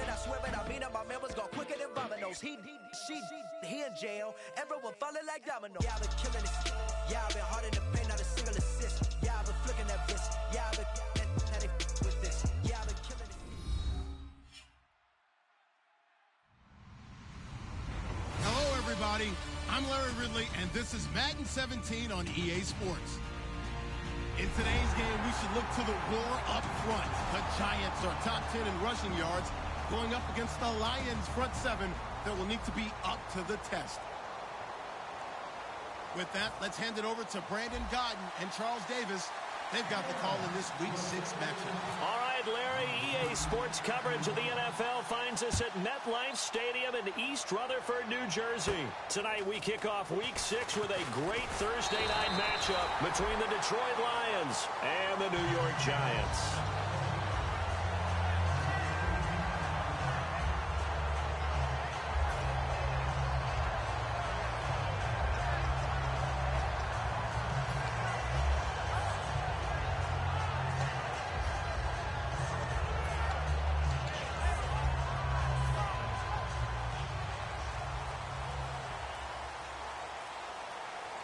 it, I swear it, I mean it. My man was gone quicker than Domino's. He in jail. Everyone falling like dominoes. Yeah, I've been killing this. Yeah, I've been hard in the paint, not a single assist. Yeah, I've been flicking that bitch. Yeah, I've been with this. Yeah, I've been killing it. Hello, everybody. I'm Larry Ridley, and this is Madden 17 on EA Sports. In today's game, we should look to the war up front. The Giants are top 10 in rushing yards, going up against the Lions' front seven that will need to be up to the test. With that, let's hand it over to Brandon Godden and Charles Davis. They've got the call in this Week 6 matchup. All right, Larry, EA Sports coverage of the NFL finds us at MetLife Stadium in East Rutherford, New Jersey. Tonight we kick off Week 6 with a great Thursday night matchup between the Detroit Lions and the New York Giants.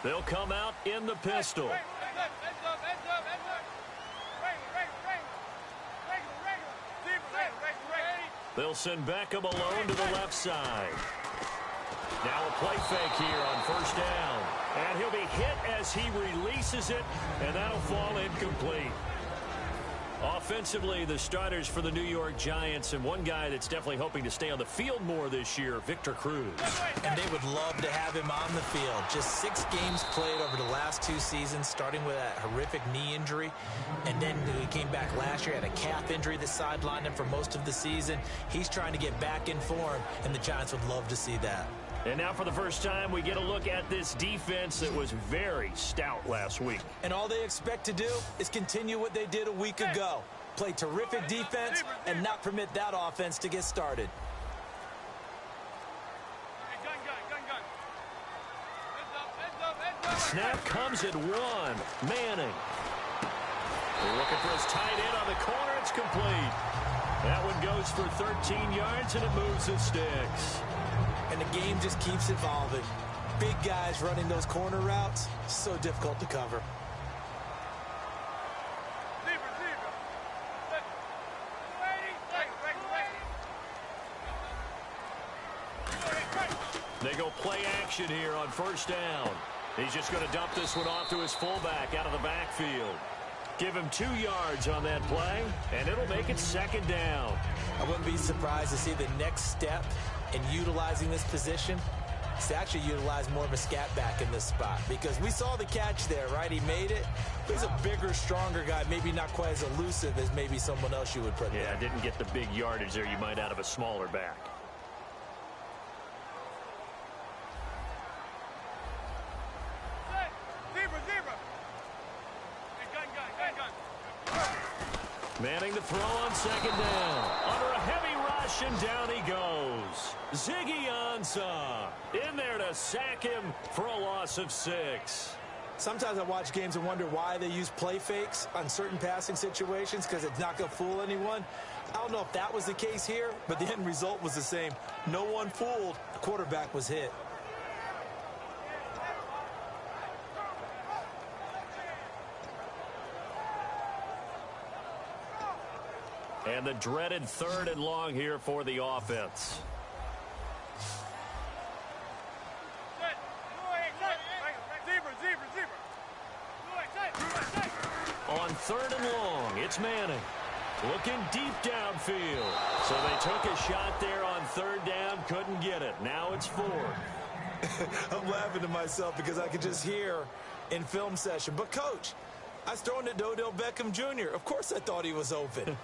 They'll come out in the pistol. They'll send Beckham alone to the left side. Now a play fake here on first down. And he'll be hit as he releases it, and that'll fall incomplete. Offensively, the starters for the New York Giants, and one guy that's definitely hoping to stay on the field more this year, Victor Cruz. And they would love to have him on the field. Just 6 games played over the last 2 seasons, starting with that horrific knee injury. And then he came back last year, had a calf injury that sidelined him for most of the season. He's trying to get back in form, and the Giants would love to see that. And now for the first time, we get a look at this defense that was very stout last week. And all they expect to do is continue what they did a week ago. Play terrific defense and not permit that offense to get started. Snap comes at 1. Manning. They're looking for his tight end on the corner. It's complete. That one goes for 13 yards, and it moves the sticks. And the game just keeps evolving. Big guys running those corner routes, so difficult to cover. They go play action here on first down. He's just going to dump this one off to his fullback out of the backfield. Give him 2 yards on that play, and it'll make it second down. I wouldn't be surprised to see the next step in utilizing this position is to actually utilize more of a scat back in this spot, because we saw the catch there, right? He made it. He's a bigger, stronger guy, maybe not quite as elusive as maybe someone else you would put there. Yeah, didn't get the big yardage there you might out of a smaller back. Manning the throw on second down. Under a heavy rush, and down he goes. Ziggy Ansah in there to sack him for a loss of 6. Sometimes I watch games and wonder why they use play fakes on certain passing situations, because it's not going to fool anyone. I don't know if that was the case here, but the end result was the same. No one fooled. The quarterback was hit. And the dreaded 3rd and long here for the offense. On 3rd and long, it's Manning. Looking deep downfield. So they took a shot there on 3rd down, couldn't get it. Now it's 4. I'm laughing to myself because I could just hear in film session. But, Coach, I was throwing it to Odell Beckham Jr. Of course I thought he was open.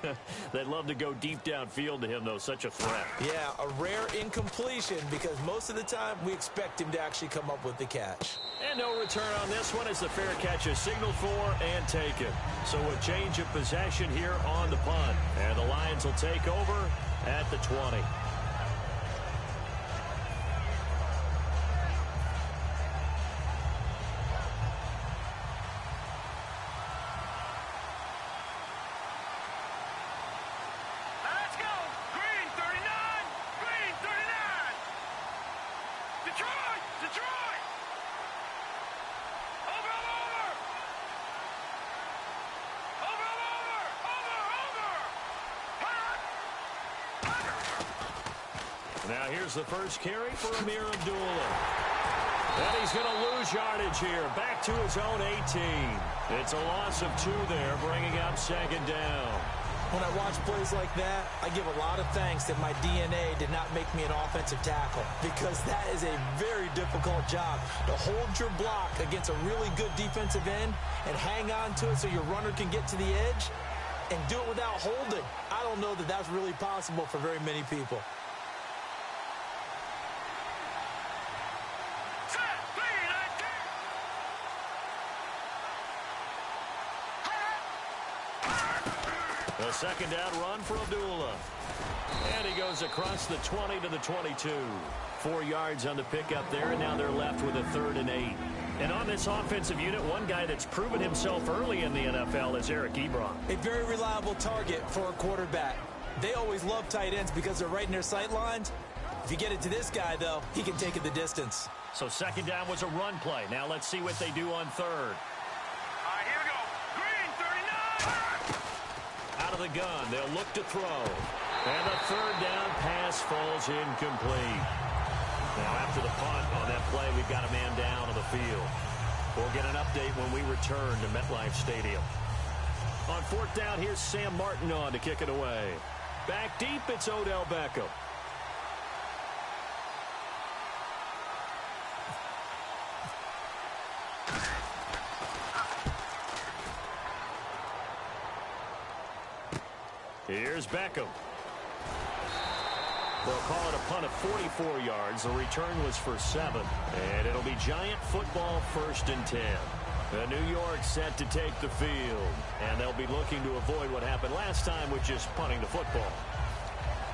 They'd love to go deep downfield to him, though. Such a threat. Yeah, a rare incompletion, because most of the time we expect him to actually come up with the catch. And no return on this one as the fair catch is signaled for and taken. So a change of possession here on the punt. And the Lions will take over at the 20. Let's go! Green 39! Now here's the first carry for Amir Abdullah. And he's going to lose yardage here. Back to his own 18. It's a loss of 2 there, bringing up second down. When I watch plays like that, I give a lot of thanks that my DNA did not make me an offensive tackle, because that is a very difficult job to hold your block against a really good defensive end and hang on to it so your runner can get to the edge and do it without holding. I don't know that that's really possible for very many people. A second down run for Abdullah. And he goes across the 20 to the 22. 4 yards on the pickup there, and now they're left with a 3rd and 8. And on this offensive unit, one guy that's proven himself early in the NFL is Eric Ebron. A very reliable target for a quarterback. They always love tight ends because they're right in their sight lines. If you get it to this guy, though, he can take it the distance. So second down was a run play. Now let's see what they do on 3rd. Here we go. Green, 39. Out of the gun, they'll look to throw. And the 3rd down pass falls incomplete. Now after the punt on that play, we've got a man down on the field. We'll get an update when we return to MetLife Stadium. On 4th down, here's Sam Martin on to kick it away. Back deep, it's Odell Beckham. Here's Beckham. They'll call it a punt of 44 yards. The return was for 7. And it'll be Giant football, 1st and 10. New York set to take the field. And they'll be looking to avoid what happened last time with just punting the football.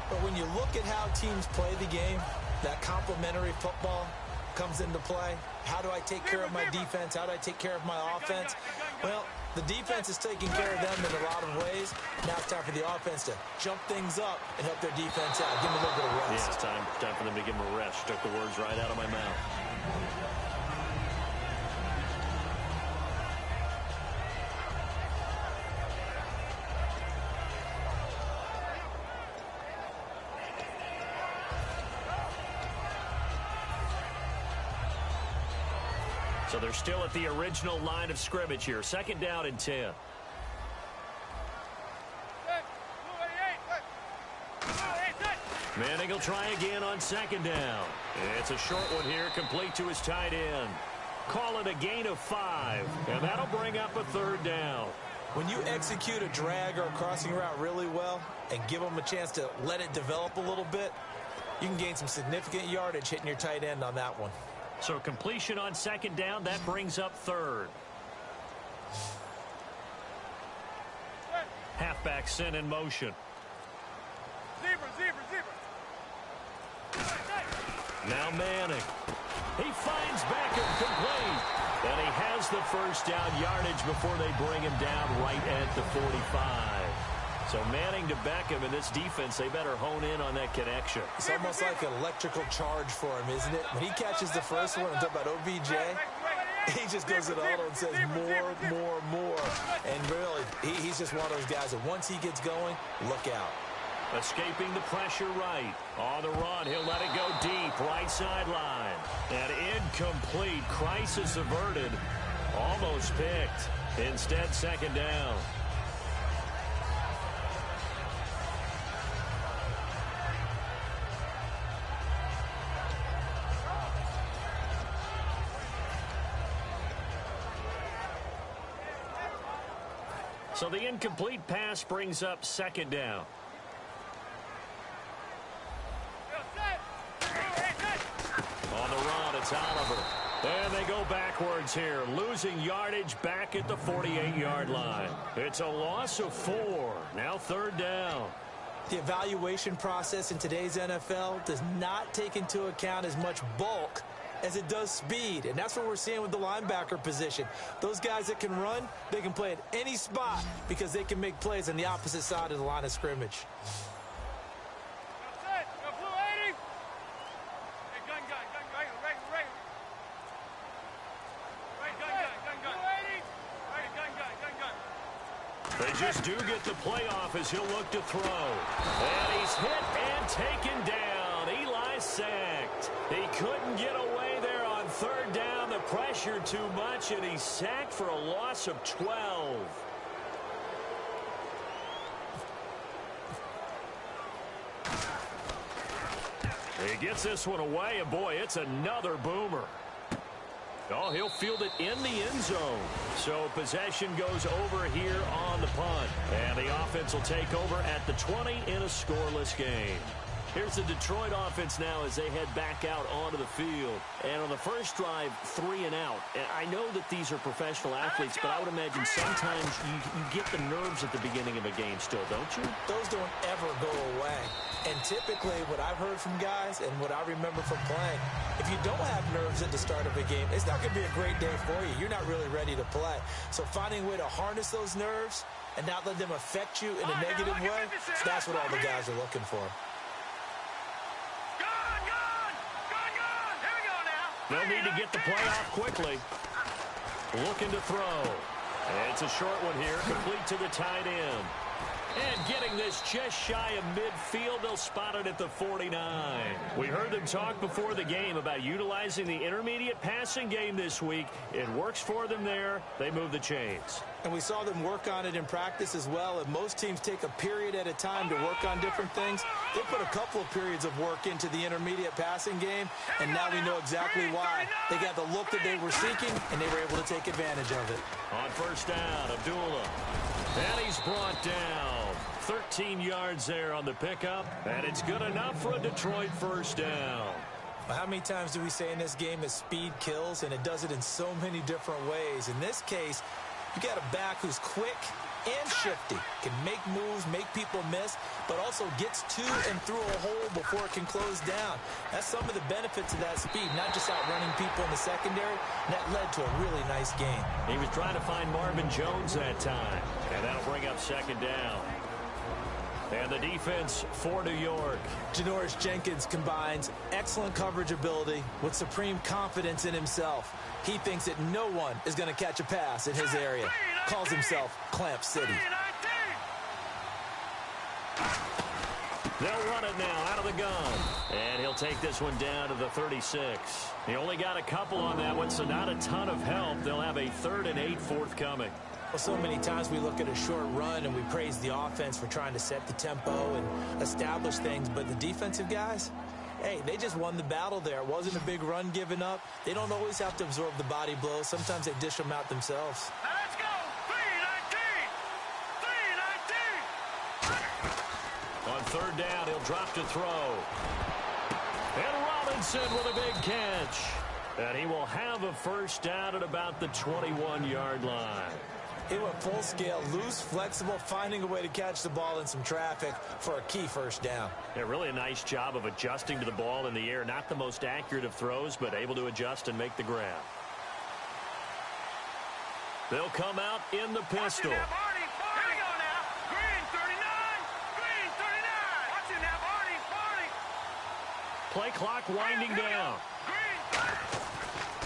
But when you look at how teams play the game, that complementary football comes into play. How do I take care of my defense? How do I take care of my offense? Well, the defense is taking care of them in a lot of ways. Now it's time for the offense to jump things up and help their defense out. Give them a little bit of rest. Yeah, it's time for them to give them a rest. Took the words right out of my mouth. So they're still at the original line of scrimmage here. 2nd down and 10. Manning will try again on 2nd down. It's a short one here, complete to his tight end. Call it a gain of 5, and that'll bring up a 3rd down. When you execute a drag or a crossing route really well and give them a chance to let it develop a little bit, you can gain some significant yardage hitting your tight end on that one. So completion on 2nd down, that brings up 3rd. Halfback sent in motion. Zebra. Now Manning. He finds Beckham complete. And he has the 1st down yardage before they bring him down right at the 45. So Manning to Beckham in this defense, they better hone in on that connection. It's almost like an electrical charge for him, isn't it? When he catches the first one, I'm talking about OBJ, he just goes to the huddle and says more. And really, he's just one of those guys that once he gets going, look out. Escaping the pressure right. On the run, he'll let it go deep, right sideline. And incomplete. Crisis averted. Almost picked. Instead, 2nd down. So the incomplete pass brings up 2nd down. On the run, it's Oliver. And they go backwards here, losing yardage back at the 48-yard line. It's a loss of 4. Now 3rd down. The evaluation process in today's NFL does not take into account as much bulk as it does speed, and that's what we're seeing with the linebacker position. Those guys that can run, they can play at any spot because they can make plays on the opposite side of the line of scrimmage. They just do get the playoff as he'll look to throw. And he's hit and taken down. Eli pressure too much, and he's sacked for a loss of 12. He gets this one away, and boy, it's another boomer. Oh, he'll field it in the end zone. So possession goes over here on the punt. And the offense will take over at the 20 in a scoreless game. Here's the Detroit offense now as they head back out onto the field. And on the first drive, 3 and out. And I know that these are professional athletes, but I would imagine sometimes you get the nerves at the beginning of a game still, don't you? Those don't ever go away. And typically what I've heard from guys and what I remember from playing, if you don't have nerves at the start of a game, it's not going to be a great day for you. You're not really ready to play. So finding a way to harness those nerves and not let them affect you in a negative way, that's what all the guys are looking for. They'll need to get the play off quickly. Looking to throw. It's a short one here, complete to the tight end. And getting this just shy of midfield, they'll spot it at the 49. We heard them talk before the game about utilizing the intermediate passing game this week. It works for them there. They move the chains. And we saw them work on it in practice as well. And most teams take a period at a time to work on different things. They put a couple of periods of work into the intermediate passing game, and now we know exactly why. They got the look that they were seeking, and they were able to take advantage of it. On first down, Abdullah. And he's brought down. 13 yards there on the pickup, and it's good enough for a Detroit first down. Well, how many times do we say in this game that speed kills, and it does it in so many different ways? In this case, you got a back who's quick and shifty, can make moves, make people miss, but also gets to and through a hole before it can close down. That's some of the benefits of that speed, not just outrunning people in the secondary. That led to a really nice game. He was trying to find Marvin Jones that time, and that'll bring up second down. And the defense for New York. Janoris Jenkins combines excellent coverage ability with supreme confidence in himself. He thinks that no one is going to catch a pass in his area. Calls himself Clamp City. They'll run it now out of the gun. And he'll take this one down to the 36. He only got a couple on that one, so not a ton of help. They'll have a 3rd and 8 forthcoming. Well, so many times we look at a short run and we praise the offense for trying to set the tempo and establish things, but the defensive guys, hey, they just won the battle there. It wasn't a big run given up. They don't always have to absorb the body blows. Sometimes they dish them out themselves. Now let's go. 3-19. On third down, he'll drop to throw. And Robinson with a big catch. And he will have a first down at about the 21-yard line. He went full scale, loose, flexible, finding a way to catch the ball in some traffic for a key first down. Yeah, really a nice job of adjusting to the ball in the air. Not the most accurate of throws, but able to adjust and make the grab. They'll come out in the pistol. Here we go now. Green 39. Green 39. Watch it now, Barney. Play clock winding down.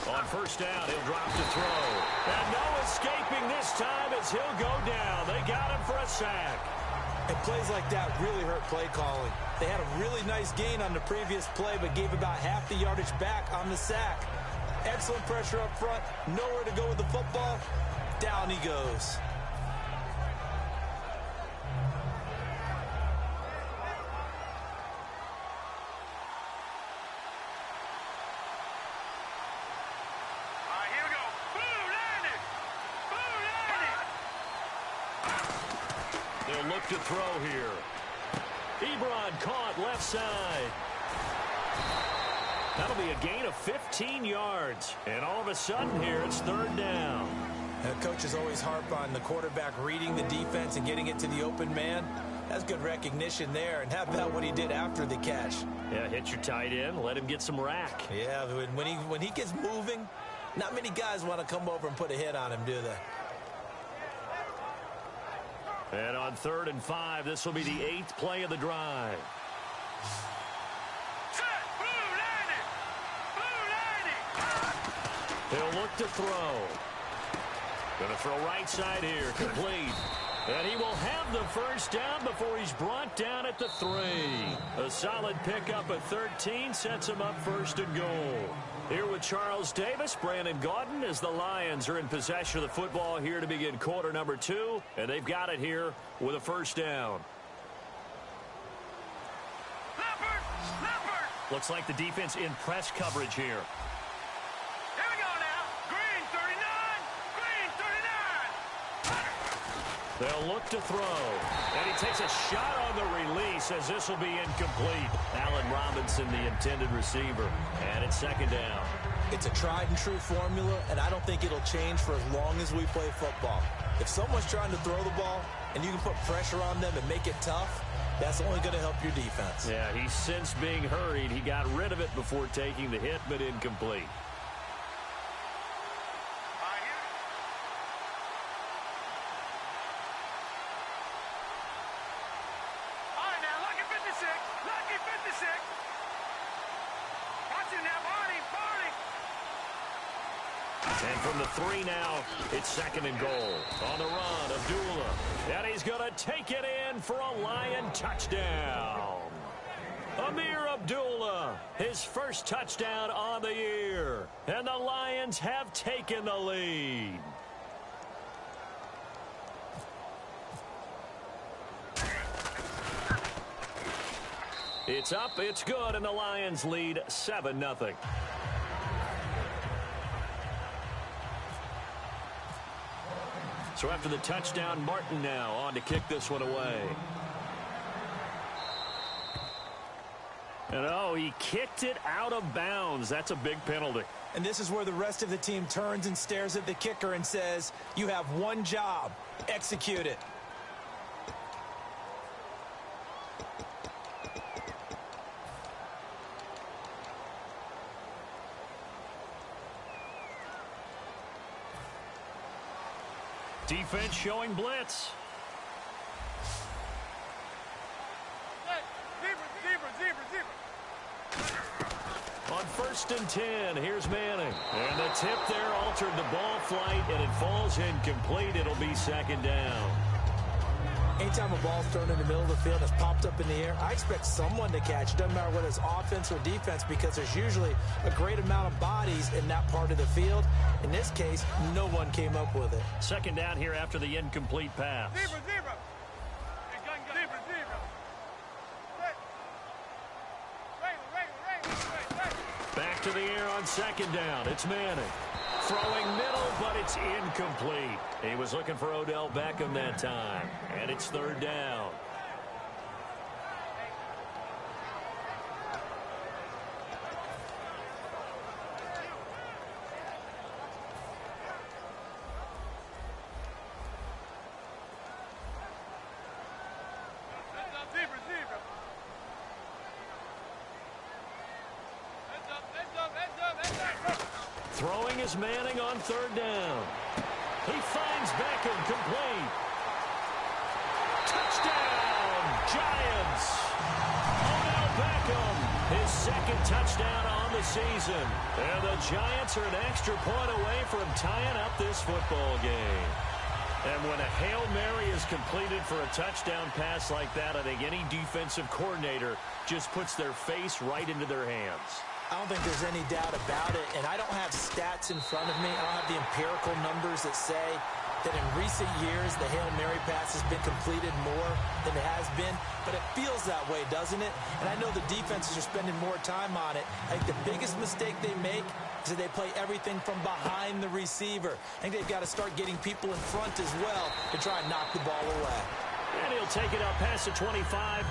On first down, he'll drop to throw. And no escaping this time as he'll go down. They got him for a sack. And plays like that really hurt play calling. They had a really nice gain on the previous play, but gave about half the yardage back on the sack. Excellent pressure up front. Nowhere to go with the football. Down he goes. Look to throw here. Ebron caught left side. That'll be a gain of 15 yards. And all of a sudden here, it's third down. Coaches always harp on the quarterback reading the defense and getting it to the open man. That's good recognition there. And how about what he did after the catch? Yeah, hit your tight end, let him get some rack. Yeah, when he gets moving, not many guys want to come over and put a hit on him, do they? And on 3rd and 5, this will be the 8th play of the drive. He'll look to throw. Going to throw right side here, complete. And he will have the first down before he's brought down at the 3. A solid pickup at 13 sets him up 1st and goal. Here with Charles Davis, Brandon Gaudin, as the Lions are in possession of the football here to begin quarter number 2, and they've got it here with a first down. Looks like the defense in press coverage here. Here we go now. Green 39. Green 39. They'll look to throw. And he takes a shot on the release as this will be incomplete. Allen Robinson, the intended receiver. And it's second down. It's a tried and true formula, and I don't think it'll change for as long as we play football. If someone's trying to throw the ball and you can put pressure on them and make it tough, that's only going to help your defense. Yeah, he's since being hurried. He got rid of it before taking the hit, but incomplete. All right, now, lucky 56. Lucky 56. Watch it now, Barney. And from the 3 now, it's second and goal. On the run, Abdullah. And he's going to take it in for a Lion touchdown. Amir Abdullah, his first touchdown on the year. And the Lions have taken the lead. It's up, it's good, and the Lions lead 7-0. So after the touchdown, Martin now on to kick this one away. And oh, he kicked it out of bounds. That's a big penalty. And this is where the rest of the team turns and stares at the kicker and says, you have one job. Execute it. Defense showing blitz. On 1st and 10, here's Manning. And the tip there altered the ball flight, and it falls incomplete. It'll be second down. Anytime a ball's thrown in the middle of the field and it's popped up in the air, I expect someone to catch. It doesn't matter whether it's offense or defense, because there's usually a great amount of bodies in that part of the field. In this case, no one came up with it. Second down here after the incomplete pass. Zebra. Back to the air on second down. It's Manning. Throwing middle, but it's incomplete. He was looking for Odell Beckham that time. And it's third down. Throwing is Manning on third down. He finds Beckham complete. Touchdown, Giants. Odell Beckham, his second touchdown on the season. And the Giants are an extra point away from tying up this football game. And when a Hail Mary is completed for a touchdown pass like that, I think any defensive coordinator just puts their face right into their hands. I don't think there's any doubt about it, and I don't have stats in front of me. I don't have the empirical numbers that say that in recent years the Hail Mary pass has been completed more than it has been, but it feels that way, doesn't it? And I know the defenses are spending more time on it. I think the biggest mistake they make is that they play everything from behind the receiver. I think they've got to start getting people in front as well to try and knock the ball away. And he'll take it up past the 25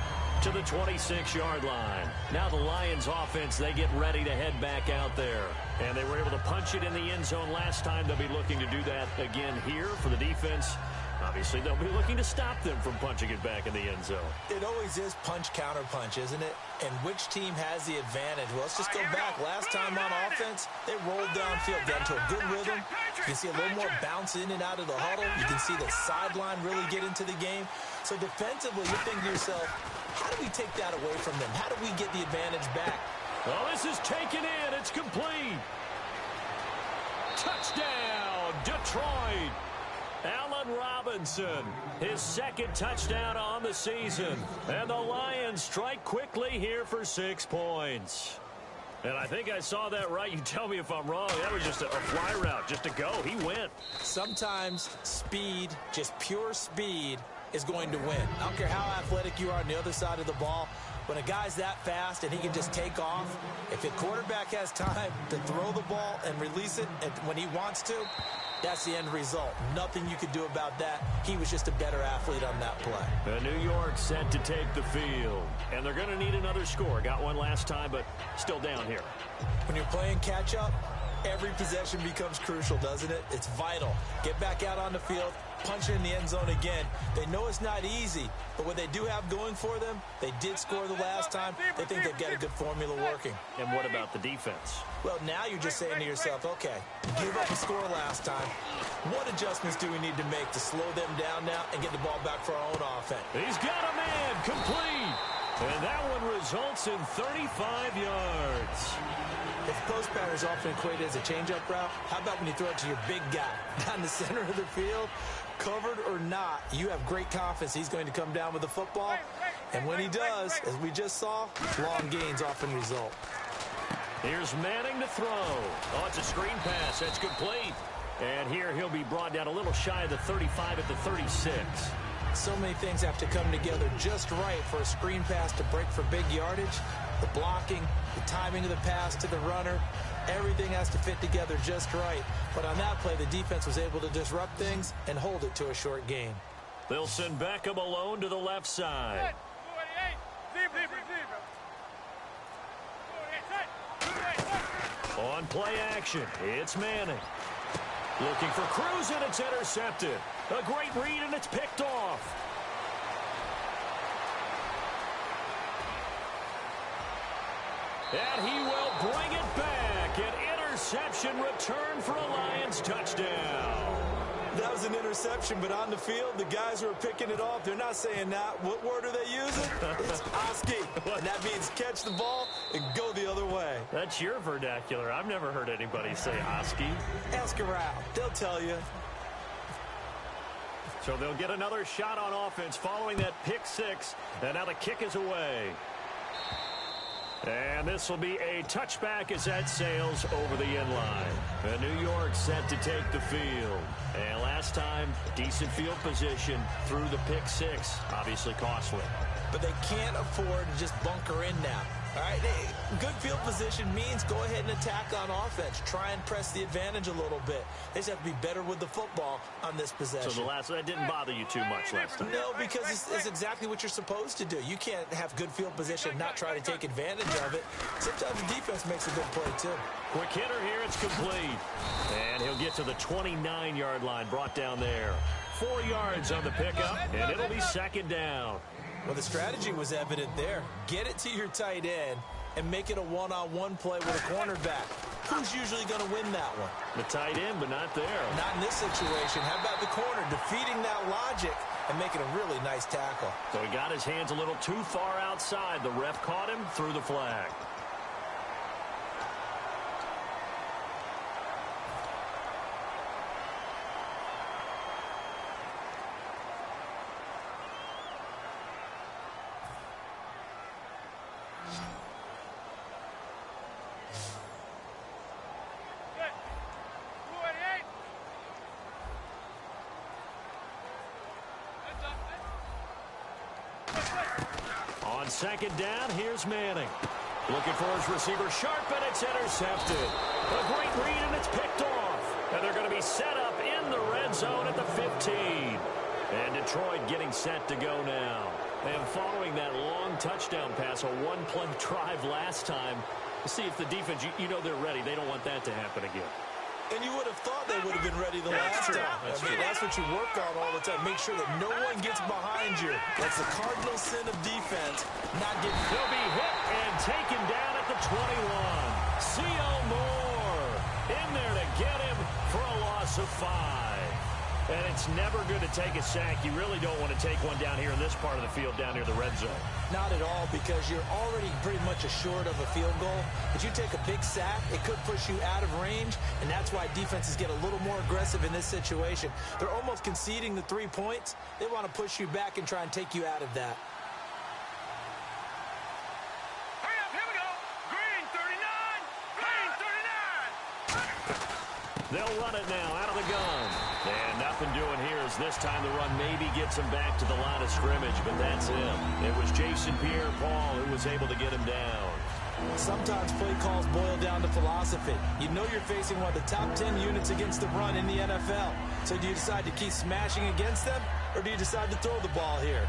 to the 26-yard line. Now the Lions offense, they get ready to head back out there. And they were able to punch it in the end zone last time. They'll be looking to do that again here for the defense. Obviously, they'll be looking to stop them from punching it back in the end zone. It always is punch, counter punch, isn't it? And which team has the advantage? Well, let's just go back. Last time on offense, they rolled downfield, got into a good rhythm. You can see a little more bounce in and out of the huddle. You can see the sideline really get into the game. So defensively, you're thinking to yourself, how do we take that away from them? How do we get the advantage back? Well, this is taken in. It's complete. Touchdown, Detroit. Allen Robinson, his second touchdown on the season. And the Lions strike quickly here for 6 points. And I think I saw that right. You tell me if I'm wrong. That was just a fly route, just to go. He went. Sometimes speed, just pure speed, is going to win. I don't care how athletic you are on the other side of the ball. When a guy's that fast and he can just take off, if a quarterback has time to throw the ball and release it when he wants to, that's the end result. Nothing you could do about that. He was just a better athlete on that play. New York set to take the field. And they're going to need another score. Got one last time, but still down here. When you're playing catch-up, every possession becomes crucial, doesn't it? It's vital. Get back out on the field, punch it in the end zone again. They know it's not easy, but what they do have going for them, they did score the last time. They think they've got a good formula working. And what about the defense? Well, now you're just saying to yourself, okay, give up a score last time. What adjustments do we need to make to slow them down now and get the ball back for our own offense? He's got a man complete. And that one results in 35 yards. If post pattern is often equated as a change-up route, how about when you throw it to your big guy down the center of the field? Covered or not, you have great confidence he's going to come down with the football. And when he does, as we just saw, long gains often result. Here's Manning to throw. Oh, it's a screen pass. That's complete. And here he'll be brought down a little shy of the 35 at the 36. So many things have to come together just right for a screen pass to break for big yardage. The blocking, the timing of the pass to the runner, everything has to fit together just right. But on that play, the defense was able to disrupt things and hold it to a short gain. They'll send Beckham alone to the left side. On play action, it's Manning. Looking for Cruz, and it's intercepted. A great read, and it's picked off. And he will bring it back. An interception return for a Lions touchdown. That was an interception, but on the field, the guys who are picking it off, they're not saying that. What word are they using? It's Oski. And that means catch the ball and go the other way. That's your vernacular. I've never heard anybody say Oski. Ask around. They'll tell you. So they'll get another shot on offense following that pick six. And now the kick is away. And this will be a touchback as that sails over the end line. And New York set to take the field. And last time, decent field position through the pick six. Obviously costly. But they can't afford to just bunker in now. All right, good field position means go ahead and attack on offense. Try and press the advantage a little bit. They just have to be better with the football on this possession. So that didn't bother you too much last time? No, because it's exactly what you're supposed to do. You can't have good field position and not try to take advantage of it. Sometimes the defense makes a good play, too. Quick hitter here, it's complete. And he'll get to the 29-yard line, brought down there. 4 yards on the pickup, and it'll be second down. Well, the strategy was evident there. Get it to your tight end and make it a one-on-one play with a cornerback. Who's usually going to win that one? The tight end, but not there. Not in this situation. How about the corner defeating that logic and making a really nice tackle? So he got his hands a little too far outside. The ref caught him, threw the flag. On second down, here's Manning. Looking for his receiver Sharp, and it's intercepted. A great read, and it's picked off. And they're going to be set up in the red zone at the 15. And Detroit getting set to go now. And following that long touchdown pass, a one-play drive last time, see if the defense, you know they're ready. They don't want that to happen again. And you would have thought they would have been ready the last time. That's what you work on all the time. Make sure that no one gets behind you. That's the cardinal sin of defense, not getting... He'll be hit and taken down at the 21. C.O. Moore in there to get him for a loss of 5. And it's never good to take a sack. You really don't want to take one down here in this part of the field, down near the red zone. Not at all, because you're already pretty much assured of a field goal. But you take a big sack, it could push you out of range, and that's why defenses get a little more aggressive in this situation. They're almost conceding the 3 points. They want to push you back and try and take you out of that. Hurry up, here we go. Green 39, They'll run it now out of the gun. And nothing doing here as this time the run maybe gets him back to the line of scrimmage, but that's him. It was Jason Pierre-Paul who was able to get him down. Sometimes play calls boil down to philosophy. You know you're facing one of the top 10 units against the run in the NFL. So do you decide to keep smashing against them, or do you decide to throw the ball here?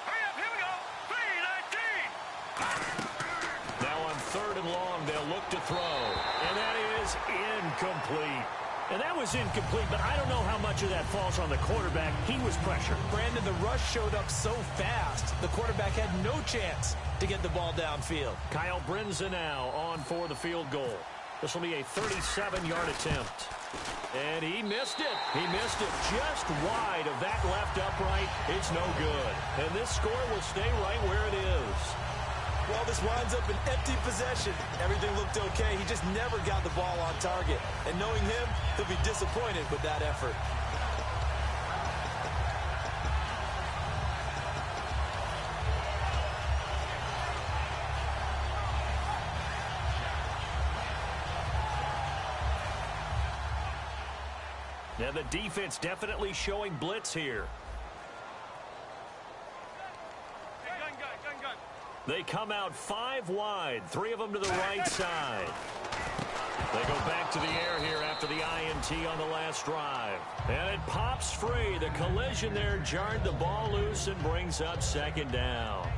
Hurry up, here we go. 3-19. Now on 3rd and long, they'll look to throw. And that is incomplete. And that was incomplete, but I don't know how much of that falls on the quarterback. He was pressured. Brandon, the rush showed up so fast, the quarterback had no chance to get the ball downfield. Kyle Brinza now on for the field goal. This will be a 37-yard attempt. And he missed it. He missed it just wide of that left upright. It's no good. And this score will stay right where it is. Well, this winds up an empty possession. Everything looked okay. He just never got the ball on target. And knowing him, he'll be disappointed with that effort. Now the defense definitely showing blitz here. They come out 5 wide, 3 of them to the right side. They go back to the air here after the INT on the last drive. And it pops free. The collision there jarred the ball loose and brings up 2nd down.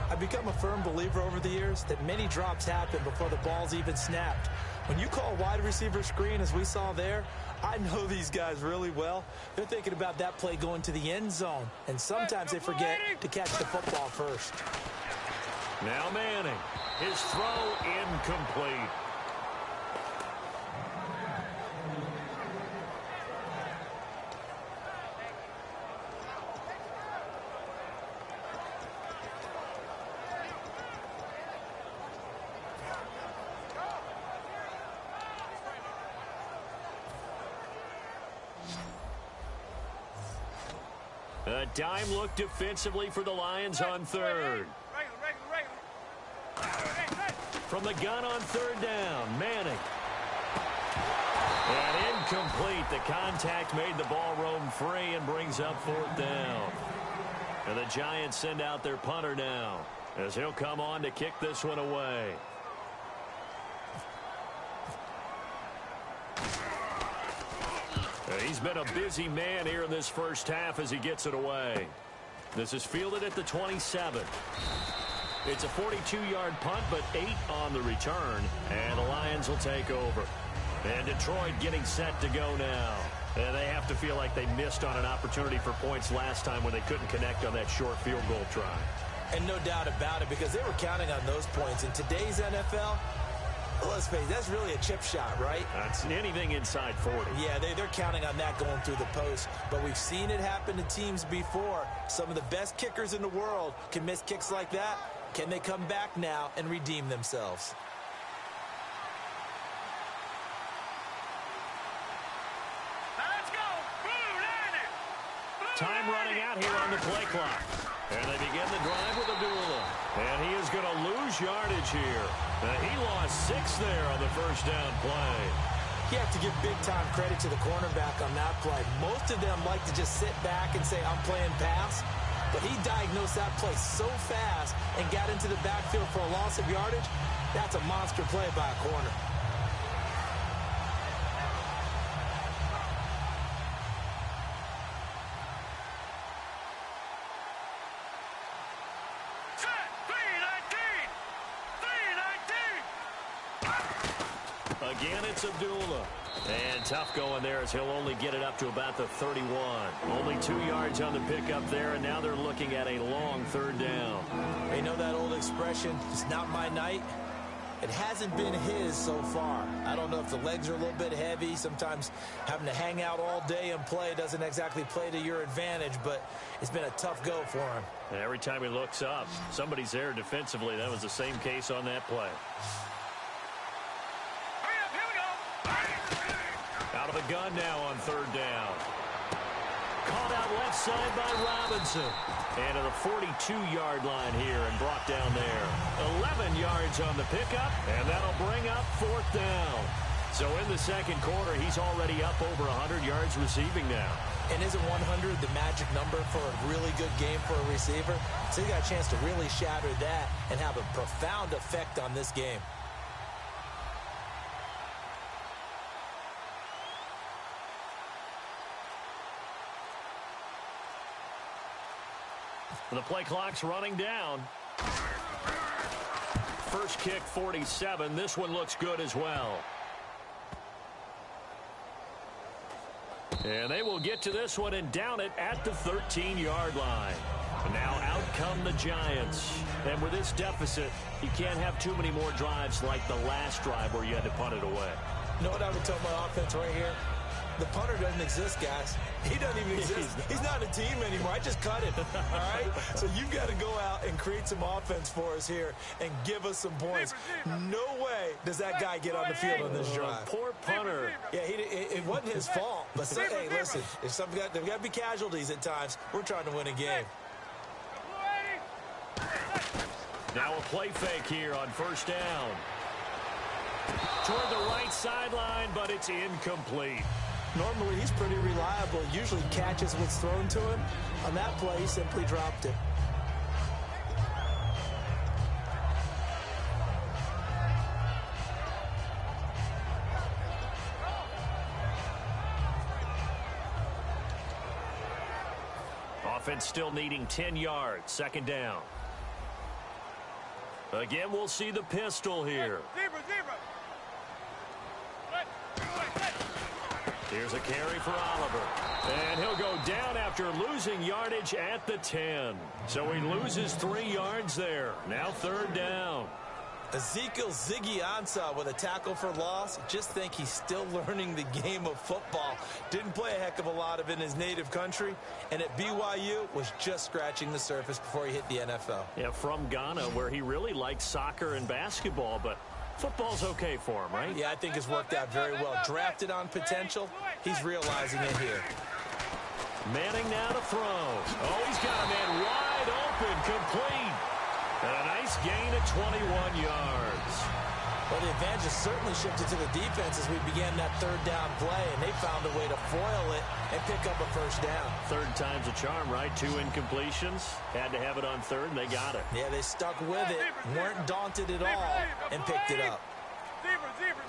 I've become a firm believer over the years that many drops happen before the ball's even snapped. When you call a wide receiver screen, as we saw there, I know these guys really well. They're thinking about that play going to the end zone, and sometimes they forget to catch the football first. Now Manning. His throw incomplete. A dime look defensively for the Lions on 3rd. From the gun on 3rd down, Manning. And incomplete. The contact made the ball roam free and brings up 4th down. And the Giants send out their punter now as he'll come on to kick this one away. He's been a busy man here in this first half as he gets it away. This is fielded at the 27. It's a 42-yard punt, but 8 on the return, and the Lions will take over. And Detroit getting set to go now. And they have to feel like they missed on an opportunity for points last time when they couldn't connect on that short field goal try. And no doubt about it, because they were counting on those points. In today's NFL, let's face it, that's really a chip shot, right? That's anything inside 40. Yeah, they're counting on that going through the post. But we've seen it happen to teams before. Some of the best kickers in the world can miss kicks like that. Can they come back now and redeem themselves? Let's go. Time running out here on the play clock. And they begin the drive with Abdullah. And he is going to lose yardage here. He lost 6 there on the first down play. You have to give big-time credit to the cornerback on that play. Most of them like to just sit back and say, I'm playing pass. But he diagnosed that play so fast and got into the backfield for a loss of yardage. That's a monster play by a corner. Again, it's Abdullah. And tough going there as he'll only get it up to about the 31. Only 2 yards on the pickup there, and now they're looking at a long 3rd down. They know that old expression, it's not my night. It hasn't been his so far. I don't know if the legs are a little bit heavy. Sometimes having to hang out all day and play doesn't exactly play to your advantage, but it's been a tough go for him. And every time he looks up, somebody's there defensively. That was the same case on that play. Out of the gun now on 3rd down. Caught out left outside by Robinson. And to the 42-yard line here and brought down there. 11 yards on the pickup, and that'll bring up 4th down. So in the second quarter, he's already up over 100 yards receiving now. And isn't 100 the magic number for a really good game for a receiver? So he got a chance to really shatter that and have a profound effect on this game. The play clock's running down. First kick, 47. This one looks good as well. And they will get to this one and down it at the 13-yard line. Now out come the Giants. And with this deficit, you can't have too many more drives like the last drive where you had to punt it away. You know what I would tell my offense right here? The punter doesn't exist, guys. He doesn't even exist. He's not a team anymore. I just cut him, all right? So you've got to go out and create some offense for us here and give us some points. No way does that guy get on the field on this drive. Poor punter. Yeah, it wasn't his fault. But, hey, listen, if there's got to be casualties at times. We're trying to win a game. Now a play fake here on first down. Toward the right sideline, but it's incomplete. Normally, he's pretty reliable. Usually catches what's thrown to him. On that play, he simply dropped it. Offense still needing 10 yards. Second down. Again, we'll see the pistol here. Here's a carry for Oliver. And he'll go down after losing yardage at the 10. So he loses 3 yards there. Now third down. Ezekiel Ziggy Ansah with a tackle for loss. Just think he's still learning the game of football. Didn't play a heck of a lot of it in his native country. And at BYU was just scratching the surface before he hit the NFL. Yeah, from Ghana, where he really liked soccer and basketball, but football's okay for him, right? Yeah, I think it's worked out very well. Drafted on potential. He's realizing it here. Manning now to throw. Oh, he's got a man wide open, complete. And a nice gain at 21 yards. Well, the advantage has certainly shifted to the defense as we began that third down play, and they found a way to foil it and pick up a first down. Third time's a charm, right? 2 incompletions. Had to have it on third, and they got it. Yeah, they stuck with it, weren't daunted at all, and picked it up.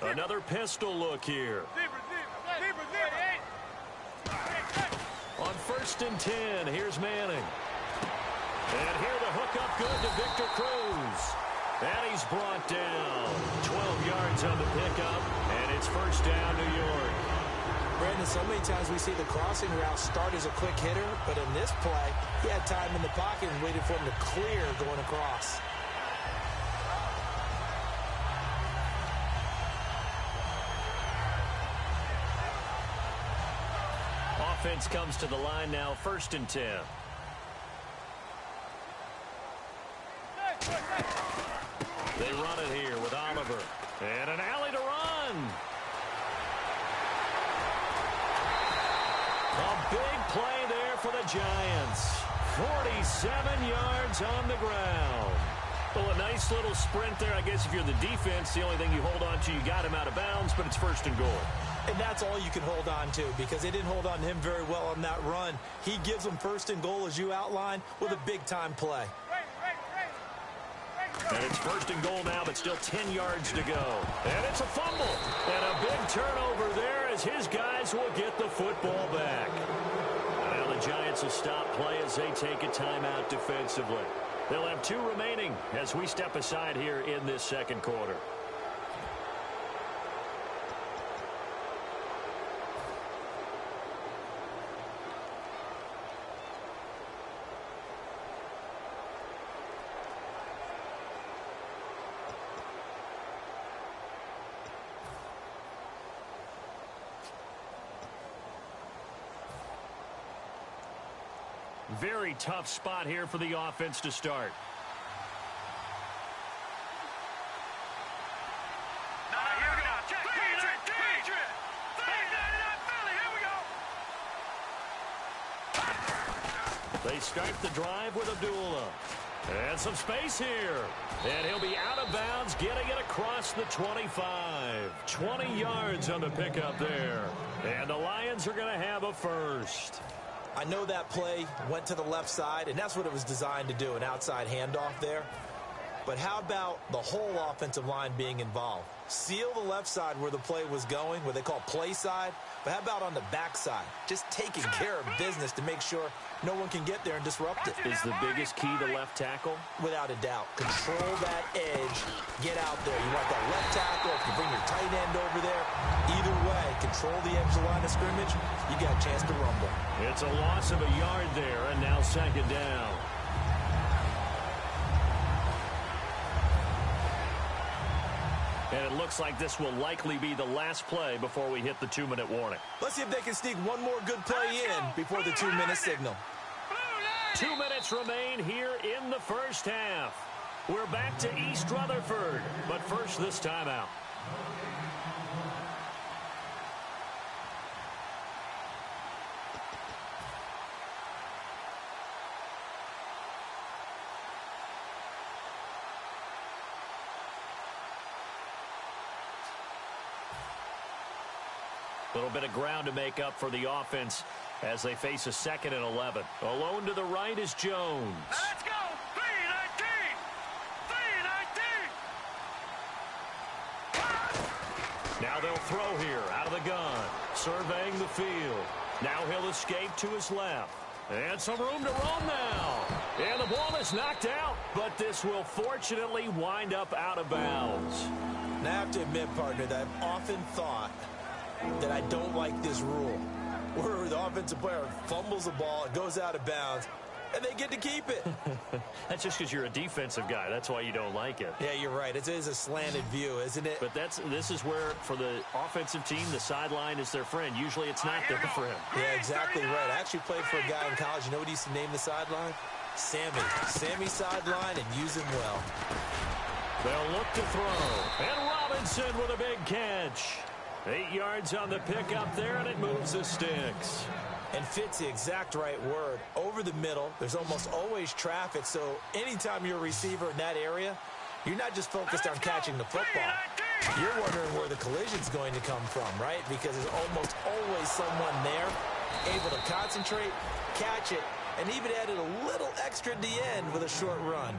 Another pistol look here. On first and 10, here's Manning. And here the hook up good to Victor Cruz. And he's brought down. 12 yards on the pickup, and it's first down, New York. Brandon, so many times we see the crossing route start as a quick hitter, but in this play, he had time in the pocket and waited for him to clear going across. Offense comes to the line now, first and 10. They run it here with Oliver. And an alley to run. A big play there for the Giants. 47 yards on the ground. Well, a nice little sprint there. I guess if you're the defense, the only thing you hold on to, you got him out of bounds, but it's first and goal. And that's all you can hold on to because they didn't hold on to him very well on that run. He gives them first and goal, as you outlined, with a big-time play. And it's first and goal now, but still 10 yards to go. And it's a fumble. And a big turnover there as his guys will get the football back. Now the Giants will stop play as they take a timeout defensively. They'll have 2 remaining as we step aside here in this second quarter. Very tough spot here for the offense to start. They start the drive with Abdullah. And some space here. And he'll be out of bounds, getting it across the 25. 20 yards on the pickup there. And the Lions are going to have a first. I know that play went to the left side, and that's what it was designed to do, an outside handoff there. But how about the whole offensive line being involved? Seal the left side where the play was going, what they call play side. But how about on the back side? Just taking care of business to make sure no one can get there and disrupt it. Is the biggest key to left tackle? Without a doubt. Control that edge. Get out there. You want that left tackle. If you bring your tight end over there, either way, control the edge of the line of scrimmage, you got a chance to rumble. It's a loss of a yard there, and now second down. And it looks like this will likely be the last play before we hit the 2-minute warning. Let's see if they can sneak one more good play in before the 2-minute signal. 2 minutes remain here in the first half. We're back to East Rutherford, but first this timeout. A little bit of ground to make up for the offense as they face a 2nd and 11. Alone to the right is Jones. Now let's go. 3-19. 3-19. Now they'll throw here out of the gun. Surveying the field. Now he'll escape to his left. And some room to roam now. And the ball is knocked out. But this will fortunately wind up out of bounds. Now I have to admit, partner, that I've often thought that I don't like this rule where the offensive player fumbles the ball, it goes out of bounds, and they get to keep it. That's just because you're a defensive guy. That's why you don't like it. Yeah, you're right. It is a slanted view, isn't it? But this is where, for the offensive team, the sideline is their friend. Usually it's not their friend. Yeah, exactly right. I actually played for a guy in college. You know what he used to name the sideline? Sammy. Sammy sideline, and use him well. They'll look to throw. And Robinson with a big catch. 8 yards on the pickup there, and it moves the sticks. And fits the exact right word. Over the middle, there's almost always traffic, so anytime you're a receiver in that area, you're not just focused on catching the football. You're wondering where the collision's going to come from, right? Because there's almost always someone there able to concentrate, catch it, and even added a little extra at the end with a short run.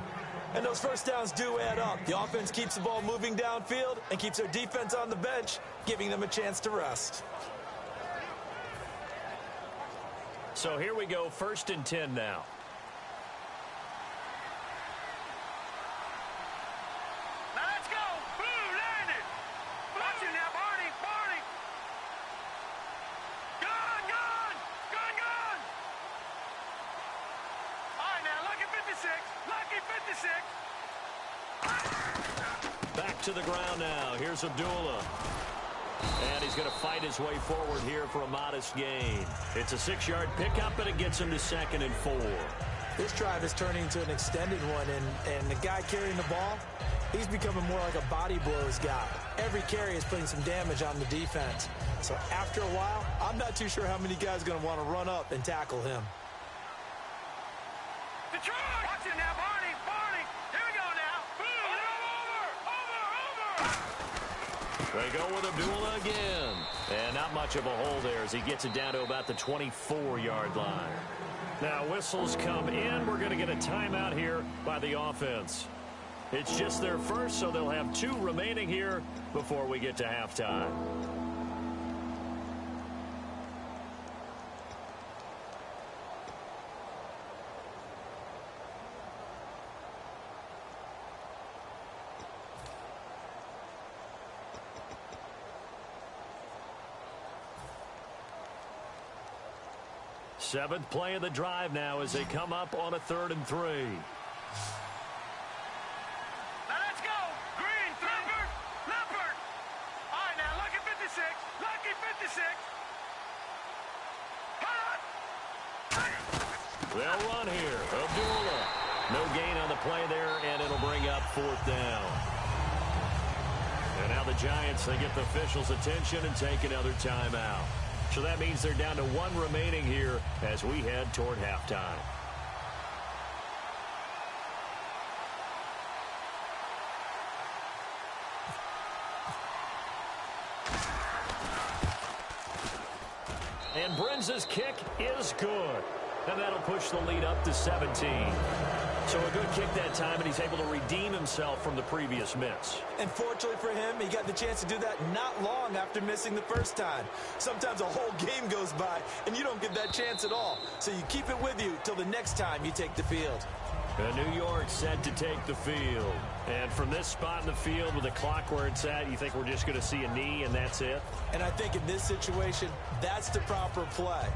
And those first downs do add up. The offense keeps the ball moving downfield and keeps their defense on the bench, giving them a chance to rest. So here we go, 1st and 10 now. Now let's go. Blue landed. Watch it now, Barney. Barney. Gone. All right, now, lucky 56. Lucky 56. Back to the ground now. Here's Abdullah. And he's going to fight his way forward here for a modest gain. It's a 6-yard pickup, and it gets him to 2nd and 4. This drive is turning into an extended one, and the guy carrying the ball, he's becoming more like a body blows guy. Every carry is putting some damage on the defense. So after a while, I'm not too sure how many guys are going to want to run up and tackle him. Detroit. Watch it now, Barney. Barney. Here we go now. Over. They go with Abdullah again. And not much of a hole there as he gets it down to about the 24-yard line. Now whistles come in. We're going to get a timeout here by the offense. It's just their first, so they'll have 2 remaining here before we get to halftime. Seventh play of the drive now as they come up on a 3rd and 3. Now let's go. Green. Leopard. All right, now, lucky 56. Lucky 56. They'll run here. Abdullah. No gain on the play there, and it'll bring up 4th down. And now the Giants, they get the officials' attention and take another timeout. So that means they're down to 1 remaining here as we head toward halftime. And Brinz's kick is good. And that'll push the lead up to 17. So a good kick that time, and he's able to redeem himself from the previous miss. And fortunately for him, he got the chance to do that not long after missing the first time. Sometimes a whole game goes by, and you don't get that chance at all. So you keep it with you till the next time you take the field. And New York set to take the field. And from this spot in the field with the clock where it's at, you think we're just going to see a knee and that's it? And I think in this situation, that's the proper play.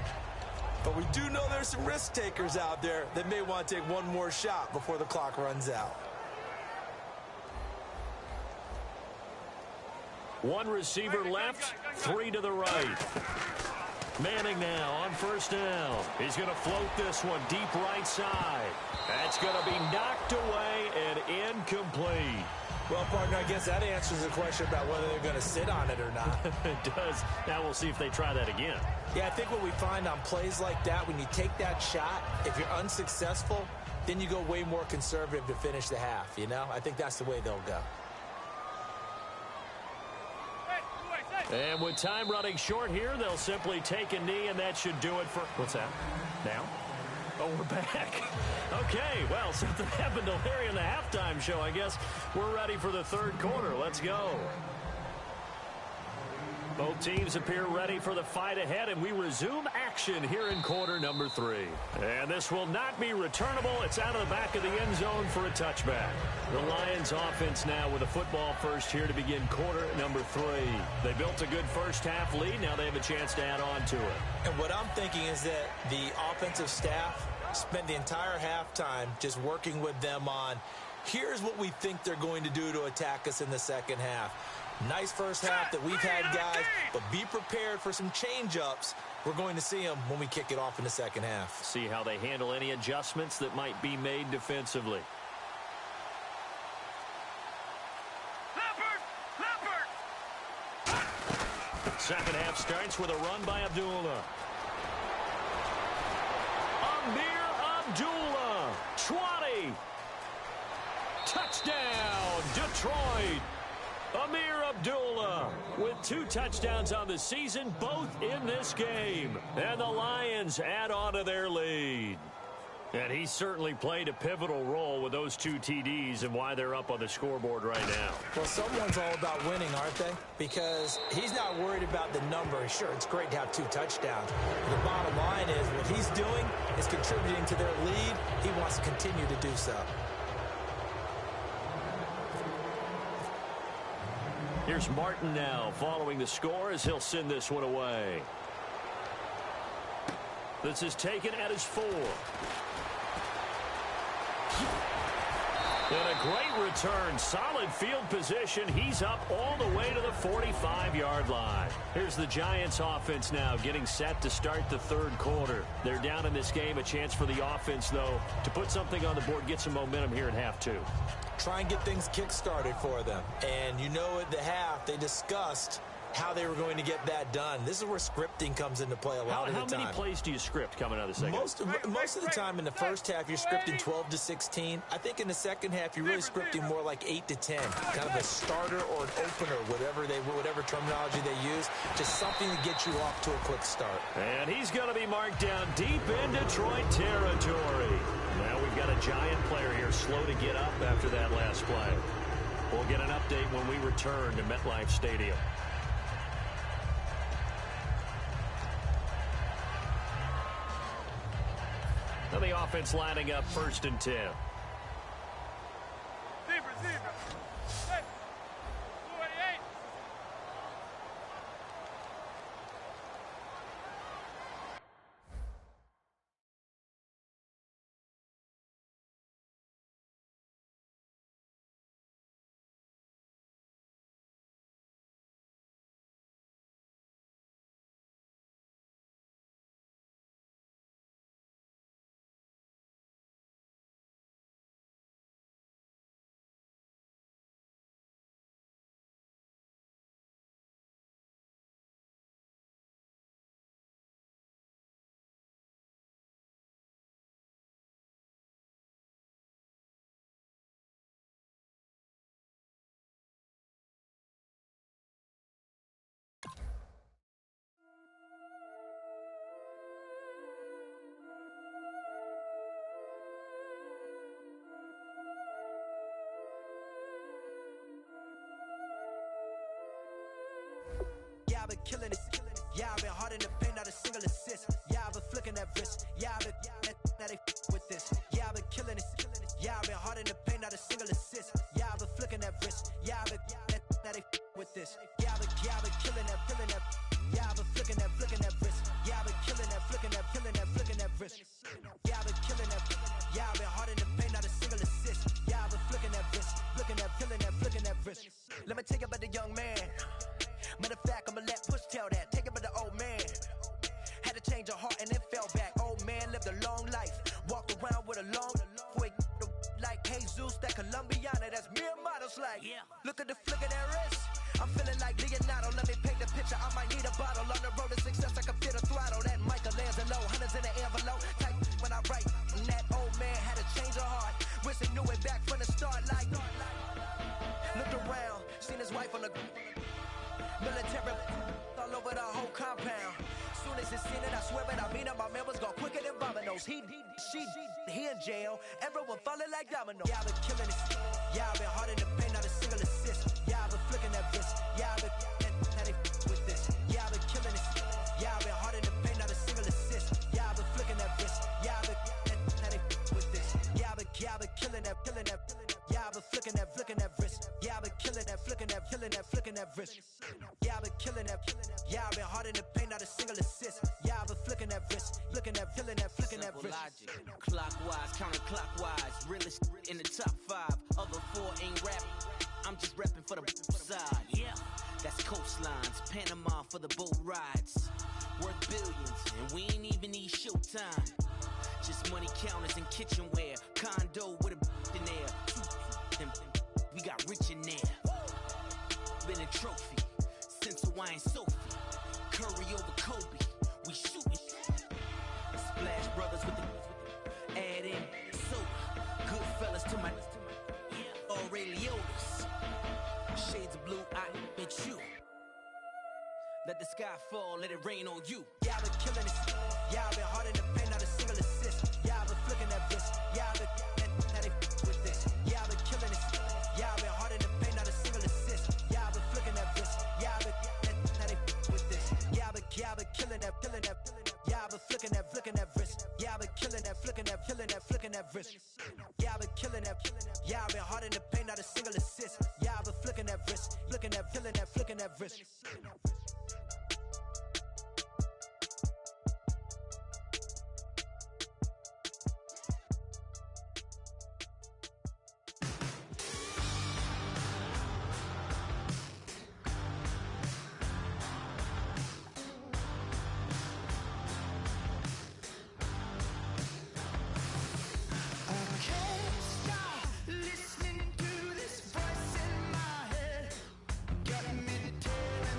But we do know there's some risk takers out there that may want to take one more shot before the clock runs out. One receiver left, three to the right. Manning now on first down. He's going to float this one deep right side. That's going to be knocked away and incomplete. Well, partner, I guess that answers the question about whether they're going to sit on it or not. It does. Now we'll see if they try that again. Yeah, I think what we find on plays like that, when you take that shot, if you're unsuccessful, then you go way more conservative to finish the half, you know? I think that's the way they'll go. And with time running short here, they'll simply take a knee, and that should do it for... What's that? Now? Oh, we're back. Okay, well, something happened to Larry in the halftime show, I guess. We're ready for the third quarter. Let's go. Both teams appear ready for the fight ahead, and we resume action here in quarter number 3. And this will not be returnable. It's out of the back of the end zone for a touchback. The Lions offense now with a football first here to begin quarter number 3. They built a good first half lead. Now they have a chance to add on to it. And what I'm thinking is that the offensive staff spent the entire halftime just working with them on, here's what we think they're going to do to attack us in the second half. Nice first half that we've had, guys, but be prepared for some change-ups. We're going to see them when we kick it off in the second half. See how they handle any adjustments that might be made defensively. Second half starts with a run by Abdullah. Amir Abdullah, 20. Touchdown, Detroit. Amir Abdullah with 2 touchdowns on the season, both in this game. And the Lions add on to their lead. And he certainly played a pivotal role with those 2 TDs and why they're up on the scoreboard right now. Well, someone's all about winning, aren't they? Because he's not worried about the number. Sure, it's great to have 2 touchdowns. The bottom line is what he's doing is contributing to their lead. He wants to continue to do so. Here's Martin now following the score as he'll send this one away. This is taken at his 4. And a great return. Solid field position. He's up all the way to the 45-yard line. Here's the Giants offense now getting set to start the third quarter. They're down in this game. A chance for the offense, though, to put something on the board, get some momentum here in half 2. Try and get things kick-started for them. And you know at the half, they discussed how they were going to get that done. This is where scripting comes into play a lot of the time. How many plays do you script coming out of the second? Most of the time in the first half, you're scripting 12 to 16. I think in the second half, you're really scripting more like 8 to 10. Kind of a starter or an opener, whatever terminology they use. Just something to get you off to a quick start. And he's going to be marked down deep in Detroit territory. Now we've got a Giant player here slow to get up after that last play. We'll get an update when we return to MetLife Stadium. Now the offense lining up 1st and 10. I've been killing it. Yeah, I've been hard in the paint, not a single assist. Yeah, I've been flicking that wrist. Yeah, I've been now they with this. Yeah, I've been killing it. Yeah, I've been hard in the paint, not a single assist. Yeah, I've been flicking that wrist. Yeah, I've been now they with this. Yeah, I've been killing that. Yeah, I've been flicking that wrist. Yeah, I've been killing that, flicking that wrist. Yeah, I've been killing that. Yeah, I've been hard in the paint, not a single assist. Yeah, I've been flicking that wrist, flicking that wrist. Let me tell you about the young man. Matter of fact, I'ma let Push tell that. Take it about the old man. Had to change her heart and then fell back. Old man lived a long life. Walked around with a long way like Jesus, that Colombiana, that's mere models like. Yeah. Look at the flick of that wrist. I'm feeling like Leonardo. Let me paint the picture. I might need a bottle. On the road to success, I can fit a throttle. That Michelangelo, hundreds in the envelope. Type when I write. And that old man had to change her heart. Wish he knew it back from the start. Like, looked around, seen his wife on the military all over the whole compound. Soon as he seen it, I swear it, I mean it, my man was gone quicker than dominoes. He in jail, everyone falling like dominoes. Yeah, I've been killing it. Yeah, I've been hard in the paint, not a single assist. Yeah, I've been flicking that wrist. Yeah, I've been now they with this. Yeah, I've been killing it. Yeah, I've been hard in the paint, not a single assist. Yeah, I've been flicking that wrist. Yeah, I've been now they with this. Yeah, I've been killing that. Yeah, I've been flicking that wrist. Yeah, I've been killing that, flicking that wrist. Yeah, I've been killing that. Yeah, I've been hard in the paint, not a single assist. Yeah, I've been flicking that wrist, flicking that wrist. Logic, clockwise, counterclockwise, realest in the top 5. Other 4 ain't rap. I'm just repping for the side. Yeah, that's coastlines, Panama for the boat rides. Worth billions, and we ain't even need showtime. Just money counters and kitchenware. Condo with a in there. We got rich in there. Been a trophy since Hawaiian Sophie. Curry over Kobe. We shooting. Splash Brothers with the add in soda. Good fellas to my Aureliotas. Shades of blue, I bet you. Let the sky fall, let it rain on you. Yeah, I've been killing it. Yeah, I've been hard in the paint, not a single assist. Yeah, I've been flicking that wrist. Yeah, I've been now they with this. Yeah, I've been killing it. Yeah, I've been hard in the paint, not a single assist. Yeah, I've been flicking that wrist. Yeah, I've been now they with this. Yeah, I've been killing that. Yeah, I've been flicking that wrist. Yeah, I've been killing that, flicking that wrist. Yeah, I've been killing that. Yeah, I've been hard in the paint, not a single assist. Yeah, I've been flicking that wrist, flicking that wrist. Listening to this voice in my head, got me telling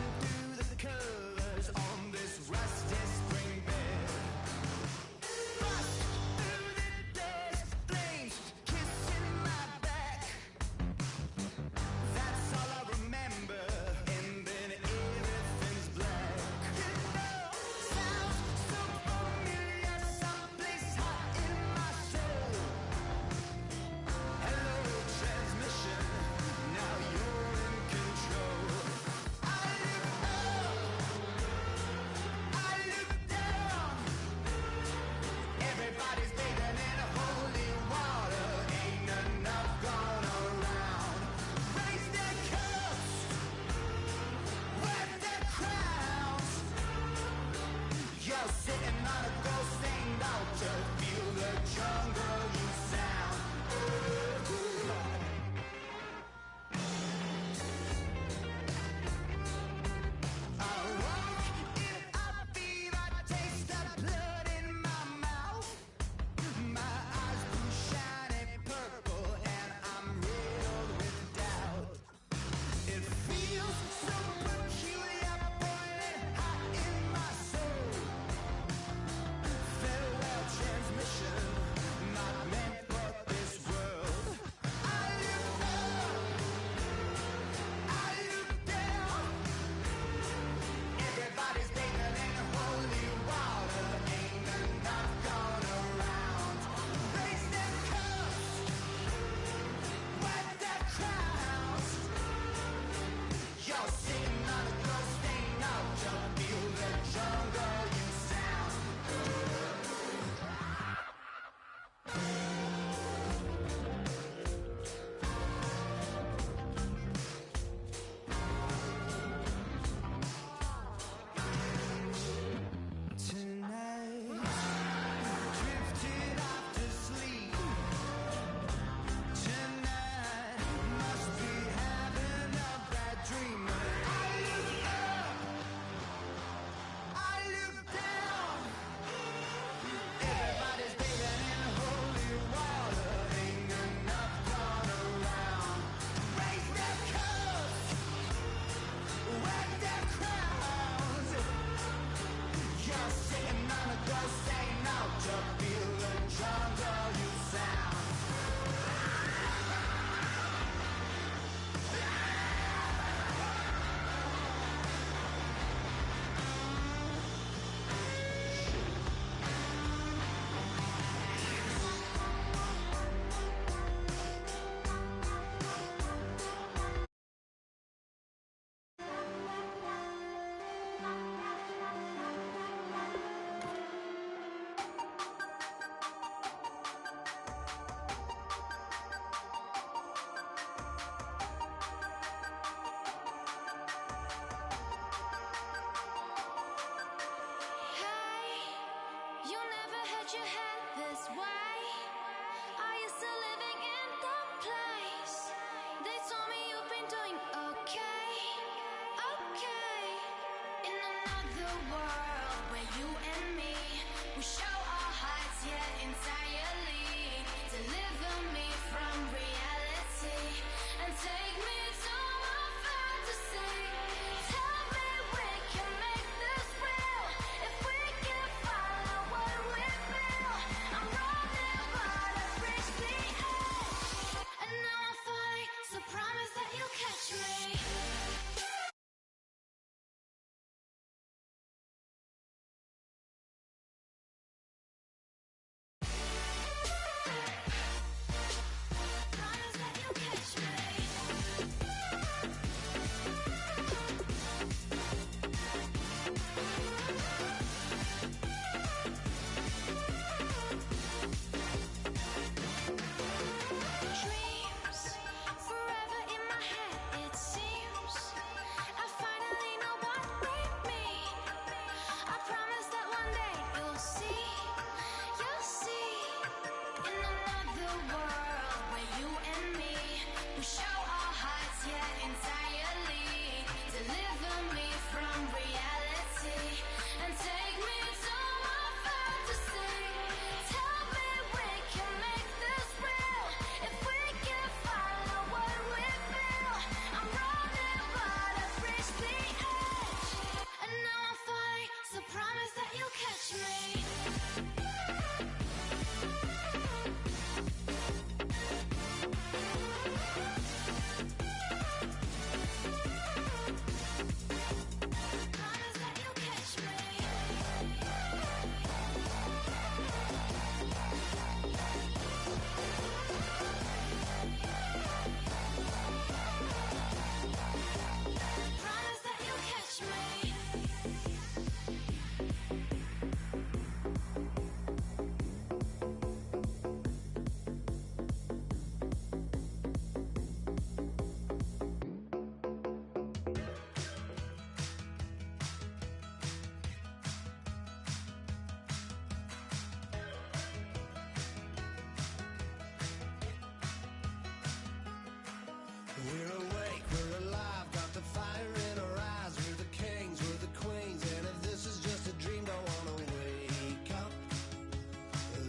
We're awake, we're alive, got the fire in our eyes. We're the kings, we're the queens, and if this is just a dream, don't wanna wake up.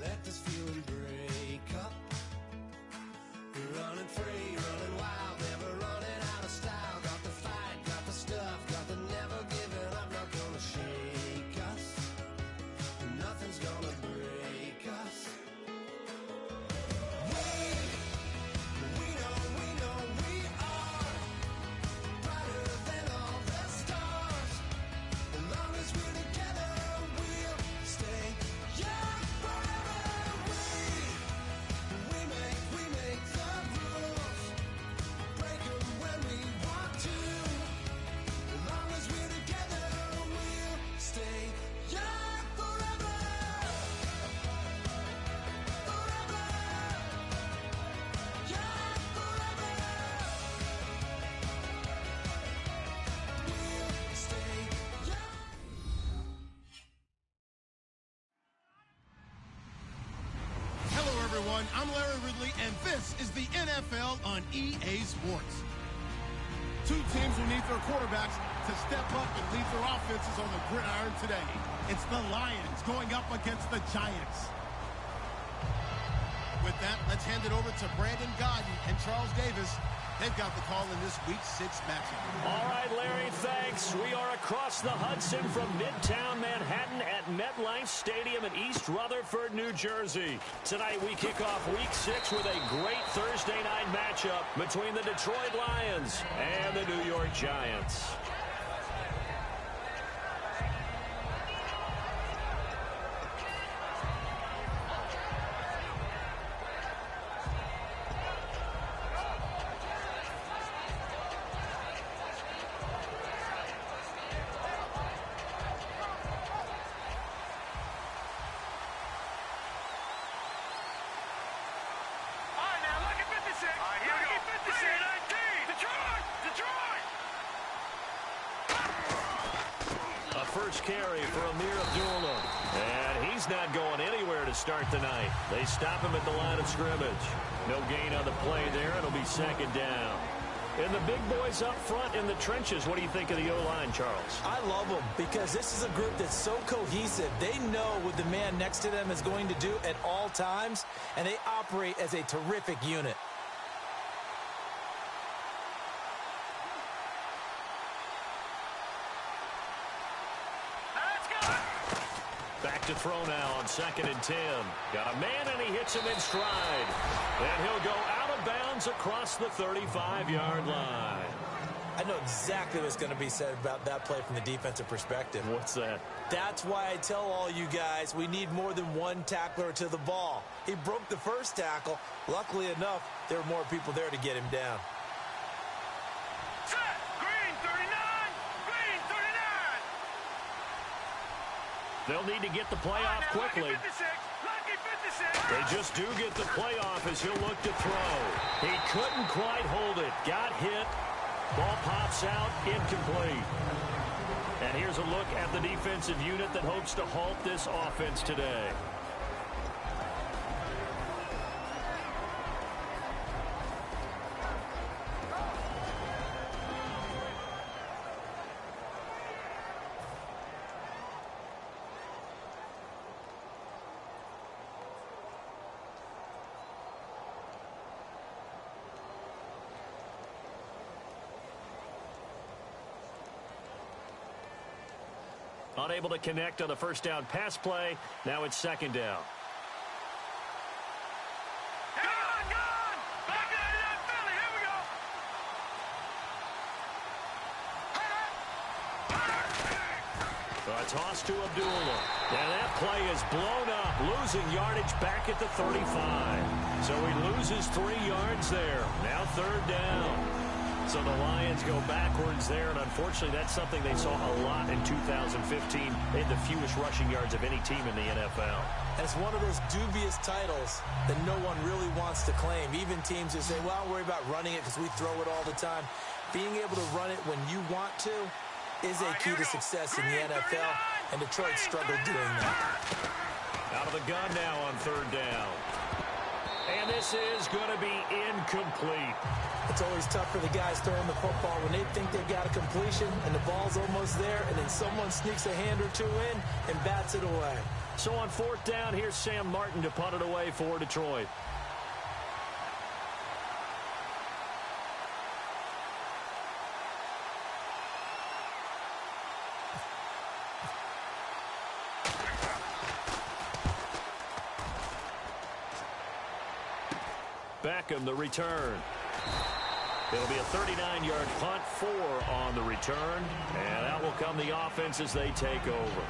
Let this feeling break up. We're running free, running wild, never running out of style. Got the fight, got the stuff, got the never giving up. Not gonna shake us, nothing's gonna break us. I'm Larry Ridley, and this is the NFL on EA Sports. Two teams will need their quarterbacks to step up and lead their offenses on the gridiron today. It's the Lions going up against the Giants. With that, let's hand it over to Brandon Godden and Charles Davis. They've got the call in this Week 6 matchup. All right, Larry, thanks. We are across the Hudson from Midtown Manhattan at MetLife Stadium in East Rutherford, New Jersey. Tonight we kick off Week 6 with a great Thursday night matchup between the Detroit Lions and the New York Giants. First carry for Amir Abdullah. And he's not going anywhere to start the night. They stop him at the line of scrimmage. No gain on the play there. It'll be second down. And the big boys up front in the trenches, what do you think of the O-line, Charles? I love them because this is a group that's so cohesive. They know what the man next to them is going to do at all times, and they operate as a terrific unit. Back to throw now on 2nd and 10. Got a man, and he hits him in stride. And he'll go out of bounds across the 35-yard line. I know exactly what's going to be said about that play from the defensive perspective. What's that? That's why I tell all you guys we need more than one tackler to the ball. He broke the first tackle. Luckily enough, there were more people there to get him down. They'll need to get the play off quickly. They just do get the play off as he'll look to throw. He couldn't quite hold it. Got hit. Ball pops out. Incomplete. And here's a look at the defensive unit that hopes to halt this offense today. Unable to connect on the first down pass play. Now it's second down. A toss to Abdullah. And that play is blown up, losing yardage back at the 35. So he loses 3 yards there. Now third down. So the Lions go backwards there, and unfortunately that's something they saw a lot in 2015. They had the fewest rushing yards of any team in the NFL. And it's one of those dubious titles that no one really wants to claim. Even teams who say, well, I'll worry about running it because we throw it all the time. Being able to run it when you want to is a key to success in the NFL, and Detroit struggled doing that. Out of the gun now on third down. And this is going to be incomplete. It's always tough for the guys throwing the football when they think they've got a completion and the ball's almost there, and then someone sneaks a hand or two in and bats it away. So on fourth down, here's Sam Martin to punt it away for Detroit. Beckham, the return. It'll be a 39-yard punt, 4 on the return, and out will come the offense as they take over.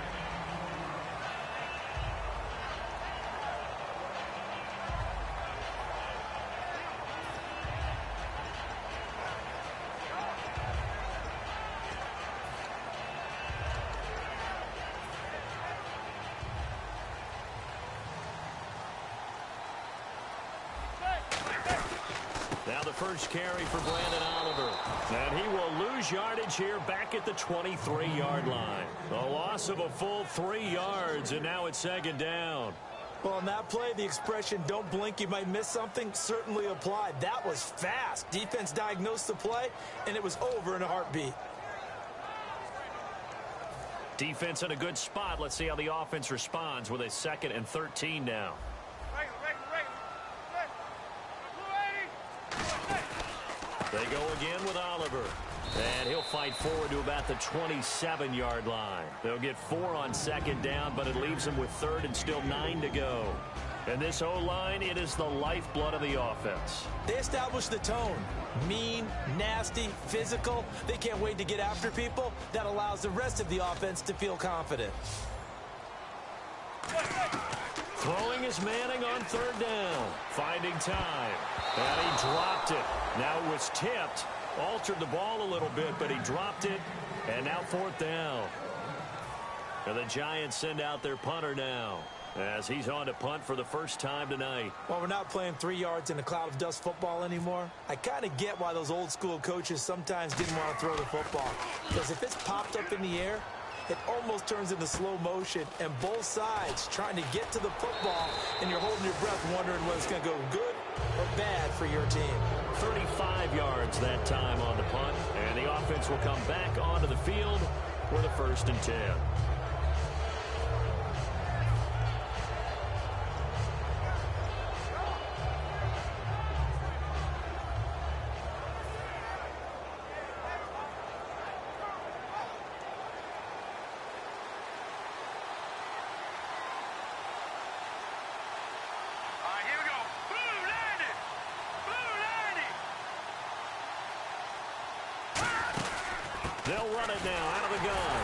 Now the first carry for Brandon Oliver. And he will lose yardage here back at the 23-yard line. A loss of a full 3 yards, and now it's second down. Well, on that play, the expression, don't blink, you might miss something, certainly applied. That was fast. Defense diagnosed the play, and it was over in a heartbeat. Defense in a good spot. Let's see how the offense responds with a 2nd and 13 now. They go again with Oliver. And he'll fight forward to about the 27-yard line. They'll get 4 on second down, but it leaves them with 3rd and still 9 to go. And this O-line, it is the lifeblood of the offense. They establish the tone. Mean, nasty, physical. They can't wait to get after people. That allows the rest of the offense to feel confident. Throwing is Manning on third down. Finding time. And he dropped it. Now it was tipped. Altered the ball a little bit, but he dropped it. And now fourth down. And the Giants send out their punter now, as he's on to punt for the first time tonight. Well, we're not playing 3 yards in a cloud of dust football anymore. I kind of get why those old school coaches sometimes didn't want to throw the football. Because if it's popped up in the air, it almost turns into slow motion, and both sides trying to get to the football, and you're holding your breath wondering whether it's going to go good or bad for your team. 35 yards that time on the punt, and the offense will come back onto the field with a 1st and 10. They'll run it now out of the gun.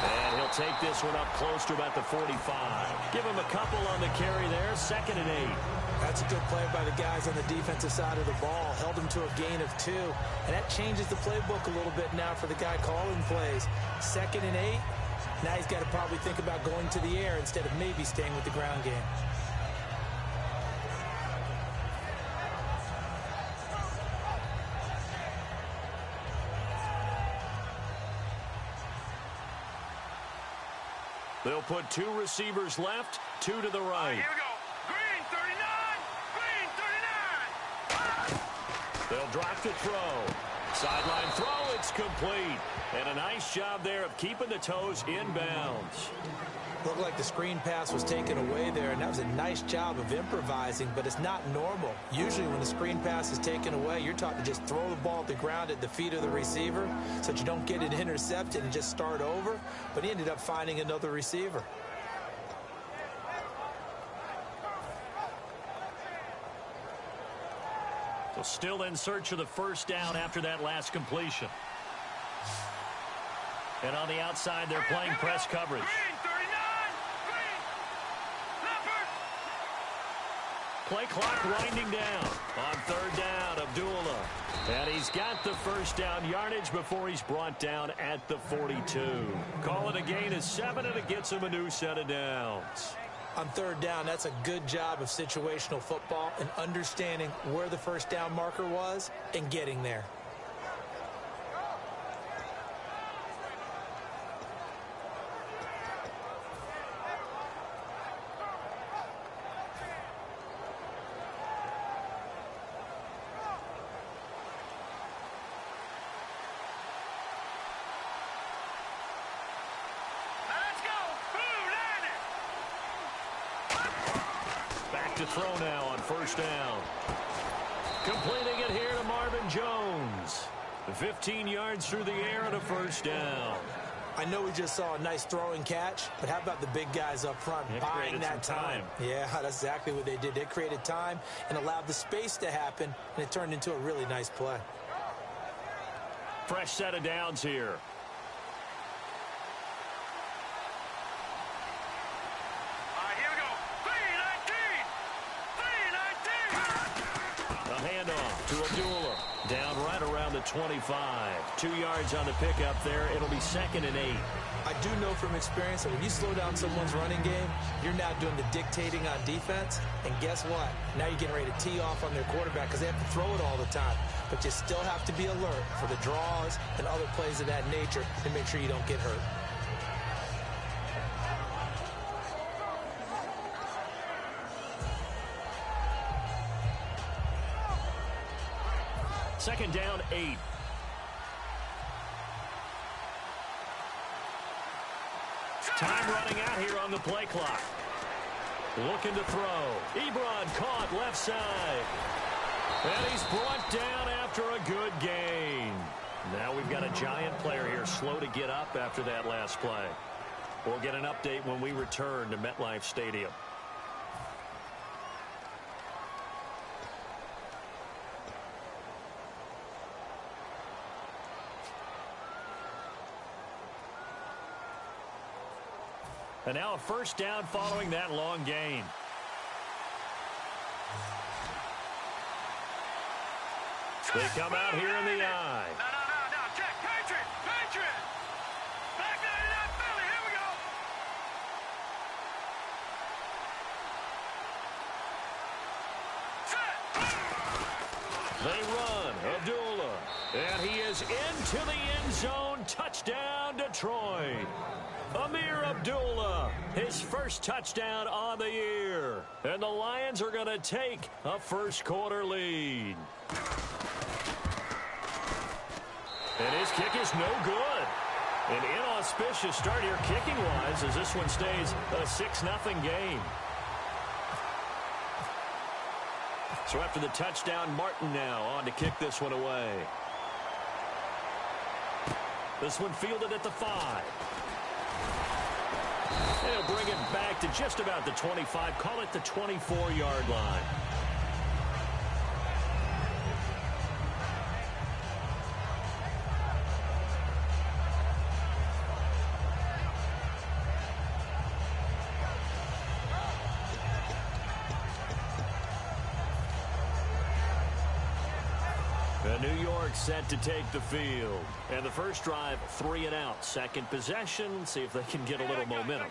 And he'll take this one up close to about the 45. Give him a couple on the carry there. 2nd and 8. That's a good play by the guys on the defensive side of the ball. Held him to a gain of 2. And that changes the playbook a little bit now for the guy calling plays. 2nd and 8. Now he's got to probably think about going to the air instead of maybe staying with the ground game. They'll put 2 receivers left, 2 to the right. Here we go. Green 39. Green 39. They'll drop the throw. Sideline throw, it's complete. And a nice job there of keeping the toes in bounds. Looked like the screen pass was taken away there, and that was a nice job of improvising, but it's not normal. Usually when the screen pass is taken away, you're taught to just throw the ball at the ground at the feet of the receiver so that you don't get it intercepted and just start over, but he ended up finding another receiver. So still in search of the first down after that last completion. And on the outside, they're playing press coverage. Play clock winding down. On third down, Abdullah. And he's got the first down yardage before he's brought down at the 42. Call it a gain of 7, and it gets him a new set of downs. On third down, that's a good job of situational football and understanding where the first down marker was and getting there. To throw now on first down. Completing it here to Marvin Jones. 15 yards through the air and a first down. I know we just saw a nice throwing catch, but how about the big guys up front buying that time? Yeah, that's exactly what they did. They created time and allowed the space to happen, and it turned into a really nice play. Fresh set of downs here. To Abdullah, down right around the 25. 2 yards on the pickup there. It'll be 2nd and 8. I do know from experience that when you slow down someone's running game, you're now doing the dictating on defense. And guess what? Now you're getting ready to tee off on their quarterback because they have to throw it all the time. But you still have to be alert for the draws and other plays of that nature to make sure you don't get hurt. Second down, 8. Time running out here on the play clock. Looking to throw. Ebron caught left side. And he's brought down after a good gain. Now we've got a giant player here slow to get up after that last play. We'll get an update when we return to MetLife Stadium. And now a first down following that long gain. They come out here in the eye. No. Check. Patriot. Back 99 Philly. Here we go. Set. They run. Abdullah. And he is into the end zone. Touchdown, Detroit. Amir Abdullah, his first touchdown on the year. And the Lions are going to take a first-quarter lead. And his kick is no good. An inauspicious start here kicking-wise as this one stays a 6-0 game. So after the touchdown, Martin now on to kick this one away. This one fielded at the 5. They'll bring it back to just about the 25. Call it the 24-yard line. New York set to take the field. And the first drive, 3 and out. Second possession, see if they can get a little momentum.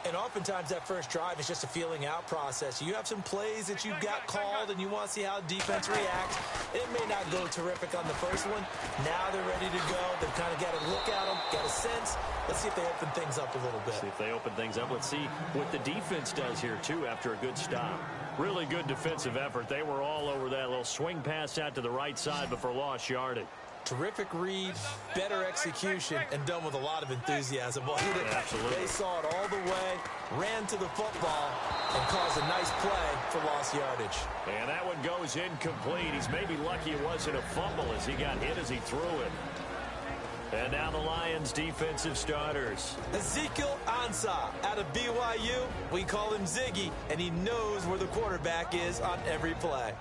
And oftentimes that first drive is just a feeling out process. You have some plays that you've got called and you want to see how defense reacts. It may not go terrific on the first one. Now they're ready to go. They've kind of got to look at them, got a sense. Let's see if they open things up a little bit. See if they open things up. Let's see what the defense does here, too, after a good stop. Really good defensive effort. They were all over that little swing pass out to the right side, but for lost yardage. Terrific read, better execution, and done with a lot of enthusiasm. Well, absolutely. They saw it all the way, ran to the football, and caused a nice play for lost yardage. And that one goes incomplete. He's maybe lucky it wasn't a fumble as he got hit as he threw it. And now the Lions defensive starters. Ezekiel Ansah out of BYU. We call him Ziggy, and he knows where the quarterback is on every play.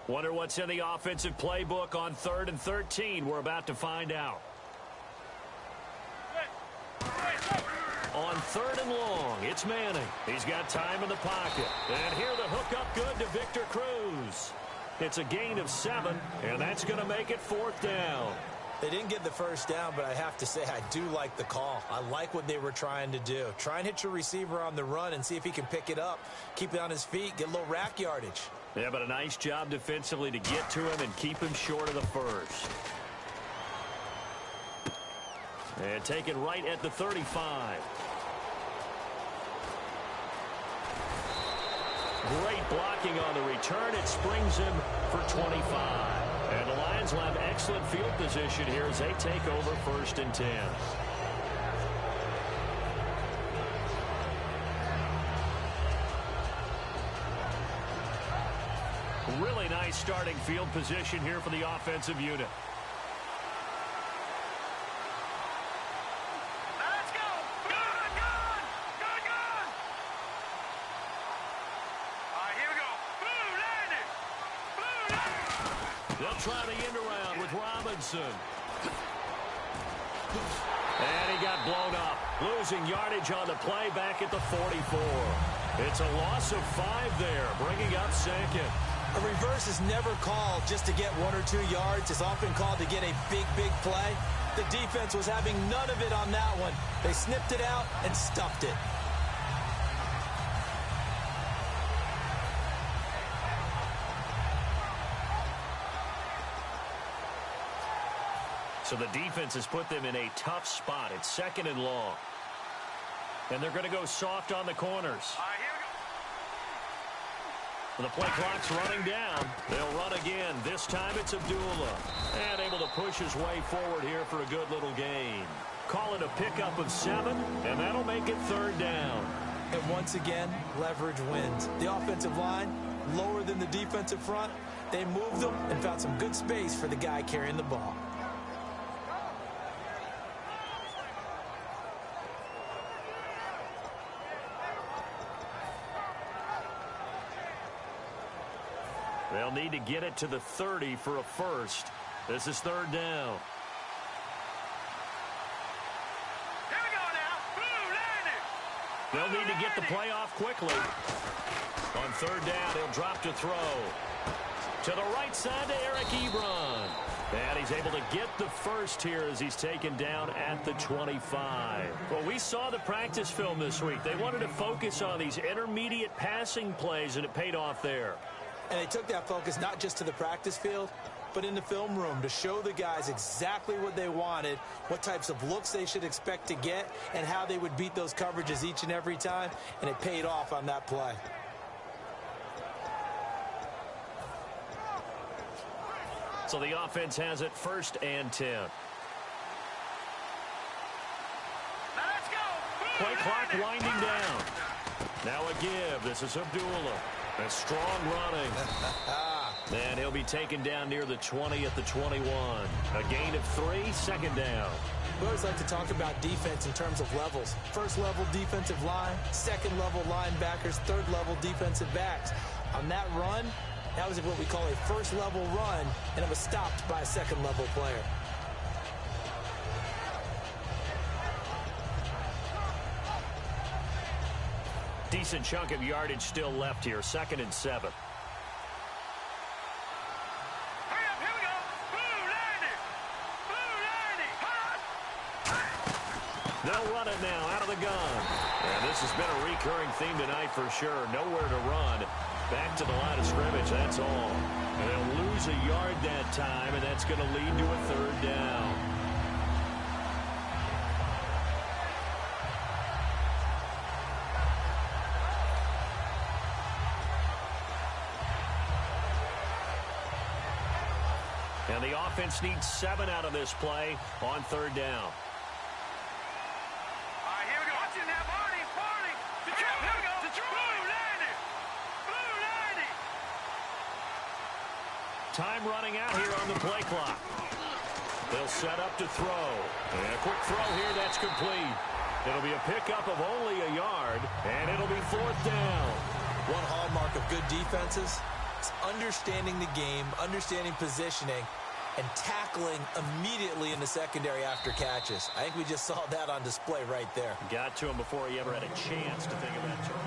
Wonder what's in the offensive playbook on 3rd and 13. We're about to find out. On 3rd and long, it's Manning. He's got time in the pocket. And here the hook up good to Victor Cruz. It's a gain of 7, and that's going to make it 4th down. They didn't get the first down, but I have to say I do like the call. I like what they were trying to do. Try and hit your receiver on the run and see if he can pick it up. Keep it on his feet, get a little rack yardage. Yeah, but a nice job defensively to get to him and keep him short of the first. And taken right at the 35. Great blocking on the return. It springs him for 25. And the Lions will have excellent field position here as they take over 1st and 10. Really nice starting field position here for the offensive unit. Let's go! Good! All right, here we go. Blue landing! Blue landing! They'll try the end around with Robinson. And he got blown up. Losing yardage on the play back at the 44. It's a loss of 5 there, bringing up 2nd. A reverse is never called just to get 1 or 2 yards. It's often called to get a big play. The defense was having none of it on that one. They snipped it out and stuffed it. So the defense has put them in a tough spot. It's 2nd and long. And they're going to go soft on the corners. All right, here we go. The play clock's running down. They'll run again. This time it's Abdullah. And able to push his way forward here for a good little gain. Call it a pickup of 7, and that'll make it 3rd down. And once again, leverage wins. The offensive line, lower than the defensive front. They moved them and found some good space for the guy carrying the ball. They'll need to get it to the 30 for a first. This is 3rd down. Here we go now. Blue landing! They'll need to get the play off quickly. On 3rd down, he'll drop to throw. To the right side to Eric Ebron. And he's able to get the first here as he's taken down at the 25. Well, we saw the practice film this week. They wanted to focus on these intermediate passing plays, and it paid off there. And they took that focus not just to the practice field, but in the film room to show the guys exactly what they wanted, what types of looks they should expect to get, and how they would beat those coverages each and every time, and it paid off on that play. So the offense has it 1st and 10. Let's go! Play clock winding down. Now a give. This is Abdullah. A strong running. And he'll be taken down near the 20 at the 21. A gain of 3, 2nd down. We always like to talk about defense in terms of levels. 1st level defensive line, 2nd level linebackers, 3rd level defensive backs. On that run, that was what we call a 1st level run, and it was stopped by a 2nd level player. Decent chunk of yardage still left here. 2nd and 7. Hurry up, here we go. Blue landing! Blue landing! Hot! They'll run it now out of the gun. And this has been a recurring theme tonight for sure. Nowhere to run. Back to the line of scrimmage, that's all. And they'll lose a yard that time, and that's going to lead to a 3rd down. And the offense needs 7 out of this play on 3rd down. All right, here we go. Watch it now, Barney. Detroit. Here we go. Detroit. Blue 90. Time running out here on the play clock. They'll set up to throw. And a quick throw here, that's complete. It'll be a pickup of only a yard, and it'll be 4th down. One hallmark of good defenses is understanding the game, understanding positioning, and tackling immediately in the secondary after catches. I think we just saw that on display right there. Got to him before he ever had a chance to think of that turn.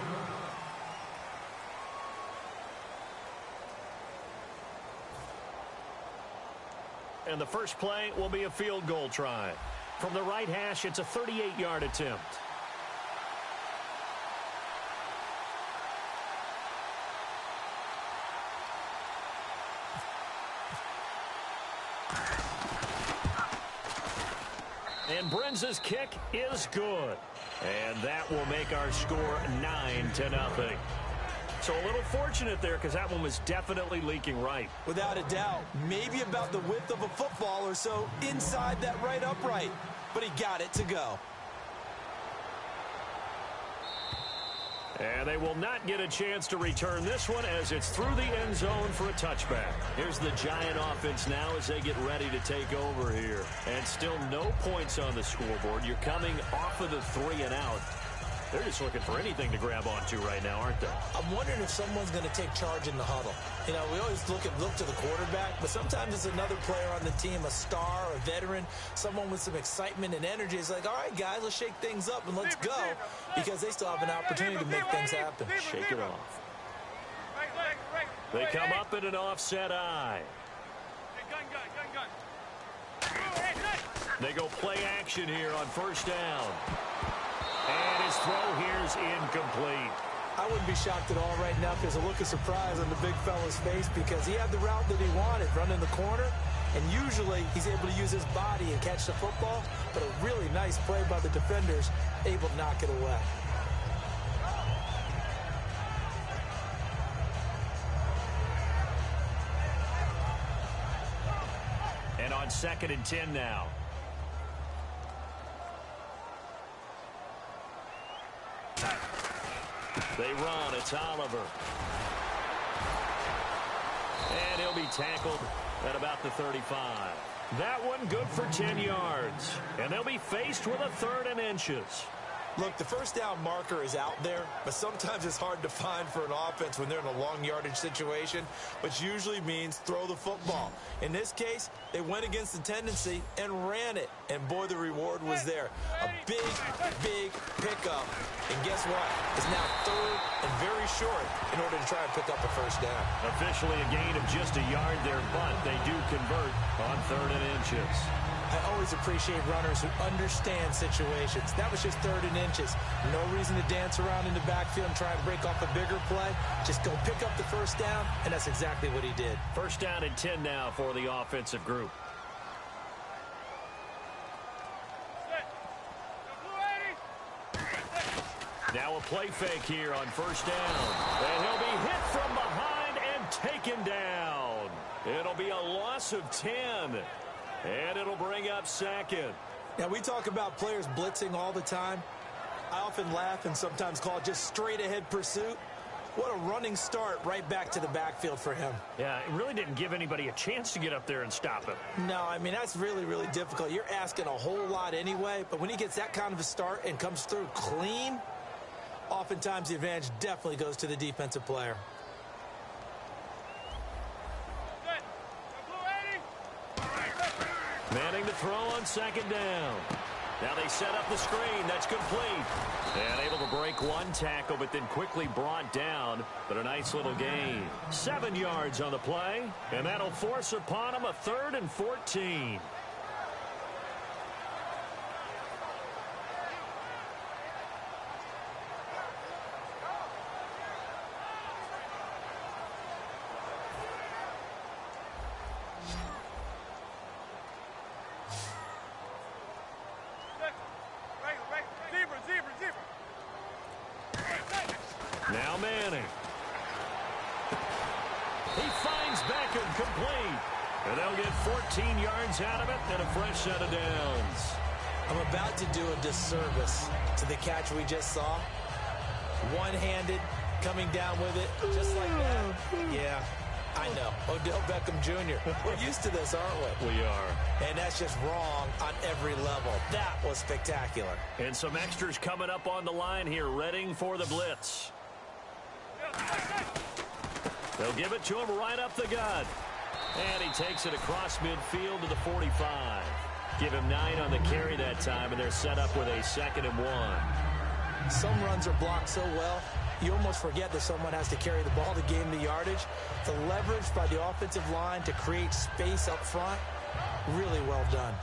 And the first play will be a field goal try. From the right hash, it's a 38-yard attempt. And Brenz's kick is good. And that will make our score 9-0. So a little fortunate there because that one was definitely leaking right. Without a doubt, maybe about the width of a football or so inside that right upright. But he got it to go. And they will not get a chance to return this one as it's through the end zone for a touchback. Here's the Giant offense now as they get ready to take over here. And still no points on the scoreboard. You're coming off of the 3 and out. They're just looking for anything to grab onto right now, aren't they? I'm wondering if someone's going to take charge in the huddle. You know, we always look to the quarterback, but sometimes it's another player on the team, a star, a veteran, someone with some excitement and energy. It's like, all right, guys, let's shake things up and let's go, because they still have an opportunity to make things happen. Shake it off. They come up in an offset eye. They go play action here on 1st down. And his throw here is incomplete. I wouldn't be shocked at all right now if there's a look of surprise on the big fella's face because he had the route that he wanted, running the corner, and usually he's able to use his body and catch the football, but a really nice play by the defenders, able to knock it away. And on 2nd and 10 now. They run. It's Oliver. And he'll be tackled at about the 35. That one good for 10 yards. And they'll be faced with a 3rd and inches. Look, the 1st down marker is out there, but sometimes it's hard to find for an offense when they're in a long yardage situation, which usually means throw the football. In this case, they went against the tendency and ran it, and boy, the reward was there. A big, big pickup, and guess what? It's now 3rd and very short in order to try and pick up a 1st down. Officially a gain of just a yard there, but they do convert on 3rd and inches. I always appreciate runners who understand situations. That was just 3rd and inches. No reason to dance around in the backfield and try and break off a bigger play. Just go pick up the 1st down, and that's exactly what he did. 1st down and 10 now for the offensive group. Now a play fake here on 1st down. And he'll be hit from behind and taken down. It'll be a loss of 10. And it'll bring up 2nd. Now, we talk about players blitzing all the time. I often laugh and sometimes call it just straight-ahead pursuit. What a running start right back to the backfield for him. Yeah, it really didn't give anybody a chance to get up there and stop him. No, I mean, that's really, really difficult. You're asking a whole lot anyway, but when he gets that kind of a start and comes through clean, oftentimes the advantage definitely goes to the defensive player. Manning to throw on 2nd down. Now they set up the screen. That's complete. And able to break one tackle, but then quickly brought down. But a nice little gain. 7 yards on the play. And that'll force upon him a 3rd and 14. Now Manning. He finds Beckham complete. And they'll get 14 yards out of it and a fresh set of downs. I'm about to do a disservice to the catch we just saw. One-handed, coming down with it, just like that. Yeah, I know. Odell Beckham Jr. We're used to this, aren't we? We are. And that's just wrong on every level. That was spectacular. And some extras coming up on the line here, readying for the blitz. They'll give it to him right up the gut. And he takes it across midfield to the 45. Give him 9 on the carry that time, and they're set up with a 2nd and 1. Some runs are blocked so well, you almost forget that someone has to carry the ball to gain the yardage. The leverage by the offensive line to create space up front, really well done.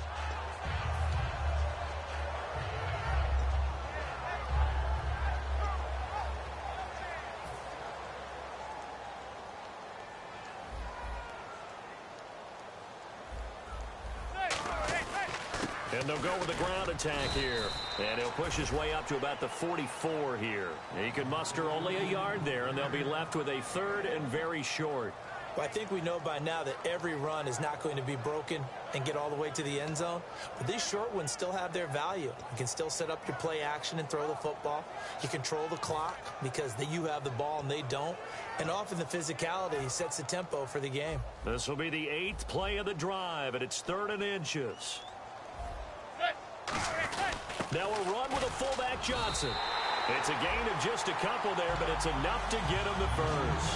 And they'll go with the ground attack here. And he'll push his way up to about the 44 here. He can muster only a yard there, and they'll be left with a 3rd and very short. Well, I think we know by now that every run is not going to be broken and get all the way to the end zone. But these short ones still have their value. You can still set up your play action and throw the football. You control the clock because you have the ball and they don't. And often the physicality sets the tempo for the game. This will be the 8th play of the drive, and it's 3rd and inches. Now a run with a fullback Johnson. It's a gain of just a couple there, but it's enough to get him the first.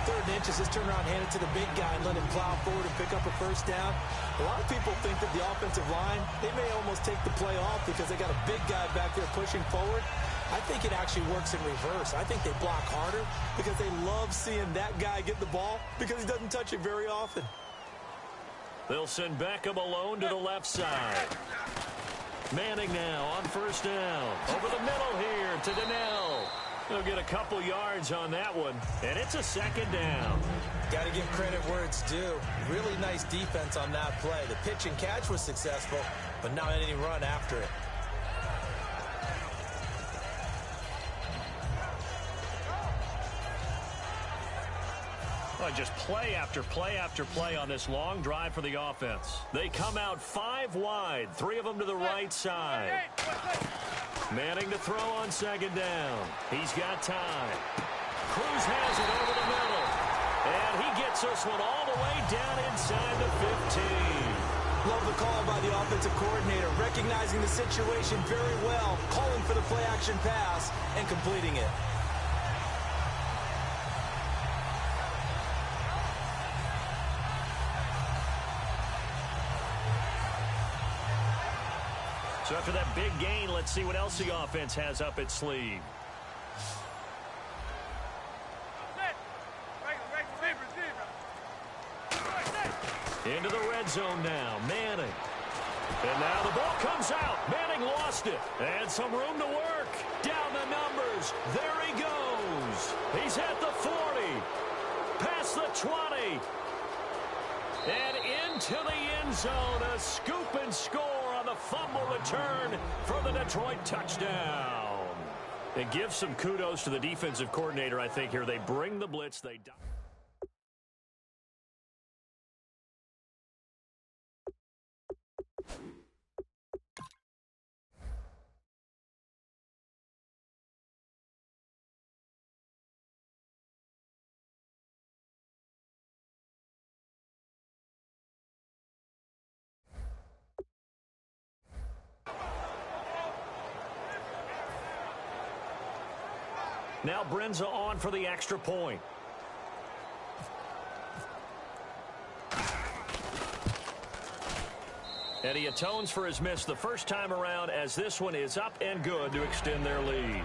3rd and inches, just turn around, hand it to the big guy, and let him plow forward and pick up a first down. A lot of people think that the offensive line, they may almost take the play off because they got a big guy back there pushing forward. I think it actually works in reverse. I think they block harder because they love seeing that guy get the ball because he doesn't touch it very often. They'll send Beckham alone to the left side. Manning now on first down. Over the middle here to Donnell. He'll get a couple yards on that one, and it's a 2nd down. Got to give credit where it's due. Really nice defense on that play. The pitch and catch was successful, but not any run after it. Well, just play after play after play on this long drive for the offense. They come out 5 wide, 3 of them to the right side. Manning to throw on 2nd down. He's got time. Cruz has it over the middle. And he gets this one all the way down inside the 15. Love the call by the offensive coordinator, recognizing the situation very well, calling for the play-action pass, and completing it. So after that big gain, let's see what else the offense has up its sleeve. Into the red zone now. Manning. And now the ball comes out. Manning lost it. And some room to work. Down the numbers. There he goes. He's at the 40. Past the 20. And into the end zone. A scoop and score on the fumble return for the Detroit touchdown. It gives some kudos to the defensive coordinator, I think, here. They bring the blitz. They Now Brenza on for the extra point. And he atones for his miss the first time around, as this one is up and good to extend their lead.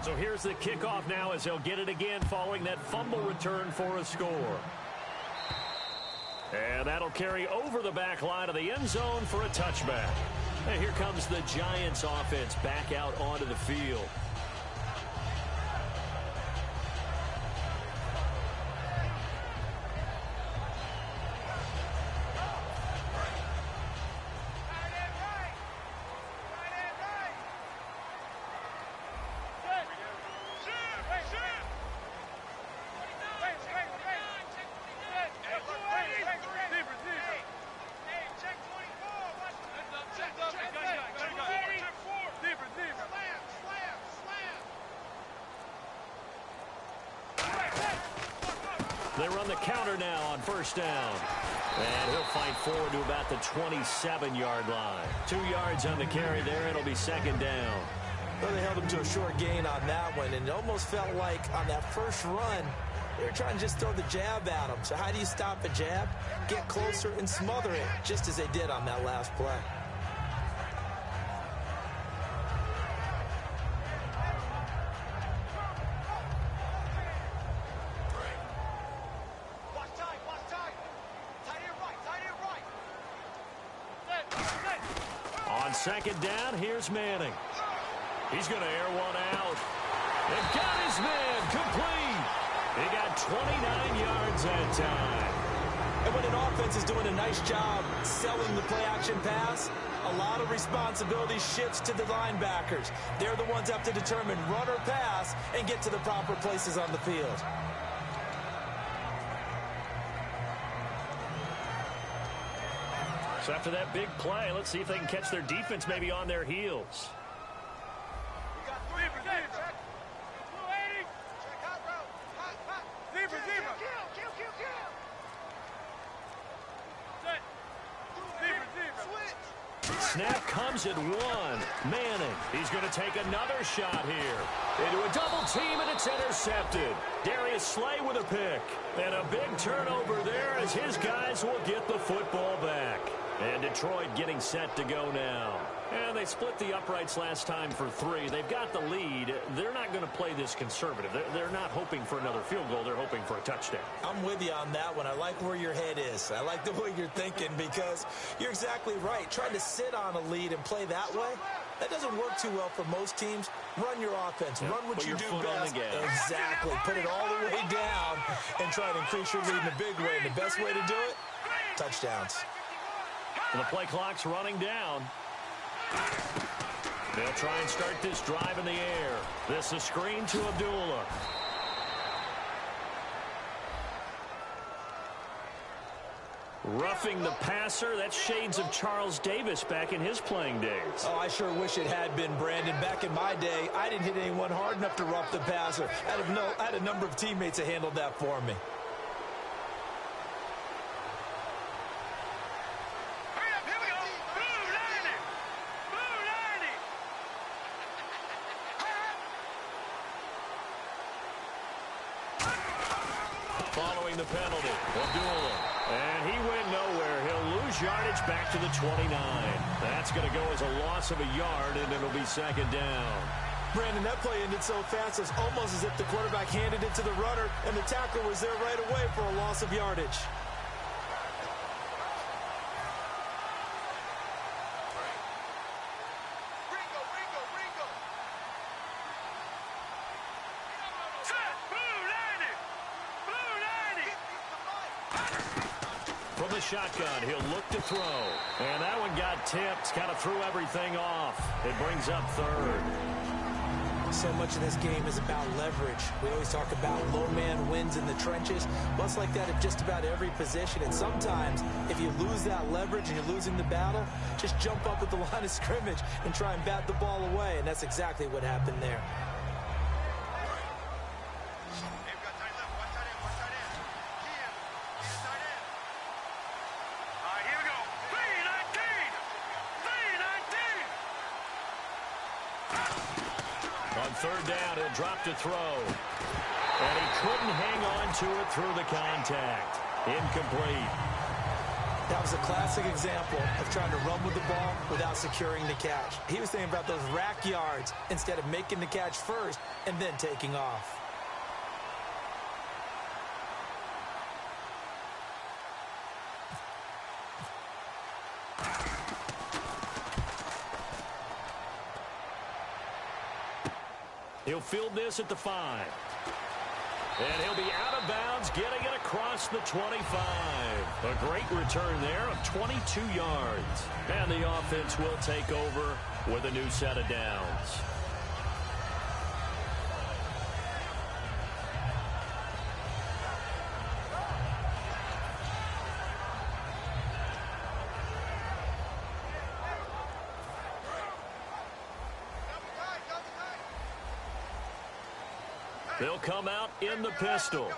So here's the kickoff now as they'll get it again following that fumble return for a score. And that'll carry over the back line of the end zone for a touchback. And here comes the Giants offense back out onto the field. They run the counter now on first down. And he'll fight forward to about the 27-yard line. 2 yards on the carry there. It'll be second down. Well, they held him to a short gain on that one, and it almost felt like on that first run, they were trying to just throw the jab at him. So how do you stop a jab? Get closer and smother it, just as they did on that last play. On second down, here's Manning. He's going to air one out. And got his man complete. He got 29 yards that time. And when an offense is doing a nice job selling the play-action pass, a lot of responsibility shifts to the linebackers. They're the ones that have to determine run or pass and get to the proper places on the field. So after that big play, let's see if they can catch their defense maybe on their heels. Snap comes at 1. Manning, he's going to take another shot here. Into a double team, and it's intercepted. Darius Slay with a pick. And a big turnover there as his guys will get the football back. And Detroit getting set to go now. And they split the uprights last time for 3. They've got the lead. They're not going to play this conservative. They're not hoping for another field goal. They're hoping for a touchdown. I'm with you on that one. I like where your head is. I like the way you're thinking because you're exactly right. Trying to sit on a lead and play that way, that doesn't work too well for most teams. Run your offense. Yep. Run what you do best. Exactly. Put it all the way down and try to increase your lead in a big way. And the best way to do it, touchdowns. And the play clock's running down. They'll try and start this drive in the air. This is a screen to Abdullah. Roughing the passer. That's shades of Charles Davis back in his playing days. Oh, I sure wish it had been, Brandon. Back in my day, I didn't hit anyone hard enough to rough the passer. I had a number of teammates that handled that for me. Following the penalty, Abdullah. And he went nowhere. He'll lose yardage back to the 29. That's going to go as a loss of a yard, and it'll be second down. Brandon, that play ended so fast, it's almost as if the quarterback handed it to the runner, and the tackler was there right away for a loss of yardage. From the shotgun, he'll look to throw. And that one got tipped, kind of threw everything off. It brings up third. So much of this game is about leverage. We always talk about low man wins in the trenches. Well, it's like that at just about every position. And sometimes, if you lose that leverage and you're losing the battle, just jump up at the line of scrimmage and try and bat the ball away. And that's exactly what happened there. Third down, he'll drop to throw. And he couldn't hang on to it through the contact. Incomplete. That was a classic example of trying to run with the ball without securing the catch. He was thinking about those rack yards instead of making the catch first and then taking off. He'll field this at the 5. And he'll be out of bounds, getting it across the 25. A great return there of 22 yards. And the offense will take over with a new set of downs. They'll come out in the pistol.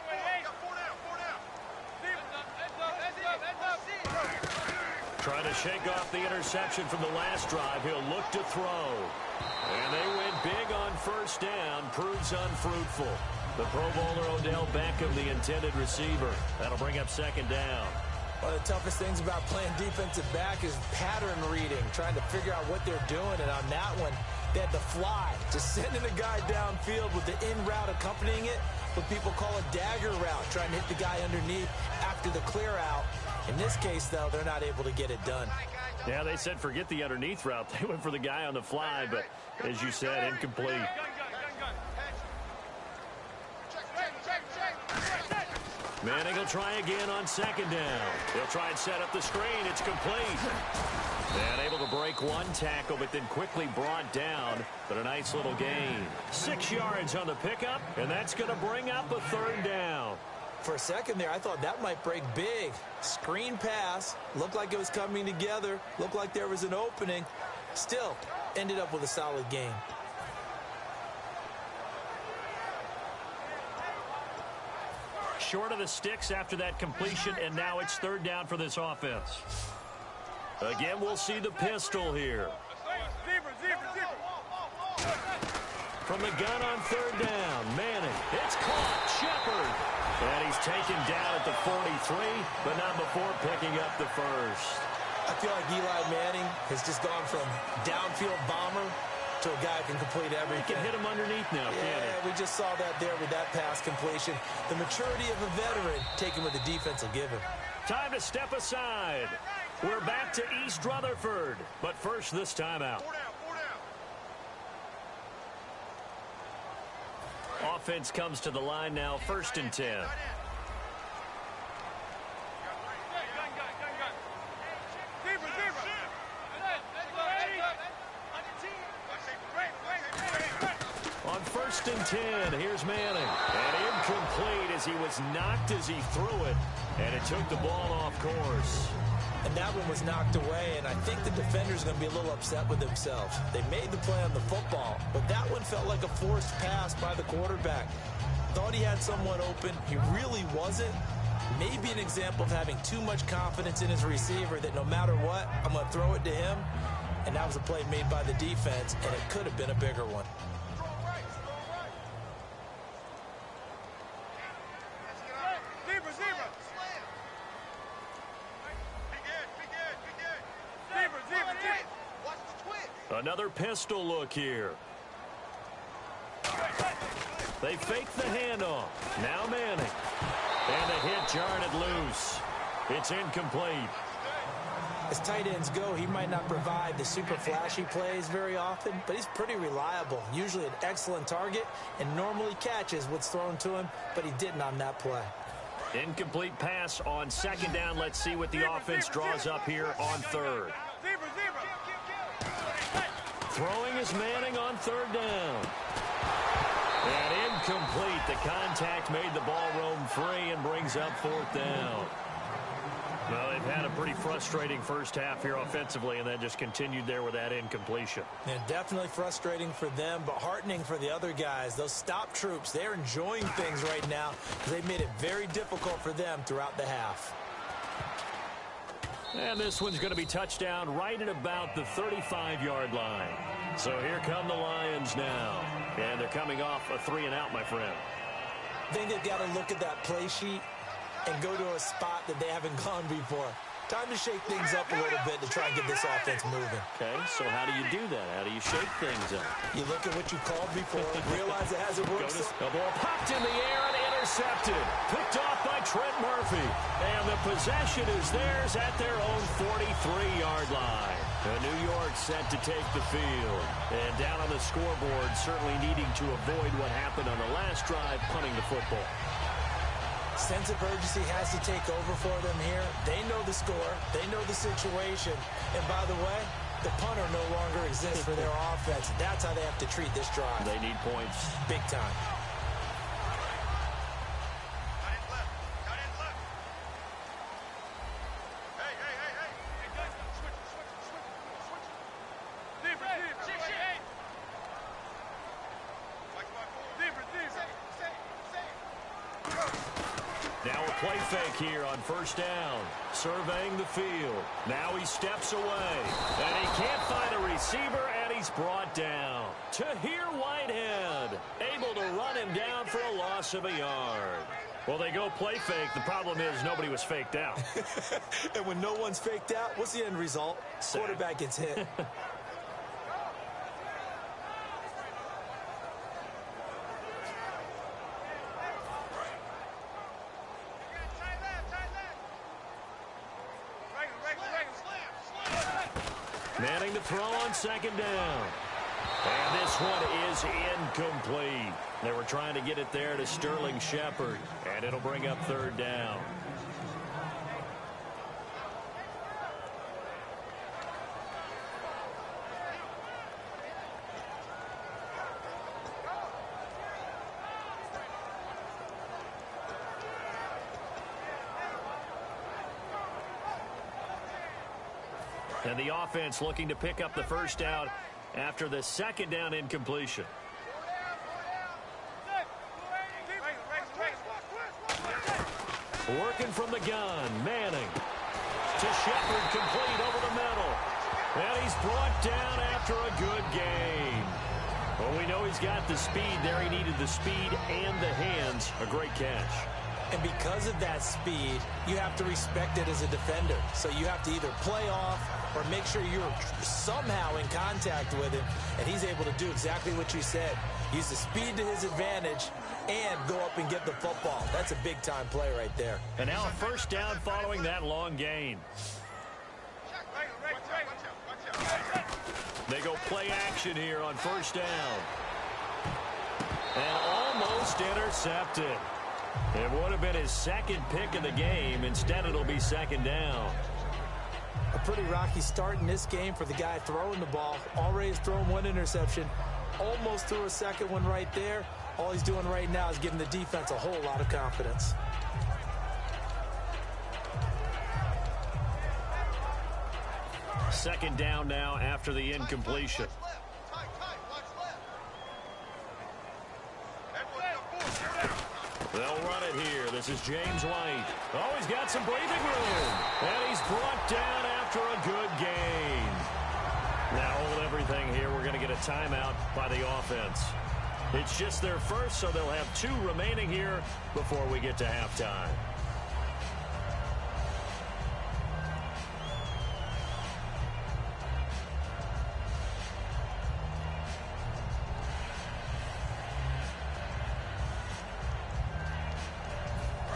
Trying to shake off the interception from the last drive. He'll look to throw. And they went big on first down. Proves unfruitful. The Pro Bowler Odell Beckham, the intended receiver. That'll bring up second down. One of the toughest things about playing defensive back is pattern reading, trying to figure out what they're doing. And on that one, they had to fly, just sending a guy downfield with the in route accompanying it, what people call a dagger route, trying to hit the guy underneath after the clear out. In this case, though, they're not able to get it done. Yeah, they said forget the underneath route. They went for the guy on the fly, but as you said, incomplete. Manning will try again on second down. He'll try and set up the screen. It's complete. And able to break one tackle, but then quickly brought down. But a nice little gain. 6 yards on the pickup, and that's going to bring up a third down. For a second there, I thought that might break big. Screen pass. Looked like it was coming together. Looked like there was an opening. Still, ended up with a solid gain. Short of the sticks after that completion, and now it's third down for this offense. Again, we'll see the pistol here. From the gun on third down, Manning. It's caught. Shepard. And he's taken down at the 43, but not before picking up the first. I feel like Eli Manning has just gone from downfield bomber to a guy who can complete everything. He can hit him underneath now, can't he? We just saw that there with that pass completion. The maturity of a veteran taken what the defense will give him. Time to step aside. We're back to East Rutherford. But first, this timeout. Offense comes to the line now, 1st and 10. On 1st and 10, here's Manning. And incomplete as he was knocked as he threw it. And it took the ball off course. And that one was knocked away, and I think the defender's going to be a little upset with themselves. They made the play on the football, but that one felt like a forced pass by the quarterback. Thought he had someone open. He really wasn't. Maybe an example of having too much confidence in his receiver that no matter what, I'm going to throw it to him. And that was a play made by the defense, and it could have been a bigger one. Another pistol look here. They fake the handoff. Now Manning. And the hit jarred it loose. It's incomplete. As tight ends go, he might not provide the super flashy plays very often, but he's pretty reliable. Usually an excellent target and normally catches what's thrown to him, but he didn't on that play. Incomplete pass on second down. Let's see what the offense draws up here on third. Throwing is Manning on third down. And incomplete. The contact made the ball roam free and brings up 4th down. Well, they've had a pretty frustrating first half here offensively, and then just continued there with that incompletion. Yeah, definitely frustrating for them, but heartening for the other guys. Those stop troops, they're enjoying things right now because they've made it very difficult for them throughout the half. And this one's going to be touchdown right at about the 35-yard line. So here come the Lions now. And they're coming off a 3-and-out, my friend. I think they've got to look at that play sheet and go to a spot that they haven't gone before. Time to shake things up a little bit to try and get this offense moving. Okay, so how do you do that? How do you shake things up? You look at what you called before, realize it hasn't worked. The ball popped in the air and intercepted. Picked off by Trent Murphy. And the possession is theirs at their own 43-yard line. New York set to take the field. And down on the scoreboard, certainly needing to avoid what happened on the last drive, punting the football. Sense of urgency has to take over for them here. They know the score. They know the situation. And by the way, the punter no longer exists for their offense. That's how they have to treat this drive. They need points. Big time. Now a play fake here on first down. Surveying the field. Now he steps away. And he can't find a receiver, and he's brought down. Tahir Whitehead, able to run him down for a loss of a yard. Well, they go play fake. The problem is nobody was faked out. And when no one's faked out, what's the end result? Quarterback gets hit. Manning to throw on second down. And this one is incomplete. They were trying to get it there to Sterling Shepard, and it'll bring up third down. And the offense looking to pick up the first down after the second down incompletion. Working from the gun, Manning to Shepard, complete over the middle. And he's brought down after a good gain. Well, we know he's got the speed there. He needed the speed and the hands. A great catch. And because of that speed, you have to respect it as a defender. So you have to either play off or make sure you're somehow in contact with him. And he's able to do exactly what you said. Use the speed to his advantage and go up and get the football. That's a big-time play right there. And now a first down following that long gain. They go play action here on first down. And almost intercepted. It would have been his second pick of the game. Instead, it'll be second down. A pretty rocky start in this game for the guy throwing the ball. Already has thrown one interception. Almost threw a second one right there. All he's doing right now is giving the defense a whole lot of confidence. Second down now after the incompletion. They'll run it here. This is James White. Oh, he's got some breathing room. And he's brought down after a good gain. Now hold everything here. We're going to get a timeout by the offense. It's just their first, so they'll have 2 remaining here before we get to halftime.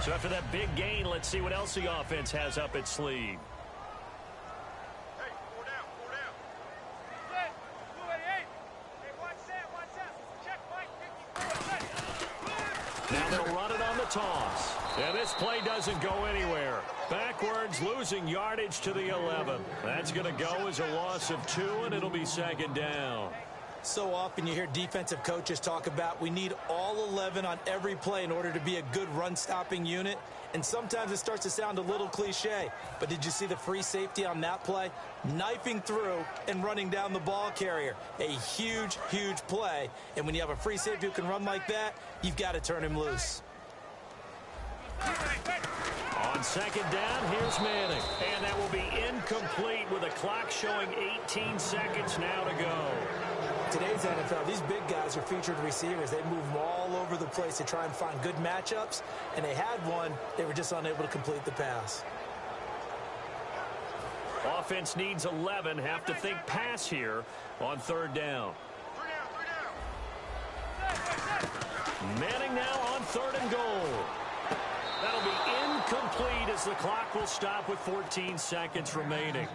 So after that big gain, let's see what else the offense has up its sleeve. Hey, 4 down, 4 down. Set, 288. Hey, watch that. Check, Mike. Now they'll run it on the toss. And this play doesn't go anywhere. Backwards, losing yardage to the 11. That's going to go as a loss of 2, and it'll be second down. So often you hear defensive coaches talk about we need all 11 on every play in order to be a good run-stopping unit. And sometimes it starts to sound a little cliche. But did you see the free safety on that play? Knifing through and running down the ball carrier. A huge, huge play. And when you have a free safety who can run like that, you've got to turn him loose. On second down, here's Manning. And that will be incomplete with the clock showing 18 seconds now to go. Today's NFL, these big guys are featured receivers. They move them all over the place to try and find good matchups. And they had one. They were just unable to complete the pass. Offense needs 11. Have to think pass here on third down. 3 down. Manning now on third and goal. That'll be incomplete as the clock will stop with 14 seconds remaining.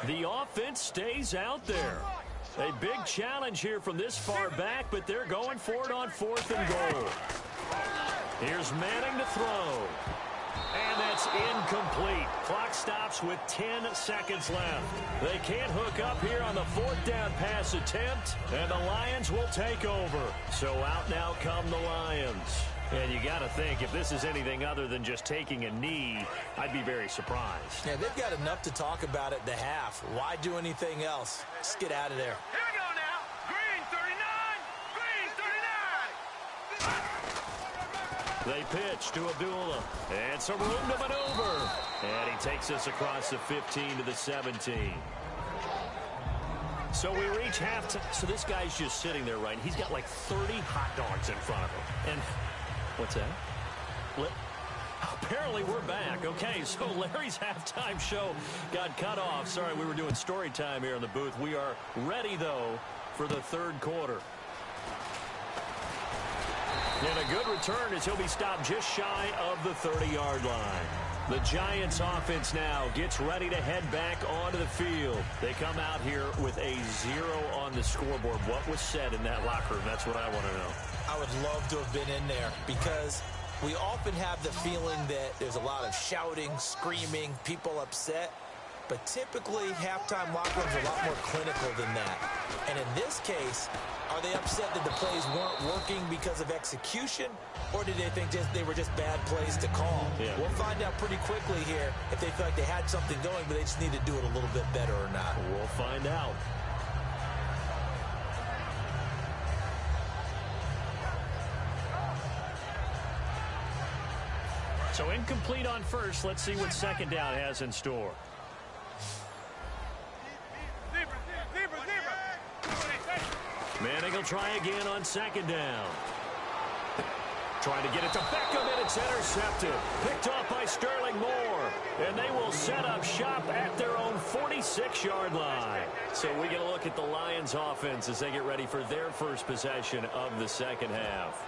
The offense stays out there. A big challenge here from this far back, but they're going for it on 4th and goal. Here's Manning to throw. And that's Incomplete. Clock stops with 10 seconds left. They can't hook up here on the fourth down pass attempt, and the Lions will take over. So out now come the Lions. And you got to think, if this is anything other than just taking a knee, I'd be very surprised. Yeah, they've got enough to talk about at the half. Why do anything else? Just get out of there. Here we go now. Green 39. Green 39. They pitch to Abdullah. And some room to maneuver. And he takes us across the 15 to the 17. So we reach halftime. So this guy's just sitting there, right? He's got like 30 hot dogs in front of him. And what's that? Apparently we're back. Okay, so Larry's halftime show got cut off. Sorry, we were doing story time here in the booth. We are ready, though, for the third quarter. And a good return as he'll be stopped just shy of the 30-yard line. The Giants offense now gets ready to head back onto the field. They come out here with a 0 on the scoreboard. What was said in that locker room? That's what I want to know. I would love to have been in there because we often have the feeling that there's a lot of shouting, screaming, people upset. But typically, halftime locker rooms are a lot more clinical than that. And in this case, are they upset that the plays weren't working because of execution? Or did they think they were just bad plays to call? Yeah. We'll find out pretty quickly here if they feel like they had something going, but they just need to do it a little bit better or not. We'll find out. So incomplete on first. Let's see what second down has in store. Manning will try again on second down. Trying to get it to Beckham, and it's intercepted. Picked off by Sterling Moore. And they will set up shop at their own 46-yard line. So we get a look at the Lions offense as they get ready for their first possession of the second half.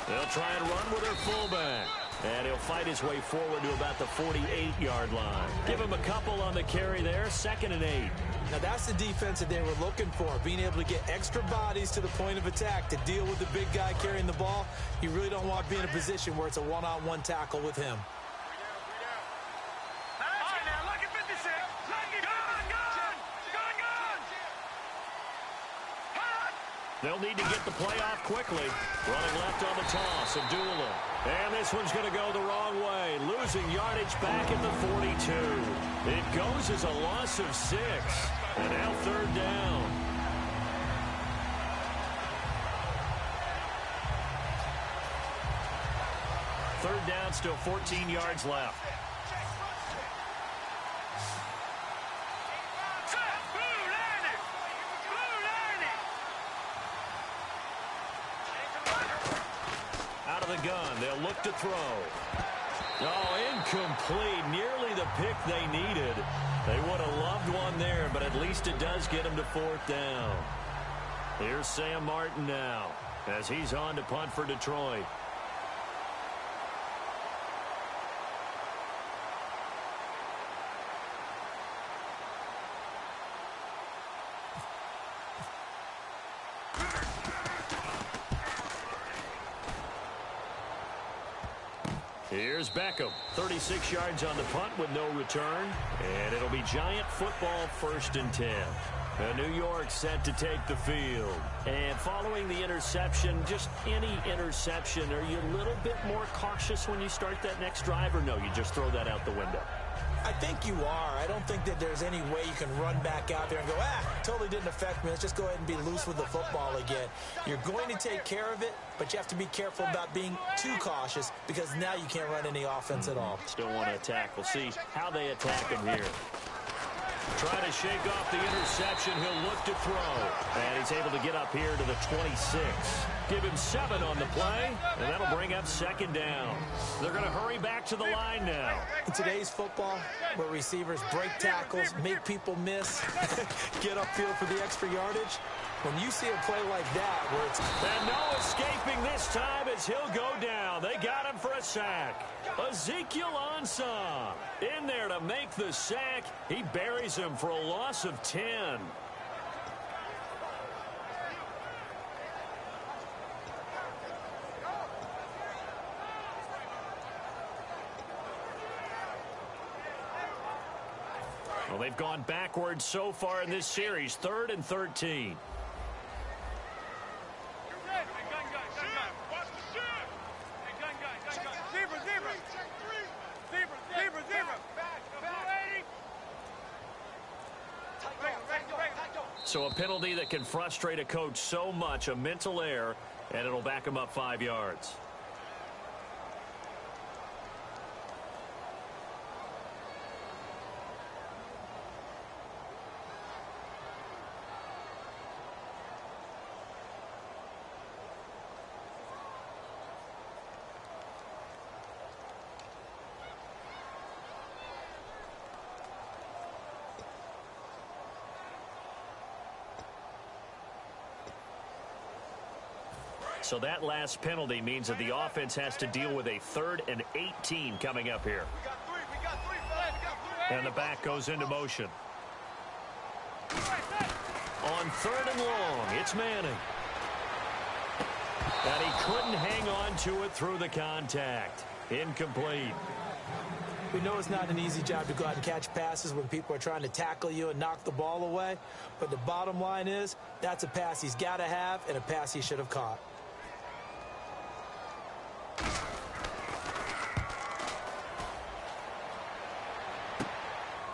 They'll try and run with their fullback. And he'll fight his way forward to about the 48-yard line. Give him a couple on the carry there, 2nd and 8. Now that's the defense that they were looking for, being able to get extra bodies to the point of attack to deal with the big guy carrying the ball. You really don't want to be in a position where it's a one-on-one tackle with him. They'll need to get the play off quickly. Running left on the toss, Abdullah. And this one's going to go the wrong way. Losing yardage back at the 42. It goes as a loss of 6. And now 3rd down. Third down, still 14 yards left. The gun. They'll look to throw. Oh, incomplete. Nearly the pick they needed. They would have loved one there, but at least it does get them to 4th down. Here's Sam Martin now as he's on to punt for Detroit. Here's Beckham. 36 yards on the punt with no return. And it'll be Giant football, 1st and 10. New York set to take the field. And following the interception, just any interception, are you a little bit more cautious when you start that next drive? Or no, you just throw that out the window? I think you are. I don't think that there's any way you can run back out there and go, totally didn't affect me. Let's just go ahead and be loose with the football again. You're going to take care of it, but you have to be careful about being too cautious because now you can't run any offense at all. Still want to attack. We'll see how they attack him here. Trying to shake off the interception. He'll look to throw. And he's able to get up here to the 26. Give him 7 on the play, and that'll bring up second down. They're going to hurry back to the line now. In today's football, where receivers break tackles, make people miss, get upfield for the extra yardage, when you see a play like that where it's... And no escaping this time as he'll go down. They got him for a sack. Ezekiel Ansah in there to make the sack. He buries him for a loss of 10. Well, they've gone backwards so far in this series. 3rd and 13. So a penalty that can frustrate a coach so much, a mental error, and it'll back him up 5 yards. So that last penalty means that the offense has to deal with a 3rd and 18 coming up here. And the back goes into motion. On 3rd and long, it's Manning. And he couldn't hang on to it through the contact. Incomplete. We know it's not an easy job to go out and catch passes when people are trying to tackle you and knock the ball away. But the bottom line is, that's a pass he's got to have and a pass he should have caught.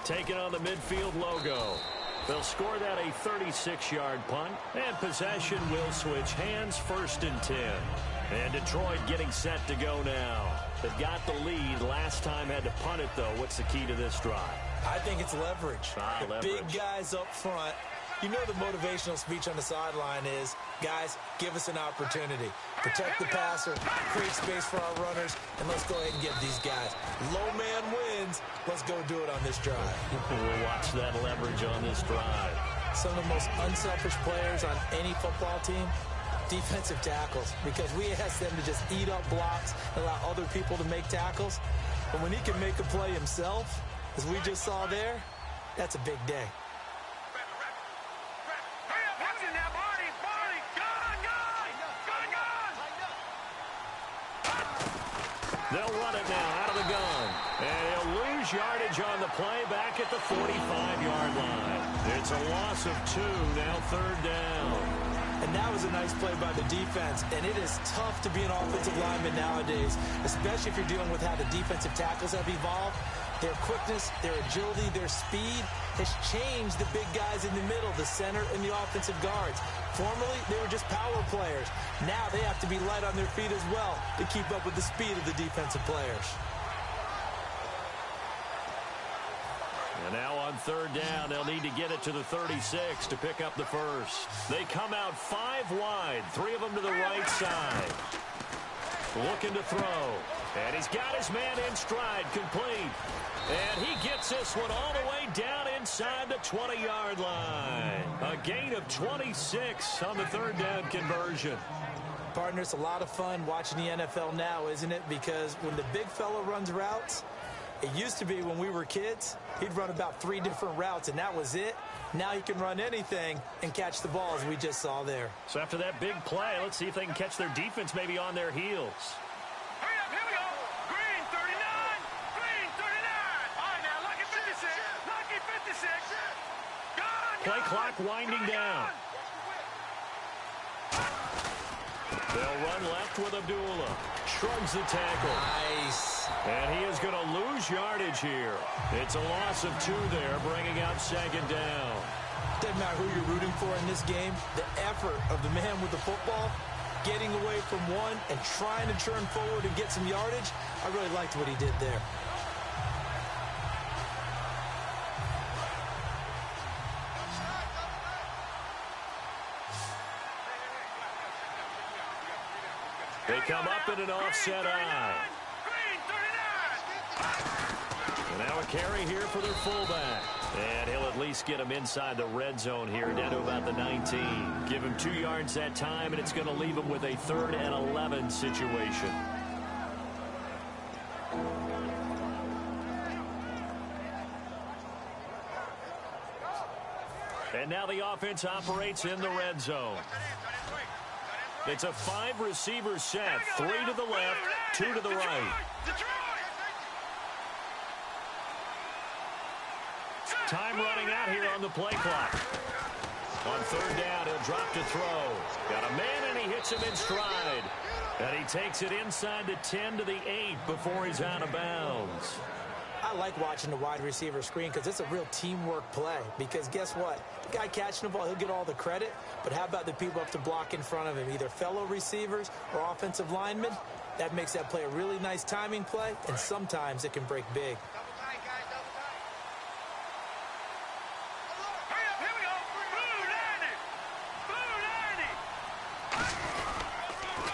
Taking on the midfield logo. They'll score that a 36-yard punt, and possession will switch hands, 1st and 10. And Detroit getting set to go now. They've got the lead. Last time had to punt it, though. What's the key to this drive? I think it's leverage. Leverage. Big guys up front. You know the motivational speech on the sideline is, guys, give us an opportunity. Protect the passer, create space for our runners, and let's go ahead and get these guys. Low man wins. Let's go do it on this drive. We'll watch that leverage on this drive. Some of the most unselfish players on any football team, defensive tackles, because we ask them to just eat up blocks and allow other people to make tackles. But when he can make a play himself, as we just saw there, that's a big day. They'll run it now out of the gun. And he'll lose yardage on the play back at the 45-yard line. It's a loss of 2, now 3rd down. And that was a nice play by the defense. And it is tough to be an offensive lineman nowadays, especially if you're dealing with how the defensive tackles have evolved. Their quickness, their agility, their speed has changed the big guys in the middle, the center and the offensive guards. Formerly, they were just power players. Now they have to be light on their feet as well to keep up with the speed of the defensive players. And now on 3rd down, they'll need to get it to the 36 to pick up the first. They come out 5 wide, 3 of them to the right side. Looking to throw. And he's got his man in stride, complete. And he gets this one all the way down inside the 20-yard line. A gain of 26 on the 3rd down conversion. Partner, it's a lot of fun watching the NFL now, isn't it? Because when the big fella runs routes, it used to be when we were kids, he'd run about 3 different routes, and that was it. Now he can run anything and catch the ball, as we just saw there. So after that big play, let's see if they can catch their defense maybe on their heels. Here we go. Green 39. Green 39. All right, now, lucky 56. Lucky 56. Gone. Play clock winding down. They'll run left with Abdullah. Shrugs the tackle. Nice. And he is going to lose yardage here. It's a loss of 2 there, bringing out 2nd down. Doesn't matter who you're rooting for in this game. The effort of the man with the football, getting away from one and trying to turn forward and get some yardage, I really liked what he did there. They come up in an offset eye. And now a carry here for their fullback. And he'll at least get him inside the red zone here, down to about the 19. Give him 2 yards that time, and it's going to leave him with a 3rd and 11 situation. And now the offense operates in the red zone. It's a 5-receiver set. 3 to the left, 2 to the right. Time running out here on the play clock. On 3rd down, he'll drop to throw. Got a man, and he hits him in stride. And he takes it inside the 10 to the 8 before he's out of bounds. I like watching the wide receiver screen because it's a real teamwork play. Because guess what? The guy catching the ball, he'll get all the credit. But how about the people up to block in front of him, either fellow receivers or offensive linemen? That makes that play a really nice timing play, and sometimes it can break big.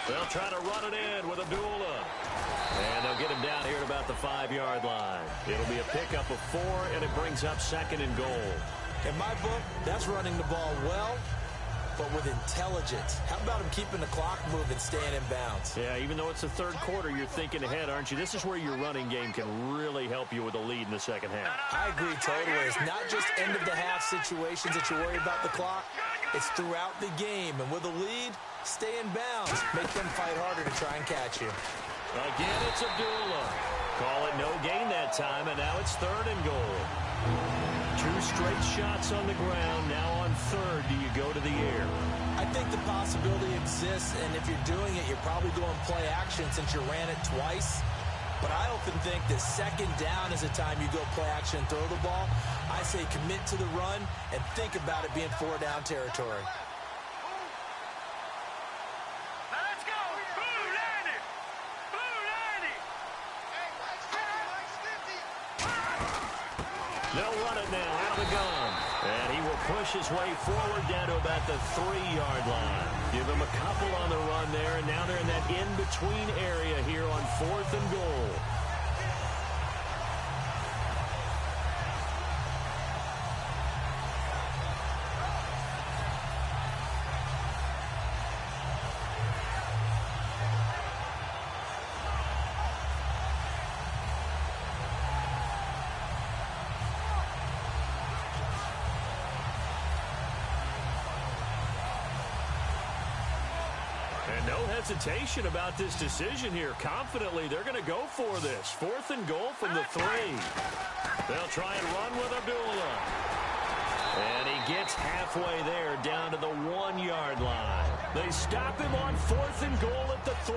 They'll try to run it in with Abdullah. And they'll get him down here at about the 5-yard line. It'll be a pickup of 4, and it brings up 2nd and goal. In my book, that's running the ball well, but with intelligence. How about him keeping the clock moving, staying in bounds? Yeah, even though it's the 3rd quarter, you're thinking ahead, aren't you? This is where your running game can really help you with a lead in the 2nd half. I agree totally. It's not just end-of-the-half situations that you worry about the clock. It's throughout the game. And with a lead, stay in bounds. Make them fight harder to try and catch you. Again, it's Abdullah. Call it no gain that time, and now it's 3rd and goal. 2 straight shots on the ground. Now on 3rd, do you go to the air? I think the possibility exists, and if you're doing it, you're probably going play action since you ran it twice. But I often think that 2nd down is the time you go play action and throw the ball. I say commit to the run and think about it being 4-down territory. They'll run it now out of the gun. And he will push his way forward down to about the 3-yard line. Give him a couple on the run there, and now they're in that in-between area here on 4th and goal. And no hesitation about this decision here. Confidently, they're going to go for this. 4th and goal from the 3. They'll try and run with Abdullah. And he gets halfway there down to the 1-yard line. They stop him on 4th and goal at the 3.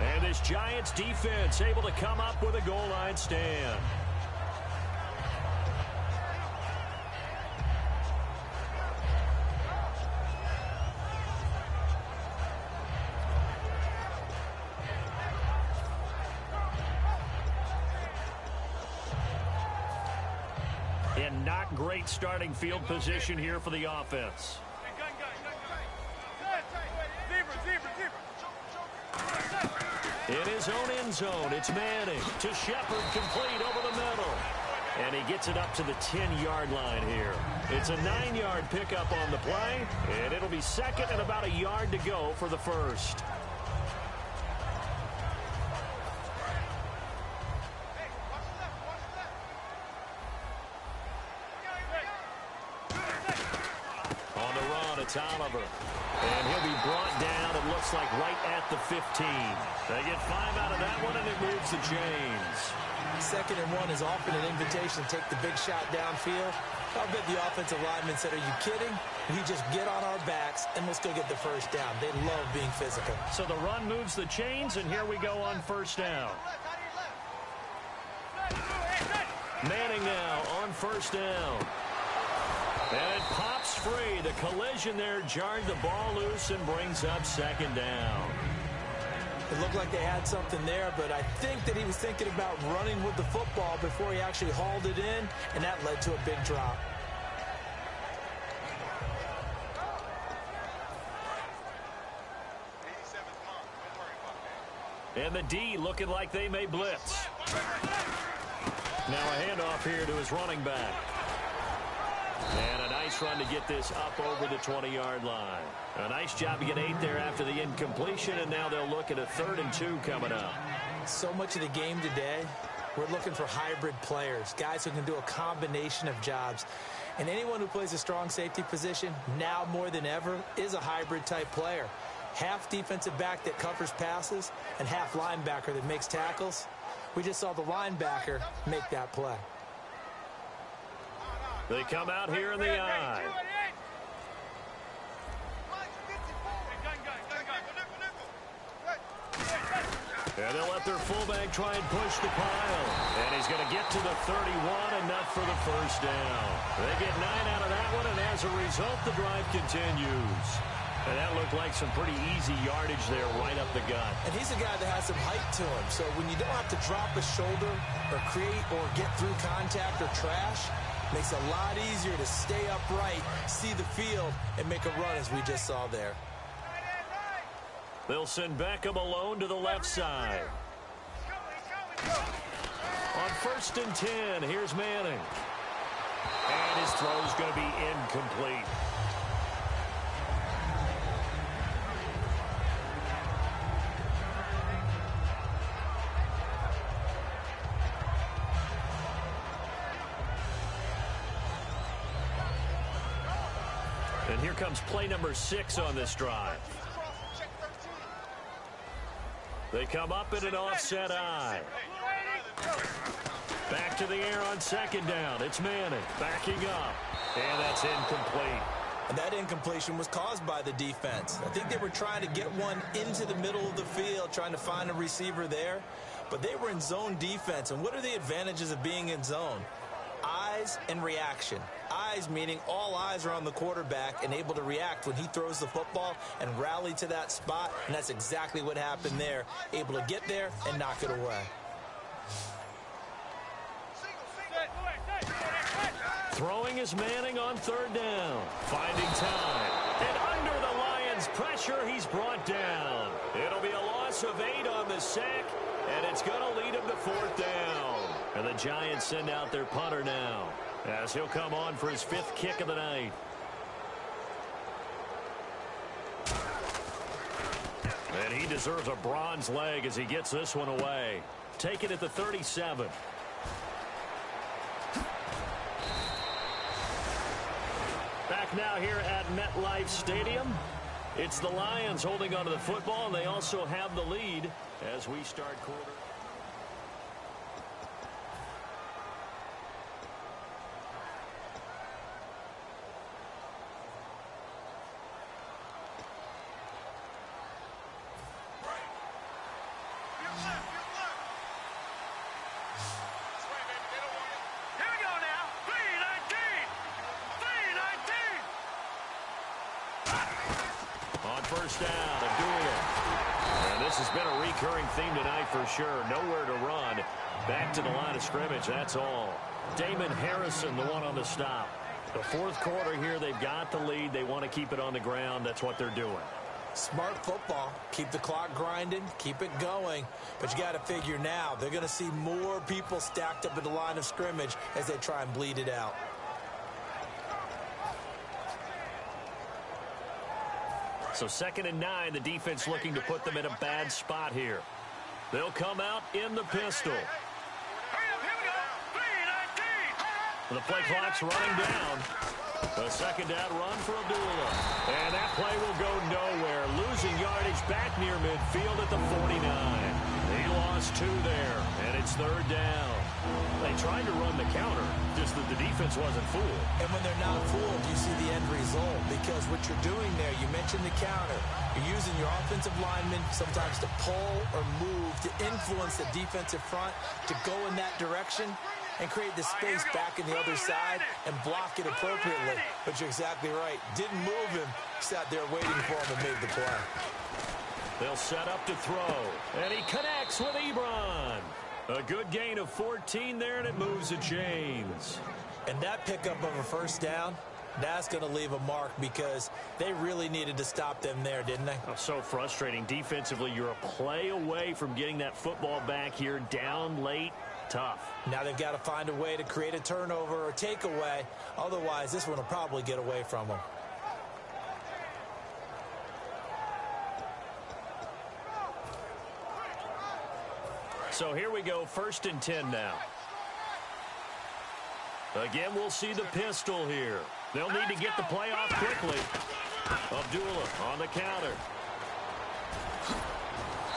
And this Giants defense able to come up with a goal line stand. And not great starting field position here for the offense. In his own end zone, it's Manning to Shepard, complete over the middle. And he gets it up to the 10-yard line here. It's a 9-yard pickup on the play, and it'll be 2nd and about a yard to go for the 1st. Oliver. And he'll be brought down, it looks like, right at the 15. They get 5 out of that one, and it moves the chains. 2nd and 1 is often an invitation to take the big shot downfield. I'll bet the offensive lineman said, are you kidding? We just get on our backs, and let's go get the 1st down. They love being physical. So the run moves the chains, and here we go on 1st down. Manning now on 1st down. And it pops free. The collision there jarred the ball loose and brings up 2nd down. It looked like they had something there, but I think that he was thinking about running with the football before he actually hauled it in, and that led to a big drop. And the D looking like they may blitz. Now a handoff here to his running back. And a nice run to get this up over the 20-yard line. A nice job to get 8 there after the incompletion, and now they'll look at a 3rd and 2 coming up. So much of the game today, we're looking for hybrid players, guys who can do a combination of jobs. And anyone who plays a strong safety position, now more than ever, is a hybrid-type player. Half defensive back that covers passes and half linebacker that makes tackles. We just saw the linebacker make that play. They come out here in the I. And they'll let their fullback try and push the pile. And he's going to get to the 31, enough for the first down. They get 9 out of that one, and as a result, the drive continues. And that looked like some pretty easy yardage there right up the gut. And he's a guy that has some height to him. So when you don't have to drop a shoulder or create or get through contact or trash, makes it a lot easier to stay upright, see the field, and make a run as we just saw there. They'll send Beckham alone to the left side. On 1st and 10, here's Manning. And his throw's going to be incomplete. And here comes play number 6 on this drive. They come up in an offset I. Back to the air on 2nd down. It's Manning backing up. And that's incomplete. And that incompletion was caused by the defense. I think they were trying to get one into the middle of the field, trying to find a receiver there. But they were in zone defense. And what are the advantages of being in zone? Eyes and reaction. Eyes meaning all eyes are on the quarterback and able to react when he throws the football and rally to that spot. And that's exactly what happened there. Able to get there and knock it away. Throwing is Manning on 3rd down. Finding time. And under the Lions' pressure, he's brought down. It'll be a loss of 8 on the sack, and it's going to lead him to 4th down. And the Giants send out their punter now, as he'll come on for his 5th kick of the night. And he deserves a bronze leg as he gets this one away. Taken at the 37. Back now here at MetLife Stadium. It's the Lions holding onto the football, and they also have the lead as we start quarter. First down, Abdullah. And this has been a recurring theme tonight for sure. Nowhere to run. Back to the line of scrimmage, that's all. Damon Harrison, the one on the stop. The 4th quarter here, they've got the lead. They want to keep it on the ground. That's what they're doing. Smart football. Keep the clock grinding. Keep it going. But you got to figure now, they're going to see more people stacked up at the line of scrimmage as they try and bleed it out. So 2nd and 9, the defense looking to put them in a bad spot here. They'll come out in the pistol. The play clock's running down. The 2nd down run for Abdullah. And that play will go nowhere. Losing yardage back near midfield at the 49. He lost 2 there, and it's 3rd down. They tried to run the counter, just that the defense wasn't fooled. And when they're not fooled, you see the end result. Because what you're doing there, you mentioned the counter. You're using your offensive linemen sometimes to pull or move, to influence the defensive front, to go in that direction and create the space back in the other side and block it appropriately. But you're exactly right. Didn't move him, sat there waiting for him and made the play. They'll set up to throw, and he connects with Ebron. A good gain of 14 there, and it moves the chains. And that pickup of a 1st down, That's going to leave a mark because they really needed to stop them there, didn't they? Oh, so frustrating. Defensively, you're a play away from getting that football back here, down late. Tough. Now they've got to find a way to create a turnover or takeaway. Otherwise, this one will probably get away from them. So here we go, 1st and 10 now. Again, we'll see the pistol here. They'll need to get the play off quickly. Abdullah on the counter.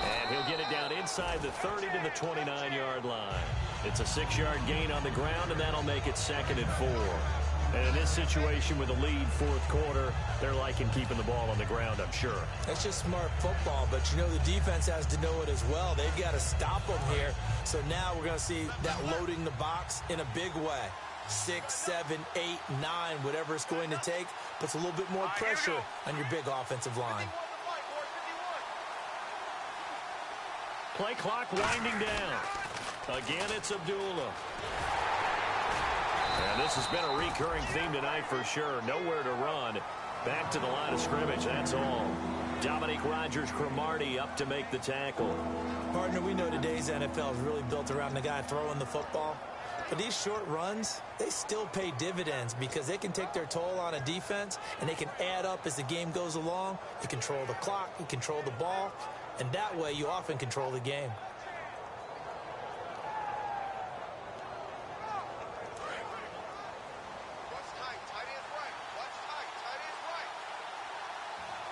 And he'll get it down inside the 30 to the 29-yard line. It's a 6-yard gain on the ground, and that'll make it 2nd and 4. And in this situation with a lead 4th quarter, they're liking keeping the ball on the ground, I'm sure. That's just smart football, but you know the defense has to know it as well. They've got to stop them here. So now we're going to see that loading the box in a big way. 6, 7, 8, 9, whatever it's going to take, puts a little bit more pressure on your big offensive line. Play clock winding down. Again, it's Abdullah. And this has been a recurring theme tonight for sure. Nowhere to run. Back to the line of scrimmage, that's all. Dominique Rodgers-Cromartie up to make the tackle. Partner, we know today's NFL is really built around the guy throwing the football. But these short runs, they still pay dividends because they can take their toll on a defense and they can add up as the game goes along. You control the clock, you control the ball, and that way you often control the game.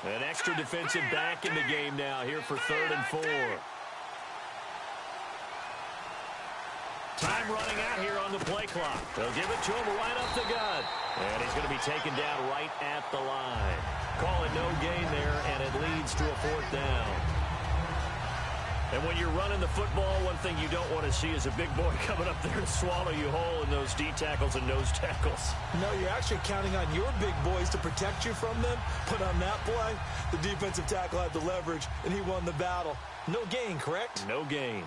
An extra defensive back in the game now here for 3rd and 4. Time running out here on the play clock. They'll give it to him right up the gut. And he's going to be taken down right at the line. Call it no gain there, and it leads to a 4th down. And when you're running the football, one thing you don't want to see is a big boy coming up there to swallow you whole in those D tackles and nose tackles. No, you're actually counting on your big boys to protect you from them. But on that play, the defensive tackle had the leverage, and he won the battle. No gain, correct? No gain.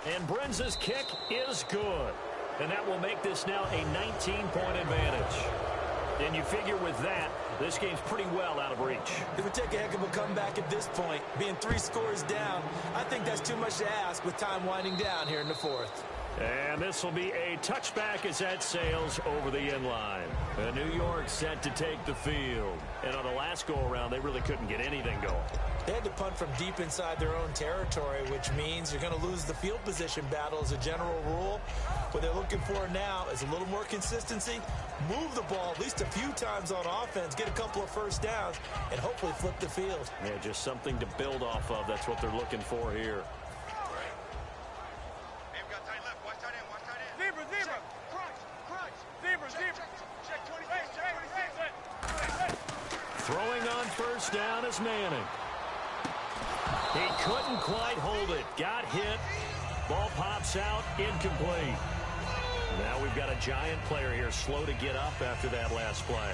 And Brenza's kick is good. And that will make this now a 19-point advantage. And you figure with that, this game's pretty well out of reach. It would take a heck of a comeback at this point. Being 3 scores down, I think that's too much to ask with time winding down here in the 4th. And this will be a touchback as that sails over the end line. And New York set to take the field. And on the last go-around, they really couldn't get anything going. They had to punt from deep inside their own territory, which means you're going to lose the field position battle as a general rule. What they're looking for now is a little more consistency, move the ball at least a few times on offense, get a couple of first downs, and hopefully flip the field. Yeah, just something to build off of. That's what they're looking for here. Throwing on first down is Manning. He couldn't quite hold it. Got hit. Ball pops out. Incomplete. Now we've got a giant player here slow to get up after that last play.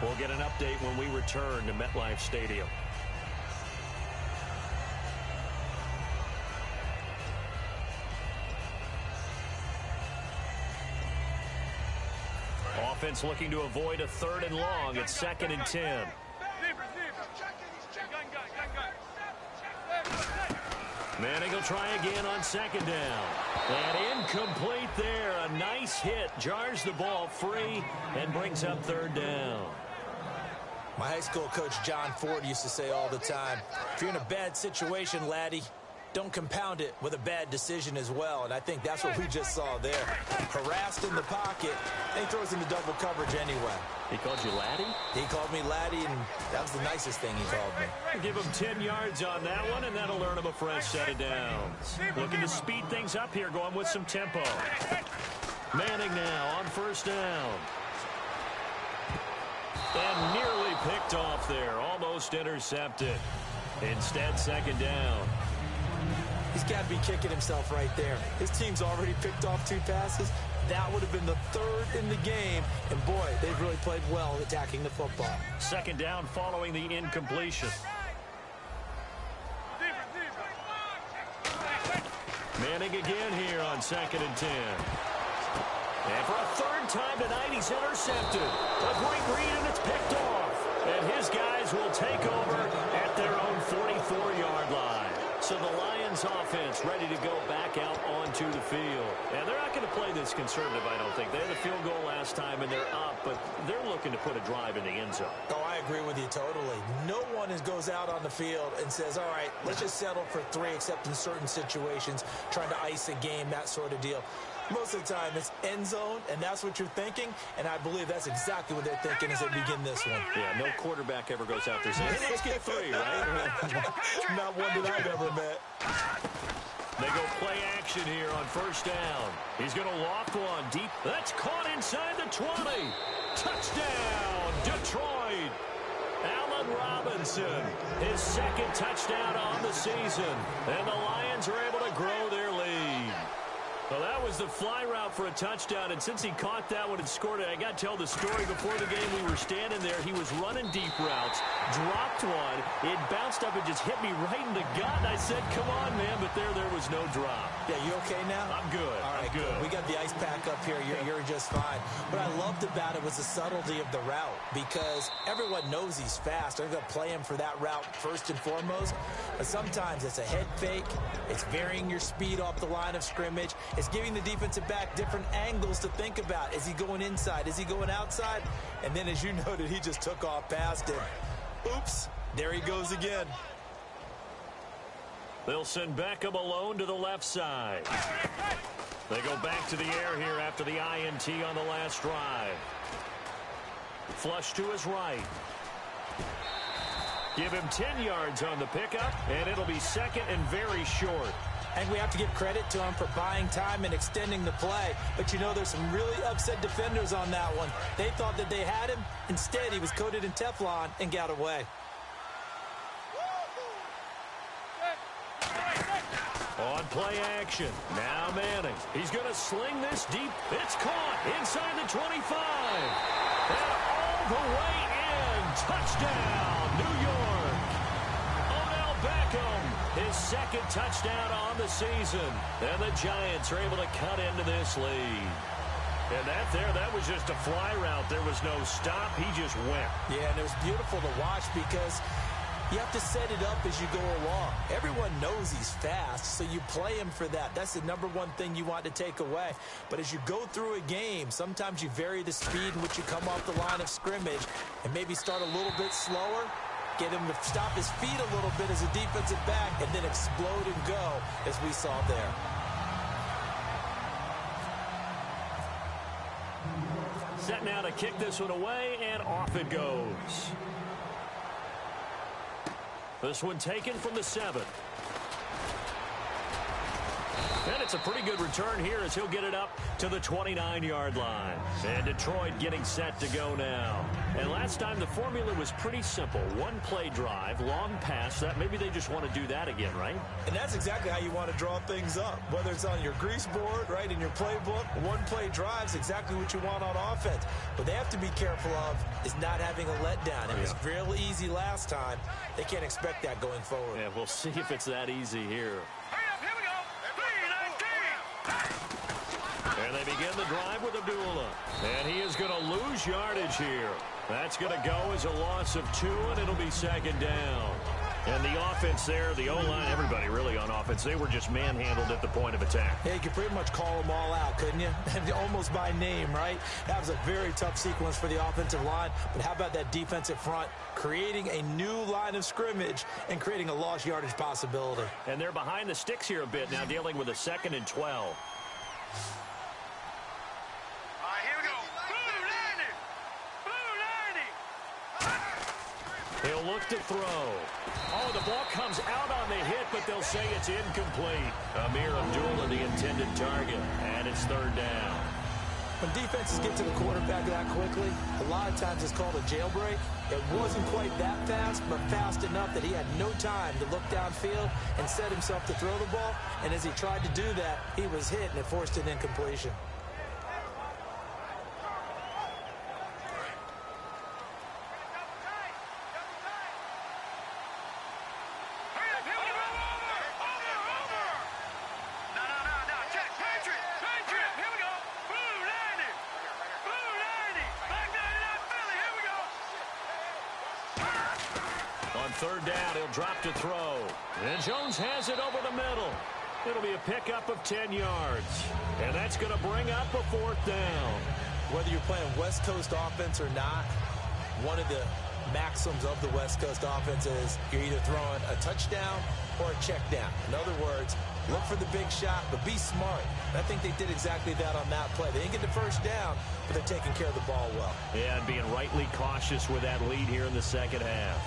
We'll get an update when we return to MetLife Stadium. Offense looking to avoid a 3rd and long. It's 2nd and 10. Manning will try again on 2nd down. And incomplete there. A nice hit. Jars the ball free and brings up 3rd down. My high school coach, John Ford, used to say all the time, if you're in a bad situation, laddie, don't compound it with a bad decision as well. And I think that's what we just saw there. Harassed in the pocket, and he throws into double coverage anyway. He called you laddie? He called me laddie, and that was the nicest thing he called me. Give him 10 yards on that one, and that'll earn him a fresh set of downs. Looking to speed things up here, going with some tempo. Manning now on first down. And nearly picked off there. Almost intercepted. Instead, 2nd down. He's got to be kicking himself right there. His team's already picked off 2 passes. That would have been the 3rd in the game. And, boy, they've really played well attacking the football. 2nd down following the incompletion. Manning again here on 2nd and 10. And for a third time tonight, he's intercepted. A great read, and it's picked off. And his guys will take over at their own 44-yard line. So the Lions offense ready to go back out onto the field. And they're not going to play this conservative, I don't think. They had a field goal last time, and they're up, but they're looking to put a drive in the end zone. Oh, I agree with you totally. No one goes out on the field and says, all right, let's just settle for 3, except in certain situations, trying to ice a game, that sort of deal. Most of the time, it's end zone, and that's what you're thinking, and I believe that's exactly what they're thinking as they begin this one. Yeah, no quarterback ever goes out there saying, hey, let's get 3, right? Not one that I've ever met. They go play action here on 1st down. He's going to loft one deep. That's caught inside the 20. Touchdown, Detroit. Allen Robinson, his 2nd touchdown on the season. And the Lions are able to grow their lead. Well, that was the fly route for a touchdown, and since he caught that one and scored it, I got to tell the story. Before the game, we were standing there. He was running deep routes, dropped one. It bounced up and just hit me right in the gut, and I said, come on, man, but there was no drop. Yeah, you okay now? I'm good. All right, good. We got the ice pack up here. You're just fine. What I loved about it was the subtlety of the route, because everyone knows he's fast. They're going to play him for that route first and foremost, but sometimes it's a head fake. It's varying your speed off the line of scrimmage. It's giving the defensive back different angles to think about. Is he going inside? Is he going outside? And then, as you noted, he just took off past him. Oops, there he goes again. They'll send Beckham alone to the left side. They go back to the air here after the INT on the last drive. Flush to his right. Give him 10 yards on the pickup, and it'll be 2nd and very short. And we have to give credit to him for buying time and extending the play. But, you know, there's some really upset defenders on that one. They thought that they had him. Instead, he was coated in Teflon and got away. On play action. Now Manning. He's going to sling this deep. It's caught inside the 25. And all the way in. Touchdown, New York. Odell Beckham, his 2nd touchdown on the season. And the Giants are able to cut into this lead. And that was just a fly route. There was no stop. He just went. Yeah, and it was beautiful to watch because you have to set it up as you go along. Everyone knows he's fast, so you play him for that. That's the number one thing you want to take away. But as you go through a game, sometimes you vary the speed in which you come off the line of scrimmage and maybe start a little bit slower, get him to stop his feet a little bit as a defensive back, and then explode and go, as we saw there. Set now to kick this one away, and off it goes. This one taken from the 7. And it's a pretty good return here as he'll get it up to the 29-yard line. And Detroit getting set to go now. And last time the formula was pretty simple. One play drive, long pass. That maybe they just want to do that again, right? And that's exactly how you want to draw things up. Whether it's on your grease board, right, in your playbook, one play drive is exactly what you want on offense. What they have to be careful of is not having a letdown. It was real easy last time. They can't expect that going forward. Yeah, we'll see if it's that easy here. And they begin the drive with Abdullah. And he is going to lose yardage here. That's going to go as a loss of 2, and it'll be 2nd down. And the offense there, the O-line, everybody really on offense, they were just manhandled at the point of attack. Yeah, you could pretty much call them all out, couldn't you? Almost by name, right? That was a very tough sequence for the offensive line. But how about that defensive front creating a new line of scrimmage and creating a lost yardage possibility? And they're behind the sticks here a bit now, dealing with a 2nd and 12. He'll look to throw. Oh, the ball comes out on the hit, but they'll say it's incomplete. Amir Abdullah, the intended target, and it's 3rd down. When defenses get to the quarterback that quickly, a lot of times it's called a jailbreak. It wasn't quite that fast, but fast enough that he had no time to look downfield and set himself to throw the ball. And as he tried to do that, he was hit, and it forced an incompletion. third down. He'll drop to throw. And Jones has it over the middle. It'll be a pickup of 10 yards. And that's going to bring up a fourth down. Whether you're playing West Coast offense or not, one of the maxims of the West Coast offense is you're either throwing a touchdown or a check down. In other words, look for the big shot, but be smart. And I think they did exactly that on that play. They didn't get the first down, but they're taking care of the ball well. Yeah, and being rightly cautious with that lead here in the second half.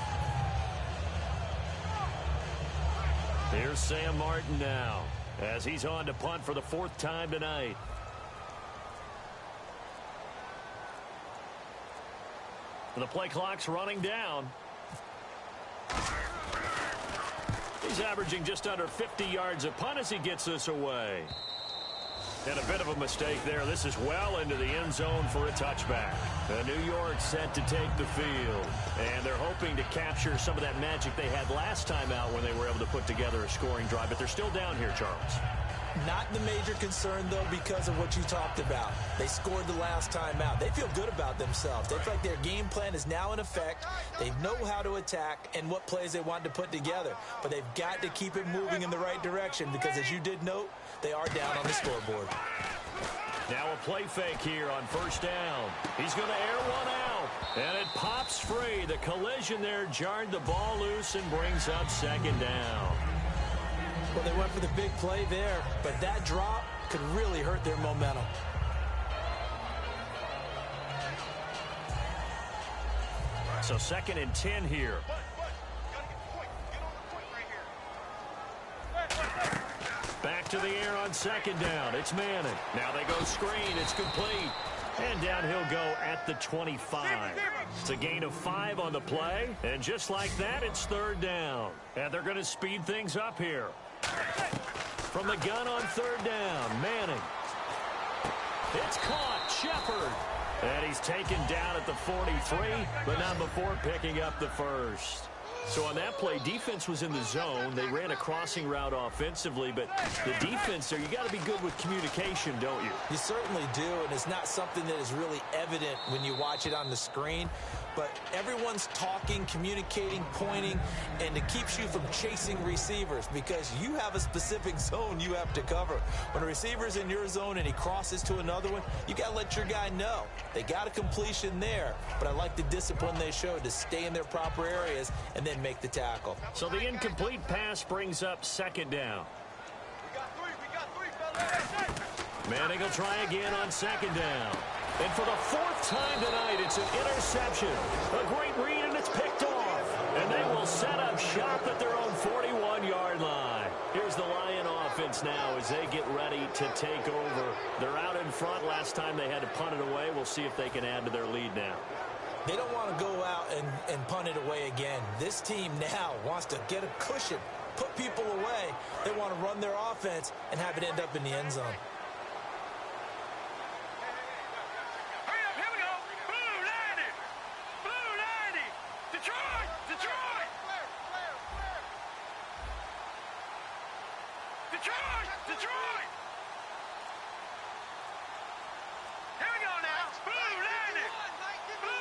Here's Sam Martin now as he's on to punt for the fourth time tonight. The play clock's running down. He's averaging just under 50 yards a punt as he gets this away. And a bit of a mistake there. This is well into the end zone for a touchback. New York set to take the field. And they're hoping to capture some of that magic they had last time out when they were able to put together a scoring drive. But they're still down here, Charles. Not the major concern, though, because of what you talked about. They scored the last time out. They feel good about themselves. They feel like their game plan is now in effect. They know how to attack and what plays they want to put together. But they've got to keep it moving in the right direction because, as you did note, they are down on the scoreboard. Now a play fake here on first down. He's going to air one out. And it pops free. The collision there jarred the ball loose and brings up second down. Well, they went for the big play there, but that drop could really hurt their momentum. So 2nd and 10 here. Back to the air on second down. It's Manning. Now they go screen. It's complete. And down he'll go at the 25. It's a gain of 5 on the play. And just like that, it's third down. And they're going to speed things up here. From the gun on third down, Manning. It's caught, Shepard. And he's taken down at the 43, but not before picking up the first. So on that play, defense was in the zone. They ran a crossing route offensively, but the defense there, you got to be good with communication, don't you? You certainly do, and it's not something that is really evident when you watch it on the screen. But everyone's talking, communicating, pointing, and it keeps you from chasing receivers because you have a specific zone you have to cover. When a receiver's in your zone and he crosses to another one, you got to let your guy know. They got a completion there, but I like the discipline they showed to stay in their proper areas and then make the tackle. So the incomplete pass brings up second down. We got three. Manning will try again on second down. And for the 4th time tonight, it's an interception. A great read, and it's picked off. And they will set up shop at their own 41-yard line. Here's the Lion offense now as they get ready to take over. They're out in front. Last time they had to punt it away. We'll see if they can add to their lead now. They don't want to go out and punt it away again. This team now wants to get a cushion, put people away. They want to run their offense and have it end up in the end zone. Detroit! Here we go now. Blue landing.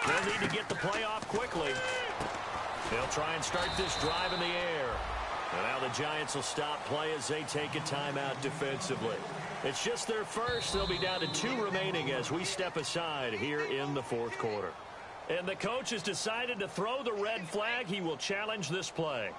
They'll need to get the play off quickly. They'll try and start this drive in the air. And now the Giants will stop play as they take a timeout defensively. It's just their first. They'll be down to 2 remaining as we step aside here in the 4th quarter. And the coach has decided to throw the red flag. He will challenge this play.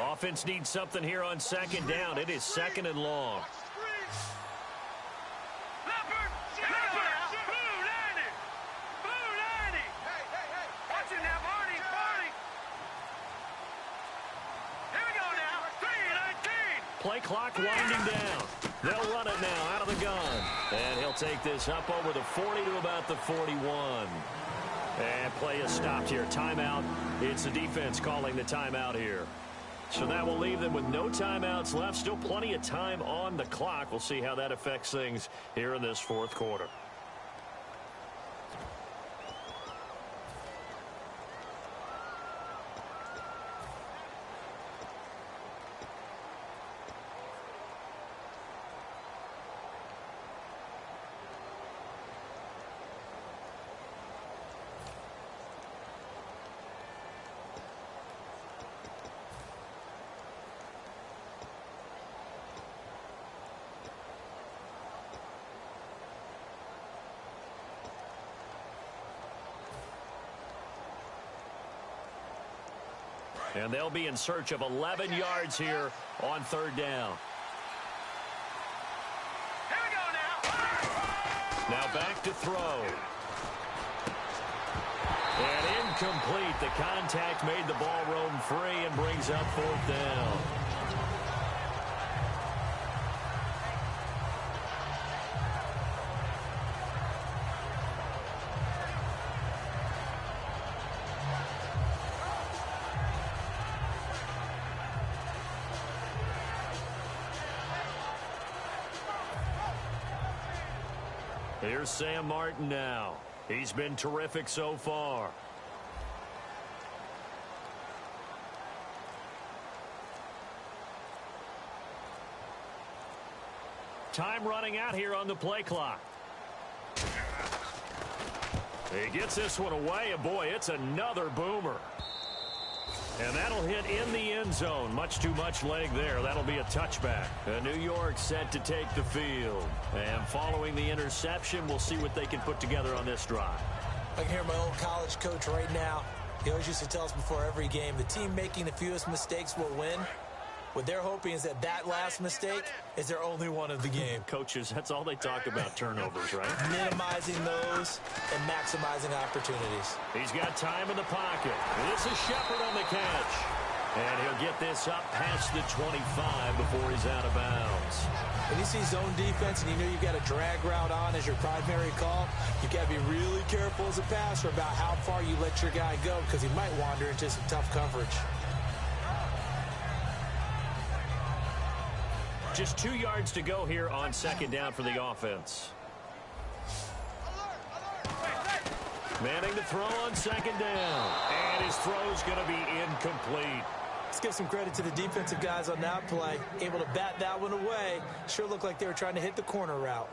Offense needs something here on second down. It is 2nd and long. Watch it now, Barney. Here we go now. 3-19. Play clock winding down. They'll run it now out of the gun. And he'll take this up over the 40 to about the 41. And play is stopped here. Timeout. It's the defense calling the timeout here. So that will leave them with no timeouts left. Still plenty of time on the clock. We'll see how that affects things here in this fourth quarter. And they'll be in search of 11 yards here on third down. Here we go now. Now back to throw. And incomplete. The contact made the ball roam free and brings up fourth down. Here's Sam Martin now. He's been terrific so far. Time running out here on the play clock. He gets this one away, and boy, it's another boomer. And that'll hit in the end zone. Much too much leg there. That'll be a touchback. And New York set to take the field. And following the interception, we'll see what they can put together on this drive. I can hear my old college coach right now. He always used to tell us before every game, the team making the fewest mistakes will win. What they're hoping is that last mistake is their only one of the game. Coaches, that's all they talk about, turnovers, right? Minimizing those and maximizing opportunities. He's got time in the pocket. This is Shepard on the catch. And he'll get this up past the 25 before he's out of bounds. When you see zone defense and you know you've got a drag route on as your primary call, you've got to be really careful as a passer about how far you let your guy go because he might wander into some tough coverage. Just 2 yards to go here on second down for the offense. Manning to throw on second down. And his throw's going to be incomplete. Let's give some credit to the defensive guys on that play. Able to bat that one away. Sure looked like they were trying to hit the corner route.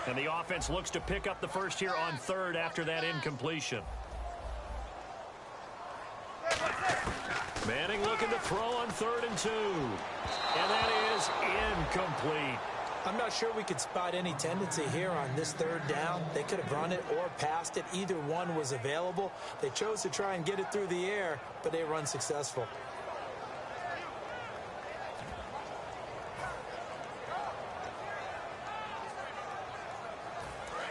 And the offense looks to pick up the first here on third after that incompletion. Manning looking to throw on 3rd and 2. And that is incomplete. I'm not sure we could spot any tendency here on this third down. They could have run it or passed it. Either one was available. They chose to try and get it through the air, but they were unsuccessful.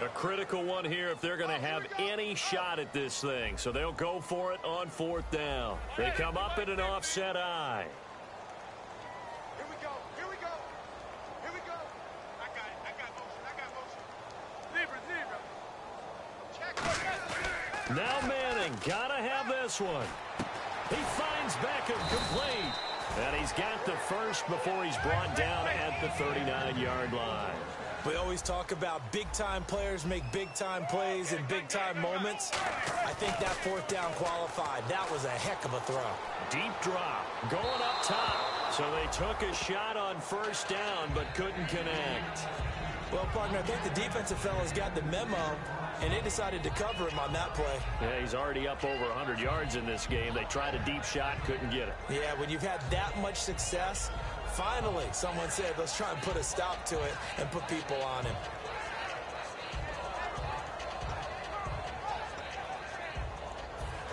A critical one here if they're going to have any shot at this thing. So they'll go for it on 4th down. They come up in an offset eye. Here we go. Here we go. Here we go. I got motion. Check. Now Manning gotta have this one. He finds Beckham complete. And he's got the first before he's brought down at the 39-yard line. We always talk about big-time players make big-time plays in big-time moments. I think that 4th down qualified. That was a heck of a throw. Deep drop, going up top. So they took a shot on 1st down, but couldn't connect. Well, partner, I think the defensive fellas got the memo, and they decided to cover him on that play. Yeah, he's already up over 100 yards in this game. They tried a deep shot, couldn't get it. Yeah, when you've had that much success, finally, someone said, let's try and put a stop to it and put people on him.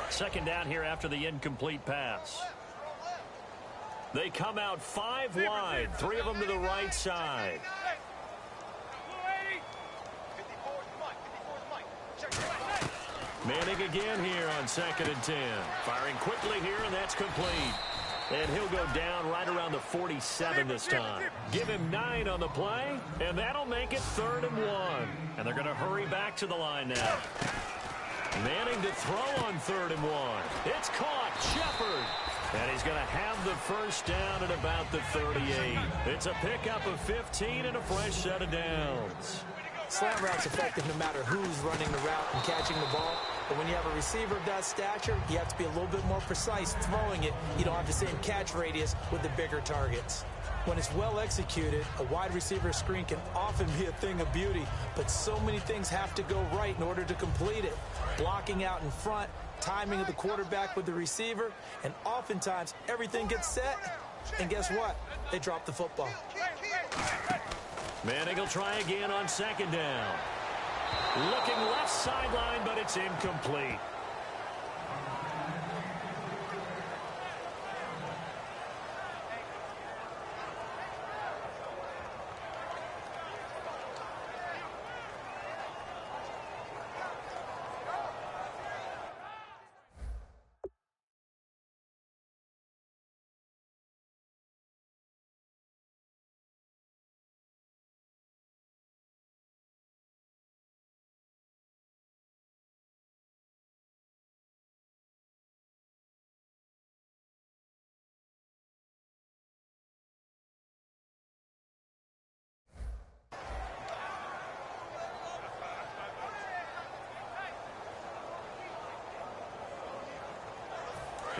Second down here after the incomplete pass. They come out 5 wide, 3 of them to the right side. Manning again here on 2nd and 10. Firing quickly here, and that's complete. And he'll go down right around the 47 this time. Give him 9 on the play, and that'll make it 3rd and 1. And they're going to hurry back to the line now. Manning to throw on 3rd and 1. It's caught. Shepard. And he's going to have the first down at about the 38. It's a pickup of 15 and a fresh set of downs. Slant route's effective no matter who's running the route and catching the ball. But when you have a receiver of that stature, you have to be a little bit more precise throwing it. You don't have the same catch radius with the bigger targets. When it's well executed, a wide receiver screen can often be a thing of beauty, but so many things have to go right in order to complete it. Blocking out in front, timing of the quarterback with the receiver, and oftentimes everything gets set, and guess what? They drop the football. Manning will try again on 2nd down. Looking left sideline, but it's incomplete.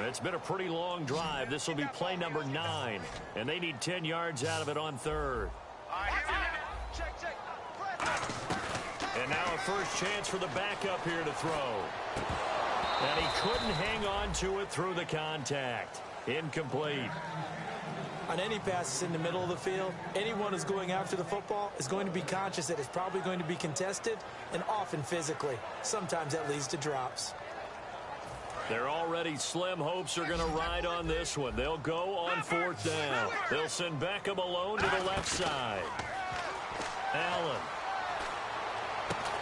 It's been a pretty long drive. This will be play number 9, and they need 10 yards out of it on 3rd. And now a first chance for the backup here to throw. And he couldn't hang on to it through the contact. Incomplete. On any passes in the middle of the field, anyone who's going after the football is going to be conscious that it's probably going to be contested, and often physically. Sometimes that leads to drops. Their already slim hopes are going to ride on this one. They'll go on 4th down. They'll send Beckham alone to the left side. Allen.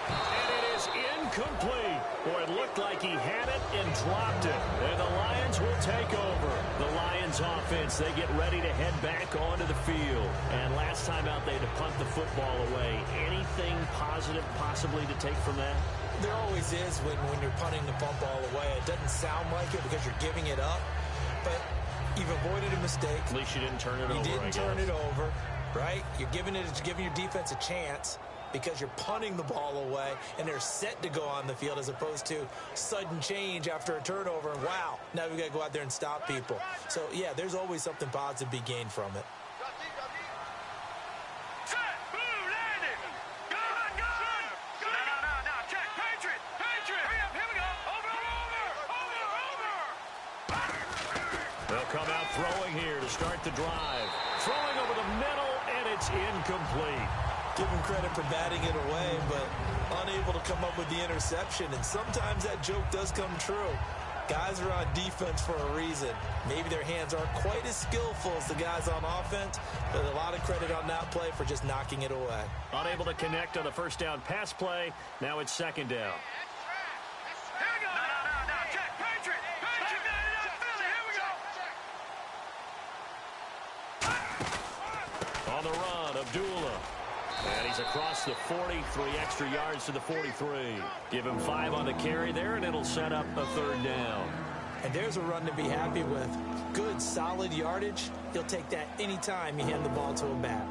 And it is incomplete. Boy, it looked like he had it and dropped it. And the Lions will take over. The Lions offense, they get ready to head back onto the field. And last time out, they had to punt the football away. Anything positive possibly to take from that? There always is when you're punting the football away. It doesn't sound like it because you're giving it up, but you've avoided a mistake. At least you didn't turn it over. You didn't turn it over, right? You're giving your defense a chance because you're punting the ball away, and they're set to go on the field as opposed to sudden change after a turnover, and wow, now we've got to go out there and stop people. So, yeah, there's always something positive to be gained from it. Come out throwing here to start the drive. Throwing over the middle, and it's incomplete. Give him credit for batting it away, but unable to come up with the interception. And sometimes that joke does come true. Guys are on defense for a reason. Maybe their hands aren't quite as skillful as the guys on offense, but a lot of credit on that play for just knocking it away. Unable to connect on the first down pass play. Now it's 2nd down. On the run, Abdullah. And he's across the 40, 3 extra yards to the 43. Give him 5 on the carry there, and it'll set up a 3rd down. And there's a run to be happy with. Good, solid yardage. He'll take that anytime you hand the ball to him back.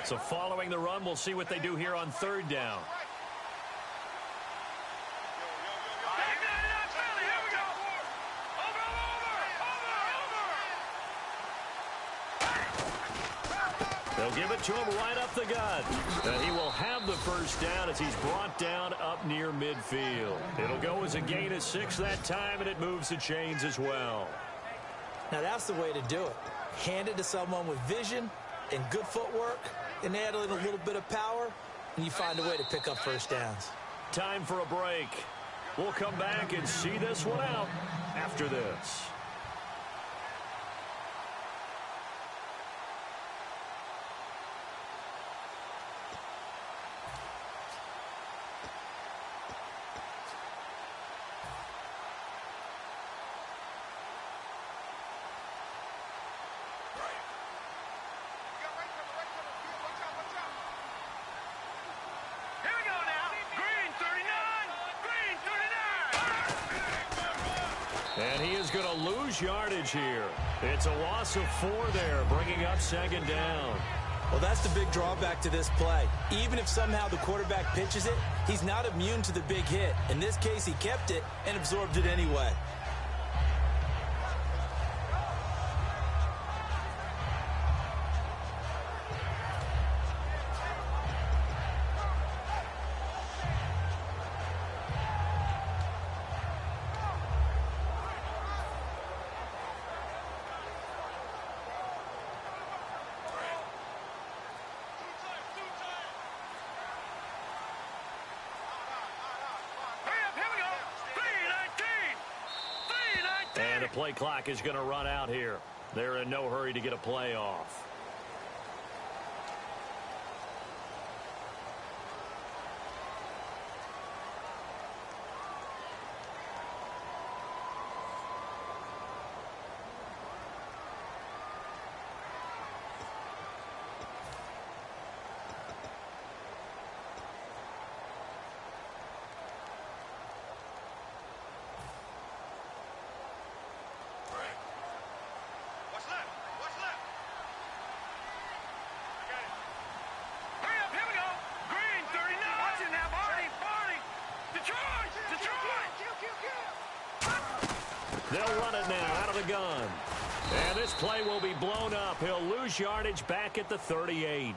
So following the run, we'll see what they do here on 3rd down. They'll give it to him right up the gut. And he will have the first down as he's brought down up near midfield. It'll go as a gain of 6 that time, and it moves the chains as well. Now that's the way to do it. Hand it to someone with vision and good footwork, and add in a little bit of power, and you find a way to pick up first downs. Time for a break. We'll come back and see this one out after this. And he is going to lose yardage here. It's a loss of 4 there, bringing up 2nd down. Well, that's the big drawback to this play. Even if somehow the quarterback pitches it, he's not immune to the big hit. In this case, he kept it and absorbed it anyway. And the play clock is going to run out here. They're in no hurry to get a play off. They'll run it now out of the gun. And this play will be blown up. He'll lose yardage back at the 38.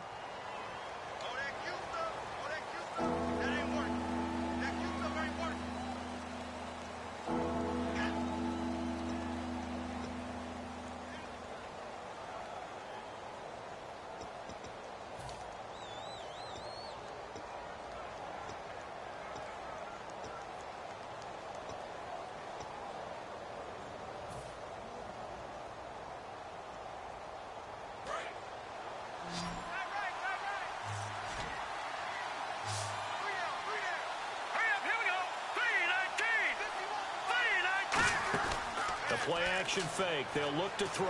Play action fake. They'll look to throw.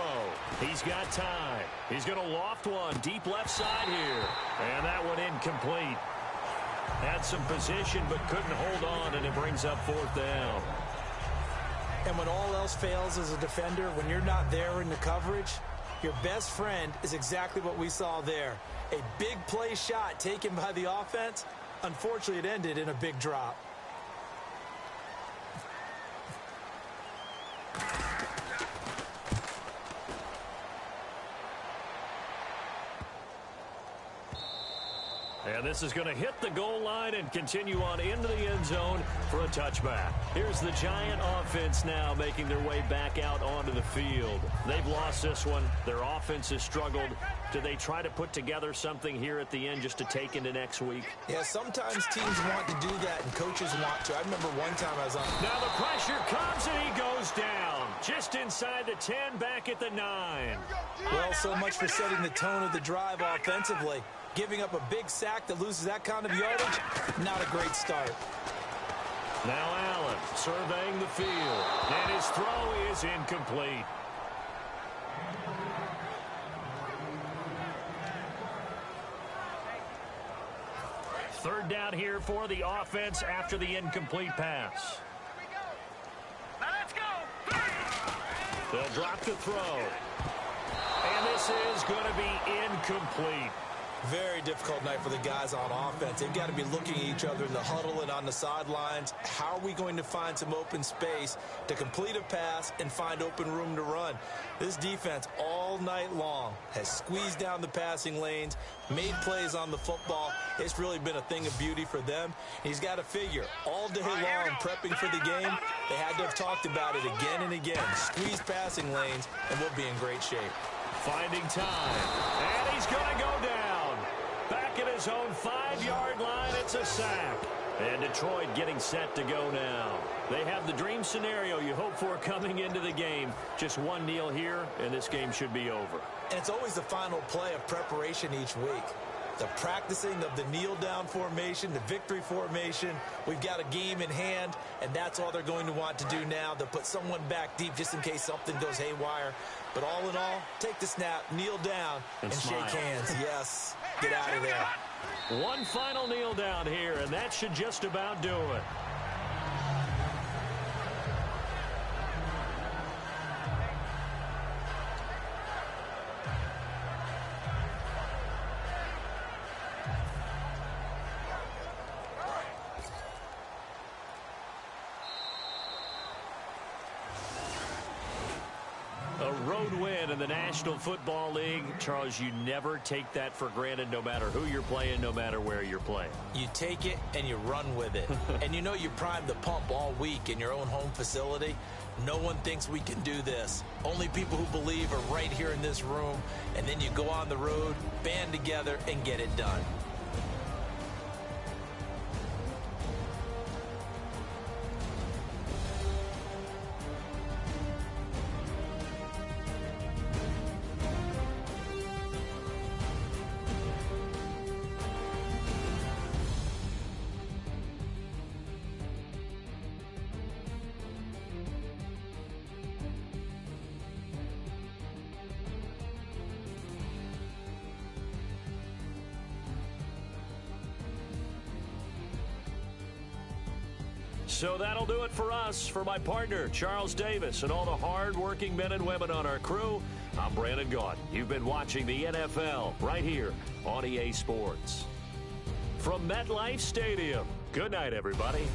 He's got time. He's going to loft one deep left side here. And that one incomplete. Had some position but couldn't hold on, and it brings up 4th down. And when all else fails as a defender, when you're not there in the coverage, your best friend is exactly what we saw there. A big play shot taken by the offense. Unfortunately, it ended in a big drop. And this is going to hit the goal line and continue on into the end zone for a touchback. Here's the Giant offense now making their way back out onto the field. They've lost this one. Their offense has struggled. Do they try to put together something here at the end just to take into next week? Yeah, sometimes teams want to do that and coaches want to. I remember one time I was on. Now the pressure comes and he goes down. Just inside the 10, back at the 9. Well, so much for setting the tone of the drive offensively. Giving up a big sack that loses that kind of yardage, not a great start. Now Allen surveying the field, and his throw is incomplete. Third down here for the offense after the incomplete pass. Now let's go. They'll drop the throw. And this is going to be incomplete. Very difficult night for the guys on offense. They've got to be looking at each other in the huddle and on the sidelines. How are we going to find some open space to complete a pass and find open room to run? This defense all night long has squeezed down the passing lanes, made plays on the football. It's really been a thing of beauty for them. He's got to figure all day long prepping for the game, they had to have talked about it again and again. Squeeze passing lanes, and we'll be in great shape. Finding time, and he's going to go down. Back at his own 5-yard line, it's a sack. And Detroit getting set to go now. They have the dream scenario you hope for coming into the game. Just one kneel here, and this game should be over. And it's always the final play of preparation each week. The practicing of the kneel-down formation, the victory formation. We've got a game in hand, and that's all they're going to want to do now. They'll put someone back deep just in case something goes haywire. But all in all, take the snap, kneel down, and shake hands. Yes, get out of there. One final kneel down here, and that should just about do it. road win in the National Football League. Charles, you never take that for granted no matter who you're playing, no matter where you're playing. You take it and you run with it. And you know you primed the pump all week in your own home facility. No one thinks we can do this. Only people who believe are right here in this room. And then you go on the road, band together, and get it done. So that'll do it for us. For my partner, Charles Davis, and all the hard-working men and women on our crew, I'm Brandon Gaudin. You've been watching the NFL right here on EA Sports. From MetLife Stadium, good night, everybody.